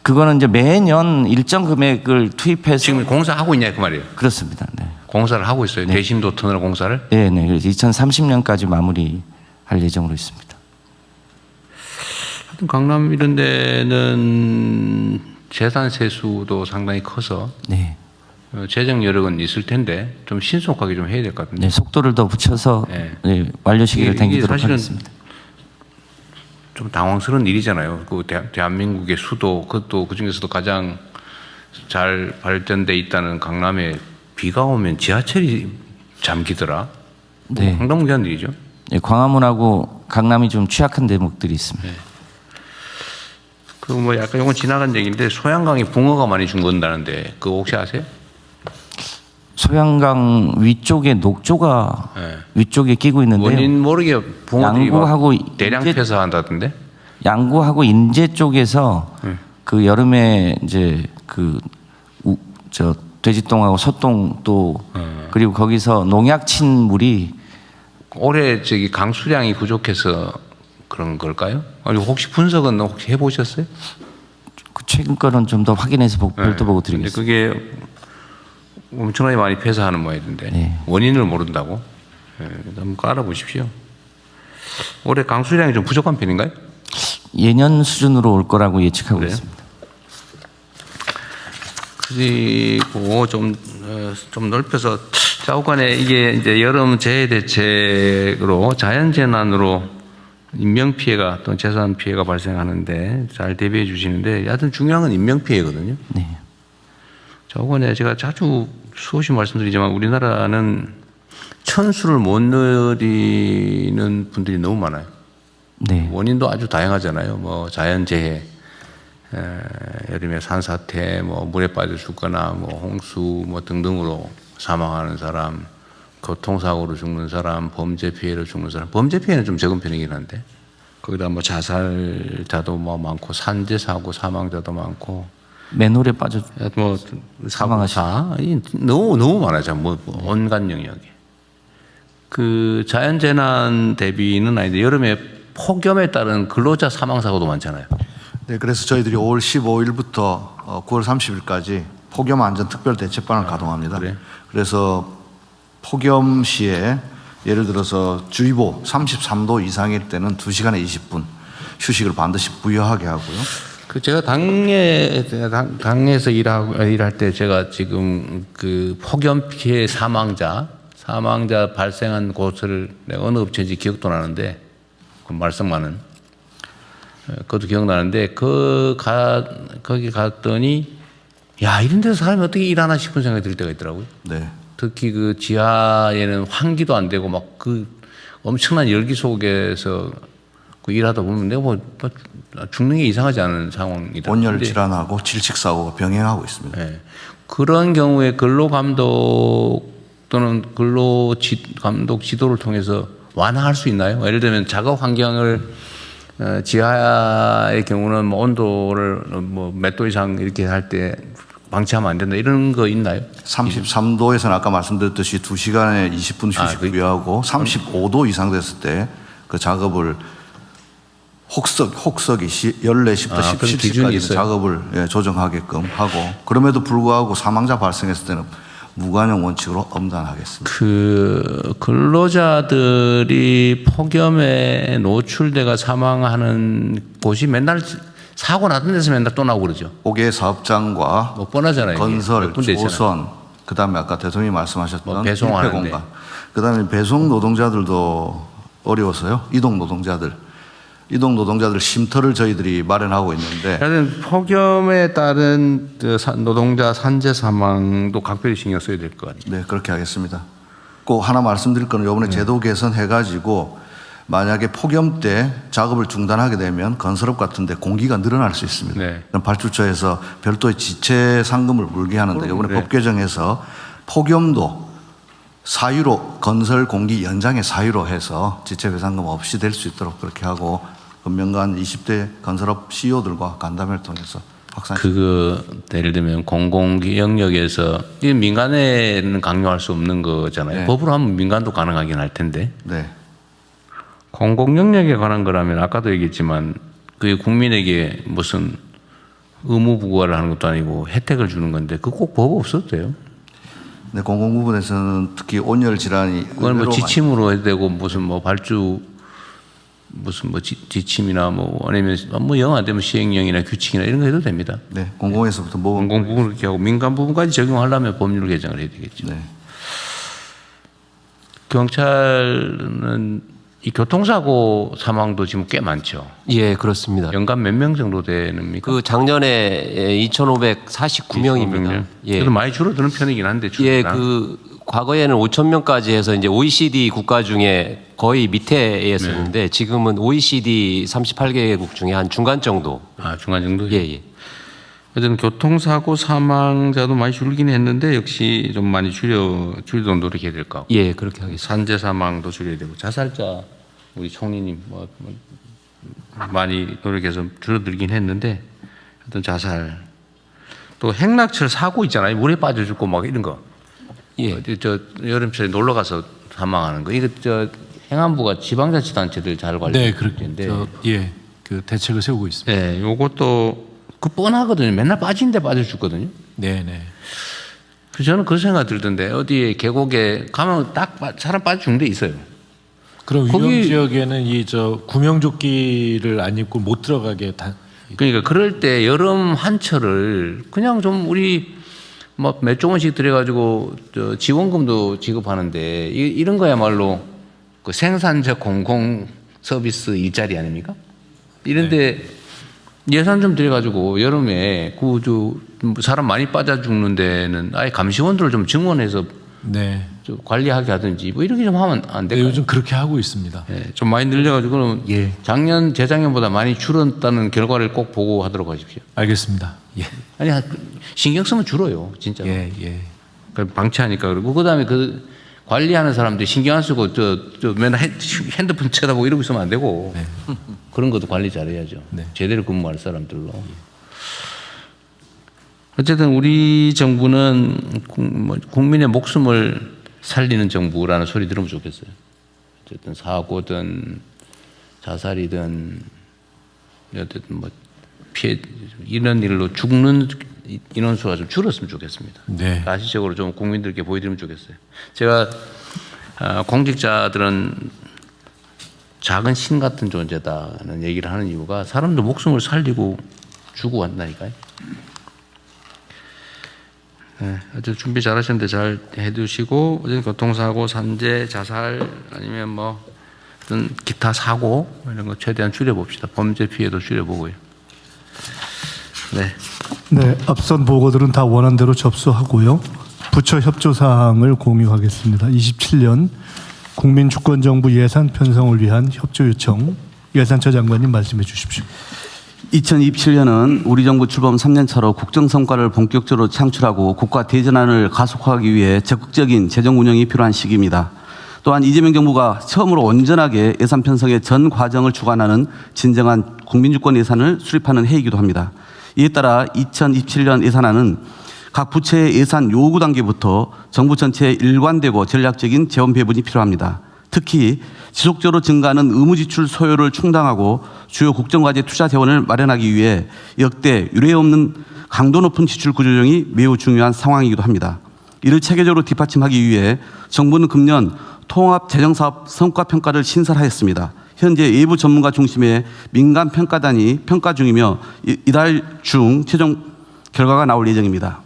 그거는 이제 매년 일정 금액을 투입해서 지금 공사하고 있냐 그 말이에요? 그렇습니다. 네. 공사를 하고 있어요? 네. 대심도 터널 공사를? 네, 네. 그래서 2030년까지 마무리할 예정으로 있습니다. 하여튼 강남 이런 데는 재산 세수도 상당히 커서 네. 재정 여력은 있을 텐데 좀 신속하게 좀 해야 될 것 같은데. 네, 속도를 더 붙여서 네, 완료 시기를 당기도록 하겠습니다. 좀 당황스러운 일이잖아요. 그 대한민국의 수도, 그것도 그 중에서도 가장 잘 발전돼 있다는 강남에 비가 오면 지하철이 잠기더라. 네. 황당무계한 일이죠. 네, 광화문하고 강남이 좀 취약한 대목들이 있습니다. 네. 그 뭐 약간 이건 지나간 얘기인데 소양강에 붕어가 많이 죽는다는데 그거 혹시 아세요? 소양강 위쪽에 녹조가 네. 위쪽에 끼고 있는데요. 원인 모르게 붕어들이 양구하고 대량 폐사한다던데? 양구하고 인제 쪽에서 그 여름에 이제 저 돼지똥하고 소똥 또 그리고 거기서 농약 친 물이 올해 저기 강수량이 부족해서 그런 걸까요? 아니 혹시 분석은 혹시 해보셨어요? 그 최근 거는 좀 더 확인해서 별도 보고 드리겠습니다. 그게 엄청나게 많이 폐사하는 모양인데 원인을 모른다고? 네, 한번 깔아보십시오. 올해 강수량이 좀 부족한 편인가요? 예년 수준으로 올 거라고 예측하고 있습니다. 그리고 좀 넓혀서 좌우간에 이게 이제 여름 재해 대책으로 자연재난으로 인명피해가 또는 재산 피해가 발생하는데 잘 대비해 주시는데 하여튼 중요한 건 인명피해거든요. 네. 저번에 제가 자주 수없이 말씀드리지만 우리나라는 천수를 못 누리는 분들이 너무 많아요. 네. 원인도 아주 다양하잖아요. 뭐 자연재해, 여름에 산사태, 뭐 물에 빠져 죽거나 뭐 홍수 뭐 등등으로 사망하는 사람, 교통사고로 죽는 사람, 범죄 피해로 죽는 사람. 범죄 피해는 좀 적은 편이긴 한데 거기다 뭐 자살자도 뭐 많고 산재 사고 사망자도 많고 맨홀에 빠져 뭐 사망하사 너무 많아요. 뭐 온갖 영역에. 그 자연재난 대비는 아닌데 여름에 폭염에 따른 근로자 사망 사고도 많잖아요. 네, 그래서 저희들이 5월 15일부터 9월 30일까지 폭염 안전 특별 대책반을 가동합니다. 그래서 폭염 시에 예를 들어서 주의보 33도 이상일 때는 2시간에 20분 휴식을 반드시 부여하게 하고요. 그 제가 당에서 일할 때 제가 지금 그 폭염 피해 사망자 발생한 곳을 내가 어느 업체인지 기억도 나는데 그 말썽많은 그것도 기억나는데 거기 갔더니 야 이런 데서 사람이 어떻게 일하나 싶은 생각이 들 때가 있더라고요. 네. 특히 그 지하에는 환기도 안 되고 막 그 엄청난 열기 속에서 그 일하다 보면 내가 뭐 죽는 게 이상하지 않은 상황이다. 온열 질환하고 질식 사고가 병행하고 있습니다. 네. 그런 경우에 근로감독 또는 근로감독 지도를 통해서 완화할 수 있나요? 예를 들면 작업 환경을 지하의 경우는 뭐 온도를 뭐 몇 도 이상 이렇게 할 때 방치하면 안 된다 이런 거 있나요? 33도에서는 아까 말씀드렸듯이 2시간에 20분 휴식 부여하고 35도 이상 됐을 때 그 작업을 혹석이 14시부터 17시까지 작업을 조정하게끔 하고 그럼에도 불구하고 사망자 발생했을 때는 무관용 원칙으로 엄단하겠습니다. 그 근로자들이 폭염에 노출돼가 사망하는 곳이 맨날 사고 났던 데서 맨날 또 나오고 그러죠. 옥외 사업장과 뭐 뻔하잖아요. 건설, 조선, 그다음에 아까 대통령이 말씀하셨던 뭐 배송하는데. 공간, 그다음에 배송 노동자들도 어려워서요. 이동 노동자들 쉼터를 저희들이 마련하고 있는데. 폭염에 따른 노동자 산재 사망도 각별히 신경 써야 될 것 같아요. 네, 그렇게 하겠습니다. 꼭 하나 말씀드릴 거는 이번에 제도 개선해가지고 만약에 폭염 때 작업을 중단하게 되면 건설업 같은데 공기가 늘어날 수 있습니다. 그럼 발주처에서 별도의 지체 상금을 물게 하는데 이번에 법 개정에서 폭염도 사유로 건설 공기 연장의 사유로 해서 지체 배상금 없이 될 수 있도록 그렇게 하고 금명간 20대 건설업 CEO들과 간담회를 통해서 예를 들면 공공기 영역에서 민간에는 강요할 수 없는 거잖아요. 네. 법으로 하면 민간도 가능하긴 할 텐데. 네. 공공 영역에 관한 거라면 아까도 얘기했지만 그게 국민에게 무슨 의무 부과를 하는 것도 아니고 혜택을 주는 건데 그 꼭 법 없어도 돼요. 네, 공공 부분에서는 특히 온열 질환이 그건 뭐 지침으로 해야 되고 무슨 뭐 발주 무슨 뭐 지침이나 뭐 아니면 뭐 영 안 되면 시행령이나 규칙이나 이런 거 해도 됩니다. 네, 공공에서부터 공공 부분을 이렇게 하고 민간 부분까지 적용하려면 법률 개정을 해야 되겠죠. 네. 경찰은 이 교통사고 사망도 지금 꽤 많죠. 예, 그렇습니다. 연간 몇 명 정도 되는입니까? 그 작년에 2,549명입니다. 예. 그래도 많이 줄어드는 편이긴 한데. 예, 그 과거에는 5,000명까지 해서 이제 OECD 국가 중에 거의 밑에였었는데 네. 지금은 OECD 38개국 중에 한 중간 정도. 아, 중간 정도? 예, 예. 어쨌든 교통사고 사망자도 많이 줄긴 했는데 역시 좀 많이 줄이도록 노력해야 될 것 같고. 예, 그렇게 하겠습니다. 산재 사망도 줄여야 되고 자살자 우리 총리님 뭐 많이 노력해서 줄어들긴 했는데 어떤 자살 또 행락철 사고 있잖아요. 물에 빠져 죽고 막 이런 거. 예. 저 여름철에 놀러 가서 사망하는 거. 이거 저 행안부가 지방자치단체들 잘 네, 관리하는데. 예, 그 대책을 세우고 있습니다. 네, 요것도 그 뻔하거든요. 맨날 빠진데 빠져 죽거든요. 네, 네. 그래서 저는 그 생각 들던데 어디에 계곡에 가면 딱 사람 빠져 죽는 데 있어요. 그럼 위험 지역에는 이 저 구명조끼를 안 입고 못 들어가게 다. 그러니까 그럴 때 여름 한철을 그냥 좀 우리 뭐 몇 조 원씩 들여가지고 저 지원금도 지급하는데 이런 거야말로 그 생산적 공공 서비스 일자리 아닙니까? 이런데 예산 좀 들여가지고 여름에 그 사람 많이 빠져 죽는 데는 아예 감시원들을 좀 증원해서 네. 좀 관리하게 하든지 뭐 이렇게 좀 하면 안 될까요? 네, 요즘 그렇게 하고 있습니다. 네, 좀 많이 늘려가지고 예. 작년 재작년보다 많이 줄었다는 결과를 꼭 보고 하도록 하십시오. 알겠습니다. 예. 아니 신경 쓰면 줄어요, 진짜. 예, 예. 방치하니까 그리고 그다음에 그 관리하는 사람들이 신경 안 쓰고 저 맨날 핸드폰 쳐다보고 이러고 있으면 안 되고 네. 그런 것도 관리 잘해야죠. 네. 제대로 근무할 사람들로. 어쨌든 우리 정부는 국민의 목숨을 살리는 정부라는 소리 들으면 좋겠어요. 어쨌든 사고든 자살이든 어쨌든 뭐 피해 이런 일로 죽는 인원수가 좀 줄었으면 좋겠습니다. 네. 가시적으로 좀 국민들께 보여드리면 좋겠어요. 제가 공직자들은 작은 신 같은 존재다는 얘기를 하는 이유가 사람들 목숨을 살리고 주고 왔다니까요. 네, 어쨌든 준비 잘하셨는데 잘 해두시고 어쨌든 교통사고, 산재, 자살 아니면 뭐 어떤 기타 사고 이런 거 최대한 줄여봅시다. 범죄 피해도 줄여보고요. 네. 네, 앞선 보고들은 다 원안대로 접수하고요. 부처 협조 사항을 공유하겠습니다. 27년 국민주권정부 예산 편성을 위한 협조 요청 예산처 장관님 말씀해 주십시오. 2027년은 우리 정부 출범 3년 차로 국정 성과를 본격적으로 창출하고 국가 대전환을 가속화하기 위해 적극적인 재정 운영이 필요한 시기입니다. 또한 이재명 정부가 처음으로 온전하게 예산 편성의 전 과정을 주관하는 진정한 국민주권 예산을 수립하는 해이기도 합니다. 이에 따라 2027년 예산안은 각 부처의 예산 요구 단계부터 정부 전체에 일관되고 전략적인 재원 배분이 필요합니다. 특히 지속적으로 증가하는 의무 지출 소요를 충당하고 주요 국정과제 투자 재원을 마련하기 위해 역대 유례 없는 강도 높은 지출 구조조정이 매우 중요한 상황이기도 합니다. 이를 체계적으로 뒷받침하기 위해 정부는 금년 통합재정사업 성과평가를 신설하였습니다. 현재 외부 전문가 중심의 민간 평가단이 평가 중이며 이달 중 최종 결과가 나올 예정입니다.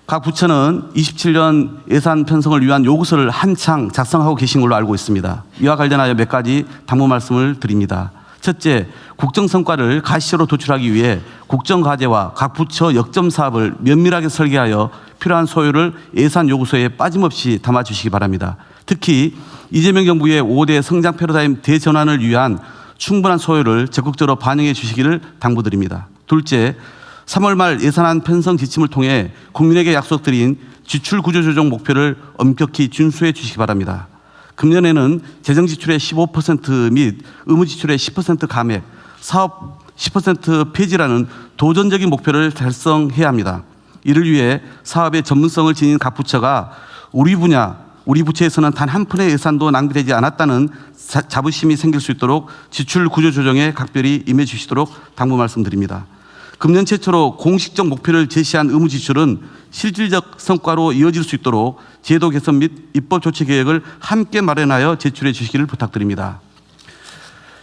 각 부처는 27년 예산 편성을 위한 요구서를 한창 작성하고 계신 걸로 알고 있습니다. 이와 관련하여 몇 가지 당부 말씀을 드립니다. 첫째, 국정 성과를 가시적으로 도출하기 위해 국정과제와 각 부처 역점 사업을 면밀하게 설계하여 필요한 소요를 예산 요구서에 빠짐없이 담아주시기 바랍니다. 특히 이재명 정부의 5대 성장 패러다임 대전환을 위한 충분한 소요를 적극적으로 반영해 주시기를 당부드립니다. 둘째, 3월 말 예산안 편성 지침을 통해 국민에게 약속드린 지출 구조 조정 목표를 엄격히 준수해 주시기 바랍니다. 금년에는 재정 지출의 15% 및 의무 지출의 10% 감액, 사업 10% 폐지라는 도전적인 목표를 달성해야 합니다. 이를 위해 사업의 전문성을 지닌 각 부처가 우리 부처에서는 단 한 푼의 예산도 낭비되지 않았다는 자부심이 생길 수 있도록 지출 구조 조정에 각별히 임해 주시도록 당부 말씀드립니다. 금년 최초로 공식적 목표를 제시한 의무 지출은 실질적 성과로 이어질 수 있도록 제도 개선 및 입법 조치 계획을 함께 마련하여 제출해 주시기를 부탁드립니다.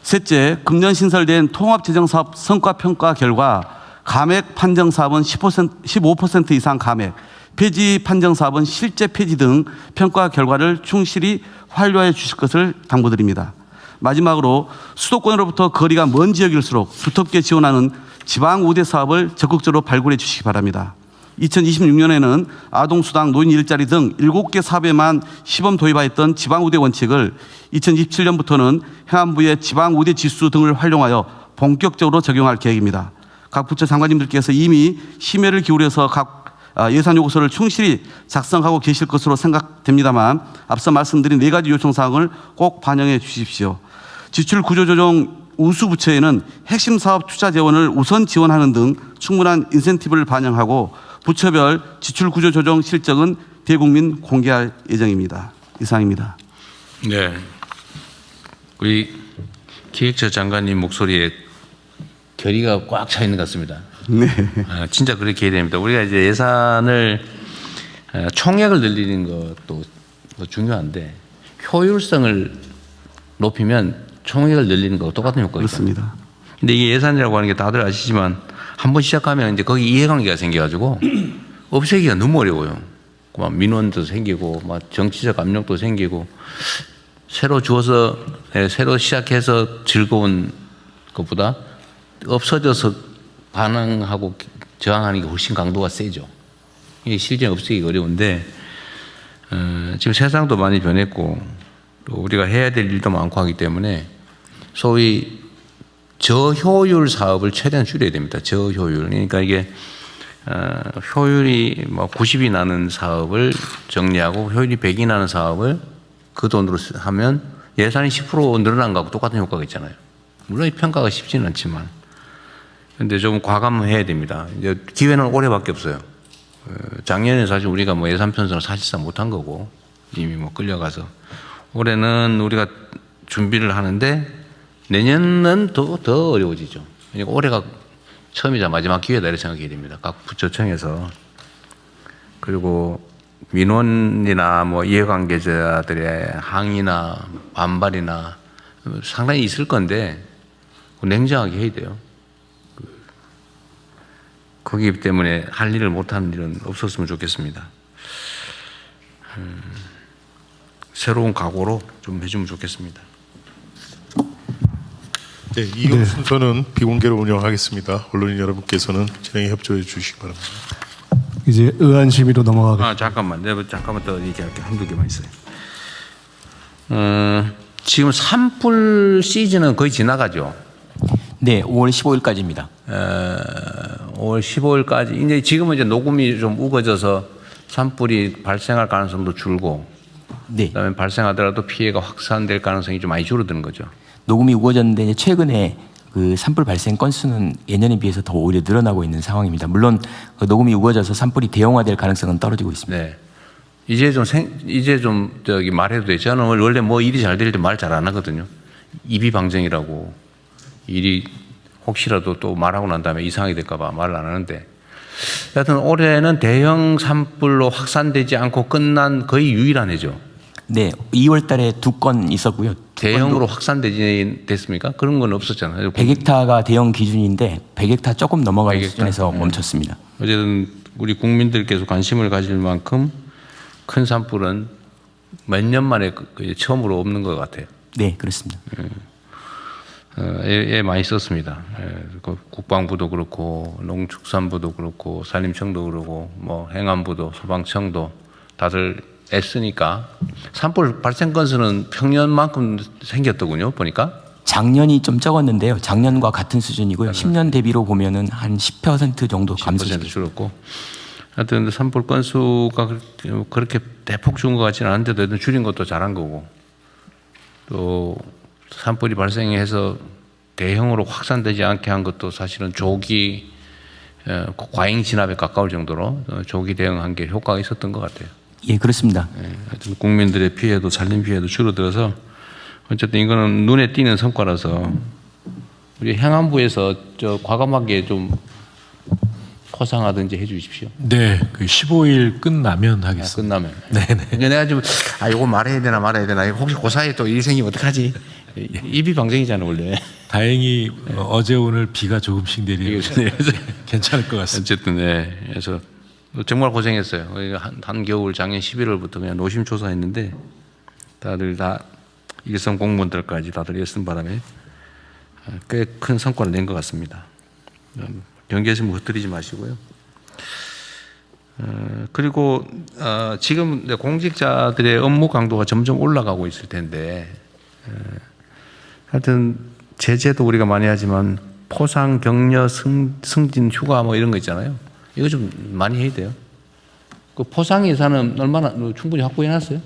셋째, 금년 신설된 통합재정사업 성과평가 결과 감액 판정사업은 15% 이상 감액, 폐지 판정사업은 실제 폐지 등 평가 결과를 충실히 완료해 주실 것을 당부드립니다. 마지막으로 수도권으로부터 거리가 먼 지역일수록 두텁게 지원하는 지방 우대 사업을 적극적으로 발굴해 주시기 바랍니다. 2026년에는 아동수당, 노인 일자리 등 7개 사업에만 시범 도입하였던 지방우대 원칙을 2027년부터는 행안부의 지방우대 지수 등을 활용하여 본격적으로 적용할 계획입니다. 각 부처 장관님들께서 이미 심혈을 기울여서 각 예산 요구서를 충실히 작성하고 계실 것으로 생각됩니다만 앞서 말씀드린 4가지 요청사항을 꼭 반영해 주십시오. 지출 구조조정 우수 부처에는 핵심 사업 투자 재원을 우선 지원하는 등 충분한 인센티브를 반영하고 부처별 지출 구조 조정 실적은 대국민 공개할 예정입니다. 이상입니다. 네, 우리 기획처 장관님 목소리에 결의가 꽉 차 있는 것 같습니다. 네. 진짜 그렇게 해야 됩니다. 우리가 이제 예산을 총액을 늘리는 것도 중요한데 효율성을 높이면 총액을 늘리는 거하고 똑같은 효과가 있습니다. 그렇습니다. 근데 이게 예산이라고 하는 게 다들 아시지만 한번 시작하면 이제 거기 이해관계가 생겨가지고 없애기가 너무 어려워요. 막 민원도 생기고, 막 정치적 압력도 생기고, 새로 주어서, 새로 시작해서 즐거운 것보다 없어져서 반항하고 저항하는 게 훨씬 강도가 세죠. 이게 실제 없애기가 어려운데, 지금 세상도 많이 변했고, 또 우리가 해야 될 일도 많고 하기 때문에 소위 저효율 사업을 최대한 줄여야 됩니다. 저효율. 그러니까 이게 효율이 뭐 90이 나는 사업을 정리하고 효율이 100이 나는 사업을 그 돈으로 하면 예산이 10% 늘어난 거하고 똑같은 효과가 있잖아요. 물론 이 평가가 쉽지는 않지만. 근데 좀 과감해야 됩니다. 이제 기회는 올해밖에 없어요. 작년에 사실 우리가 뭐 예산 편성을 사실상 못한 거고 이미 뭐 끌려가서 올해는 우리가 준비를 하는데 내년은 더 어려워지죠. 그러니까 올해가 처음이자 마지막 기회다 이렇게 생각해야 됩니다. 각 부처청에서. 그리고 민원이나 뭐 이해관계자들의 항의나 반발이나 상당히 있을 건데 냉정하게 해야 돼요. 거기 때문에 할 일을 못하는 일은 없었으면 좋겠습니다. 새로운 각오로 좀 해주면 좋겠습니다. 네, 이후 순서는 비공개로 운영하겠습니다. 언론인 여러분께서는 진행에 협조해 주시기 바랍니다. 이제 의안 심의로 넘어가겠습니다. 잠깐만, 잠깐만 더 얘기할게. 한두 개만 있어요. 지금 산불 시즌은 거의 지나가죠? 네, 5월 15일까지입니다. 5월 15일까지. 이제 지금은 이제 녹음이 좀 우거져서 산불이 발생할 가능성도 줄고, 네. 그다음에 발생하더라도 피해가 확산될 가능성이 좀 많이 줄어드는 거죠. 녹음이 우거졌는데 최근에 그 산불 발생 건수는 예년에 비해서 더 오히려 늘어나고 있는 상황입니다. 물론 그 녹음이 우거져서 산불이 대형화될 가능성은 떨어지고 있습니다. 네. 이제 좀 말해도 되죠. 저는 원래 뭐 일이 잘 될 때 말 잘 안 하거든요. 이비방정이라고 일이 혹시라도 또 말하고 난 다음에 이상하게 될까봐 말을 안 하는데, 여하튼 올해는 대형 산불로 확산되지 않고 끝난 거의 유일한 해죠. 네, 2월 달에 2건 있었고요. 대형으로 확산되지 됐습니까? 그런 건 없었잖아요. 100헥타가 대형 기준인데 100헥타 조금 넘어가는 수준에서 멈췄습니다. 어쨌든 우리 국민들께서 관심을 가질 만큼 큰 산불은 몇 년 만에 처음으로 없는 것 같아요. 네, 그렇습니다. 많이 썼습니다. 국방부도 그렇고 농축산부도 그렇고 산림청도 그렇고 뭐 행안부도 소방청도 다들 애쓰니까 산불 발생 건수는 평년만큼 생겼더군요. 보니까 작년이 좀 적었는데요. 작년과 같은 수준이고요. 10년 대비로 보면은 한 10% 정도 감소했습니다. 10% 줄었고. 하여튼 산불 건수가 그렇게 대폭 준 것 같지는 않은데도 줄인 것도 잘한 거고, 또 산불이 발생해서 대형으로 확산되지 않게 한 것도 사실은 조기 과잉 진압에 가까울 정도로 조기 대응한 게 효과가 있었던 것 같아요. 예, 그렇습니다. 하여튼 국민들의 피해도 산림 피해도 줄어들어서 어쨌든 이거는 눈에 띄는 성과라서 우리 행안부에서 과감하게 좀 포상하든지 해주십시오. 네, 그 15일 끝나면 하겠습니다. 끝나면. 네네. 내가 좀 이거 말해야 되나 말아야 되나 혹시 그 사이에 또 일이 생기면 어떡하지? 입이 방정이잖아 원래. 다행히 어제 오늘 비가 조금씩 내리면서 괜찮을 것 같습니다. 어쨌든 네. 그래서 정말 고생했어요. 한겨울 작년 11월부터 그냥 노심초사했는데 다들 다 일선 공무원들까지 다들 애쓴 바람에 꽤 큰 성과를 낸 것 같습니다. 경계에서 흩뜨리지 마시고요. 그리고 지금 공직자들의 업무 강도가 점점 올라가고 있을 텐데 하여튼 제재도 우리가 많이 하지만 포상, 격려, 승진, 휴가 뭐 이런 거 있잖아요. 이거 좀 많이 해야 돼요. 그 포상 예산은 얼마나 충분히 확보해놨어요?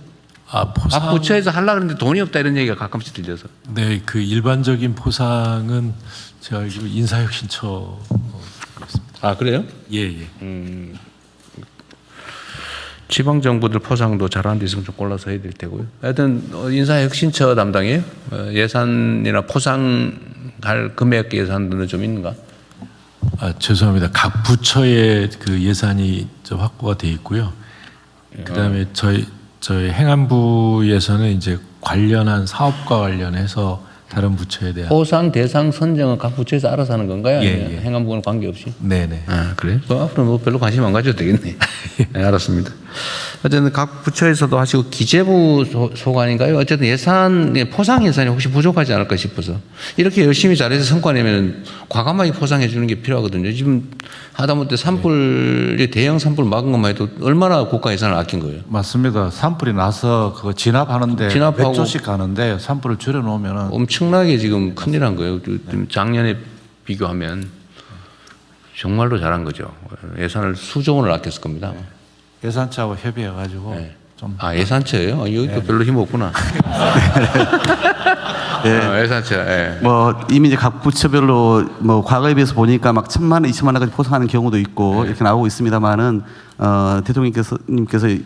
각 부처에서 하려고 하는데 돈이 없다 이런 얘기가 가끔씩 들려서. 네, 그 일반적인 포상은 제가 알기로 인사혁신처. 아 그래요? 예. 지방 정부들 포상도 잘하는 데 있으면 좀 골라서 해야 될 테고요. 하여튼 인사혁신처 담당이에요? 예산이나 포상할 금액 예산들은 좀 있는가? 죄송합니다. 각 부처의 그 예산이 좀 확보가 돼 있고요. 그다음에 저희 행안부에서는 이제 관련한 사업과 관련해서 다른 부처에 대한 포상 대상 선정은 각 부처에서 알아서 하는 건가요? 예. 행안부는 관계없이? 네네. 아 그래? 앞으로 뭐 별로 관심 안 가져도 되겠네. 네, 알았습니다. 어쨌든 각 부처에서도 하시고 기재부 소관인가요? 어쨌든 예산 포상 예산이 혹시 부족하지 않을까 싶어서 이렇게 열심히 잘해서 성과 내면 과감하게 포상해 주는 게 필요하거든요. 지금 하다못해 산불이 대형 산불 막은 것만 해도 얼마나 국가 예산을 아낀 거예요? 맞습니다. 산불이 나서 그거 진압하는데 진압하고 몇 조씩 가는데 산불을 줄여놓으면 엄청나게 지금 큰일 난 거예요. 작년에 비교하면 정말로 잘한 거죠. 예산을 수조 원을 아꼈을 겁니다. 예산처하고 협의해가지고 좀. 예산처예요? 여기도 별로 힘 없구나. 예산처. 예. 뭐 이미 이제 각 부처별로 뭐 과거에 비해서 보니까 막 1,000만 원, 2천만 원까지 포상하는 경우도 있고 이렇게 나오고 있습니다만은 대통령님께서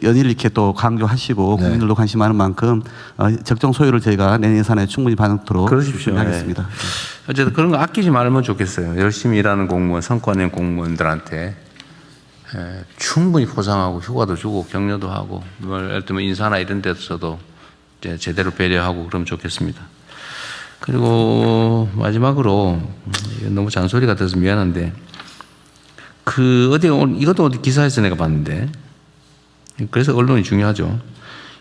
연일 이렇게 또 강조하시고 국민들도 관심 많은 만큼 적정 소요를 저희가 내년 예산에 충분히 반영토록 그러십시오. 하겠습니다. 어쨌든 그런 거 아끼지 말면 좋겠어요. 열심히 일하는 공무원, 성과 낸 공무원들한테 충분히 포상하고 휴가도 주고 격려도 하고 예를 들면 인사나 이런 데서도 제대로 배려하고 그러면 좋겠습니다. 그리고 마지막으로 너무 잔소리 같아서 미안한데 이것도 어디 기사에서 내가 봤는데 그래서 언론이 중요하죠.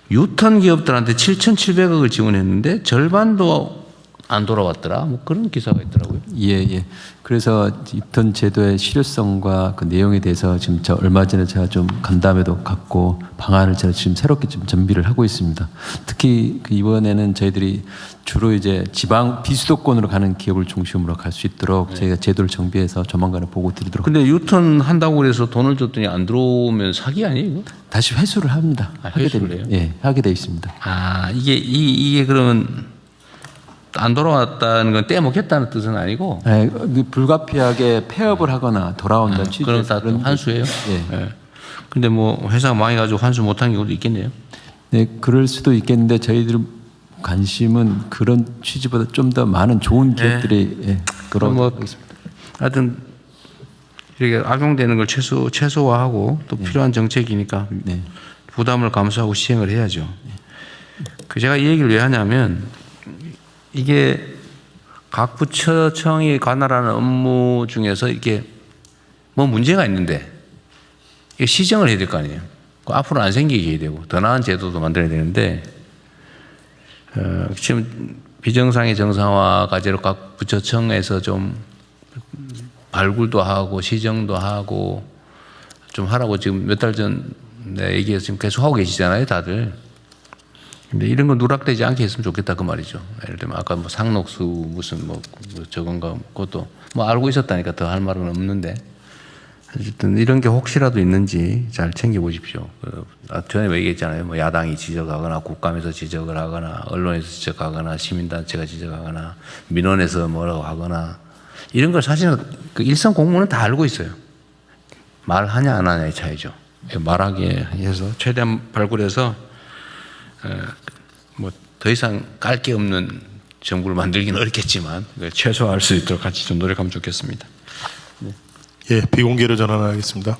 유턴 기업들한테 7,700억을 지원했는데 절반도 안 돌아왔더라. 뭐 그런 기사가 있더라고요. 예. 그래서 유턴 제도의 실효성과 그 내용에 대해서 지금 얼마 전에 제가 좀 간담회도 갖고 방안을 제가 지금 새롭게 좀 준비를 하고 있습니다. 특히 이번에는 저희들이 주로 이제 지방 비수도권으로 가는 기업을 중심으로 갈 수 있도록 저희가 제도를 정비해서 조만간에 보고 드리도록. 근데 유턴 한다고 그래서 돈을 줬더니 안 들어오면 사기 아니에요? 이거? 다시 회수를 합니다. 하게 됩니다. 예, 하게 돼 있습니다. 이게 그러면 안 돌아왔다는 건 떼먹겠다는 뜻은 아니고? 불가피하게 폐업을 하거나 돌아온다는 취지에서. 그럼 다 환수예요? 예. 근데 뭐 회사가 망해가지고 환수 못한 경우도 있겠네요? 네, 그럴 수도 있겠는데 저희들 관심은 그런 취지보다 좀 더 많은 좋은 기업들이 끌어오고 있습니다. 하여튼 이렇게 악용되는 걸 최소화하고 또 필요한 정책이니까 부담을 감수하고 시행을 해야죠. 제가 이 얘기를 왜 하냐면 이게 각 부처청이 관할하는 업무 중에서 이게 뭐 문제가 있는데 이게 시정을 해야 될 거 아니에요. 앞으로 안 생기게 해야 되고 더 나은 제도도 만들어야 되는데 지금 비정상의 정상화 과제로 각 부처청에서 좀 발굴도 하고 시정도 하고 좀 하라고 지금 몇 달 전 얘기해서 지금 계속 하고 계시잖아요, 다들. 근데 이런 거 누락되지 않게 했으면 좋겠다 그 말이죠. 예를 들면 아까 뭐 상록수 무슨 뭐 저건가 그것도 뭐 알고 있었다니까 더 할 말은 없는데 어쨌든 이런 게 혹시라도 있는지 잘 챙겨보십시오. 전에 얘기했잖아요. 뭐 야당이 지적하거나 국감에서 지적을 하거나 언론에서 지적하거나 시민단체가 지적하거나 민원에서 뭐라고 하거나 이런 걸 사실은 그 일선 공무원은 다 알고 있어요. 말하냐 안 하냐의 차이죠. 말하게 해서 최대한 발굴해서 뭐 더 이상 깔 게 없는 정부를 만들기는 어렵겠지만 최소화할 수 있도록 같이 좀 노력하면 좋겠습니다. 예, 비공개로 전환하겠습니다.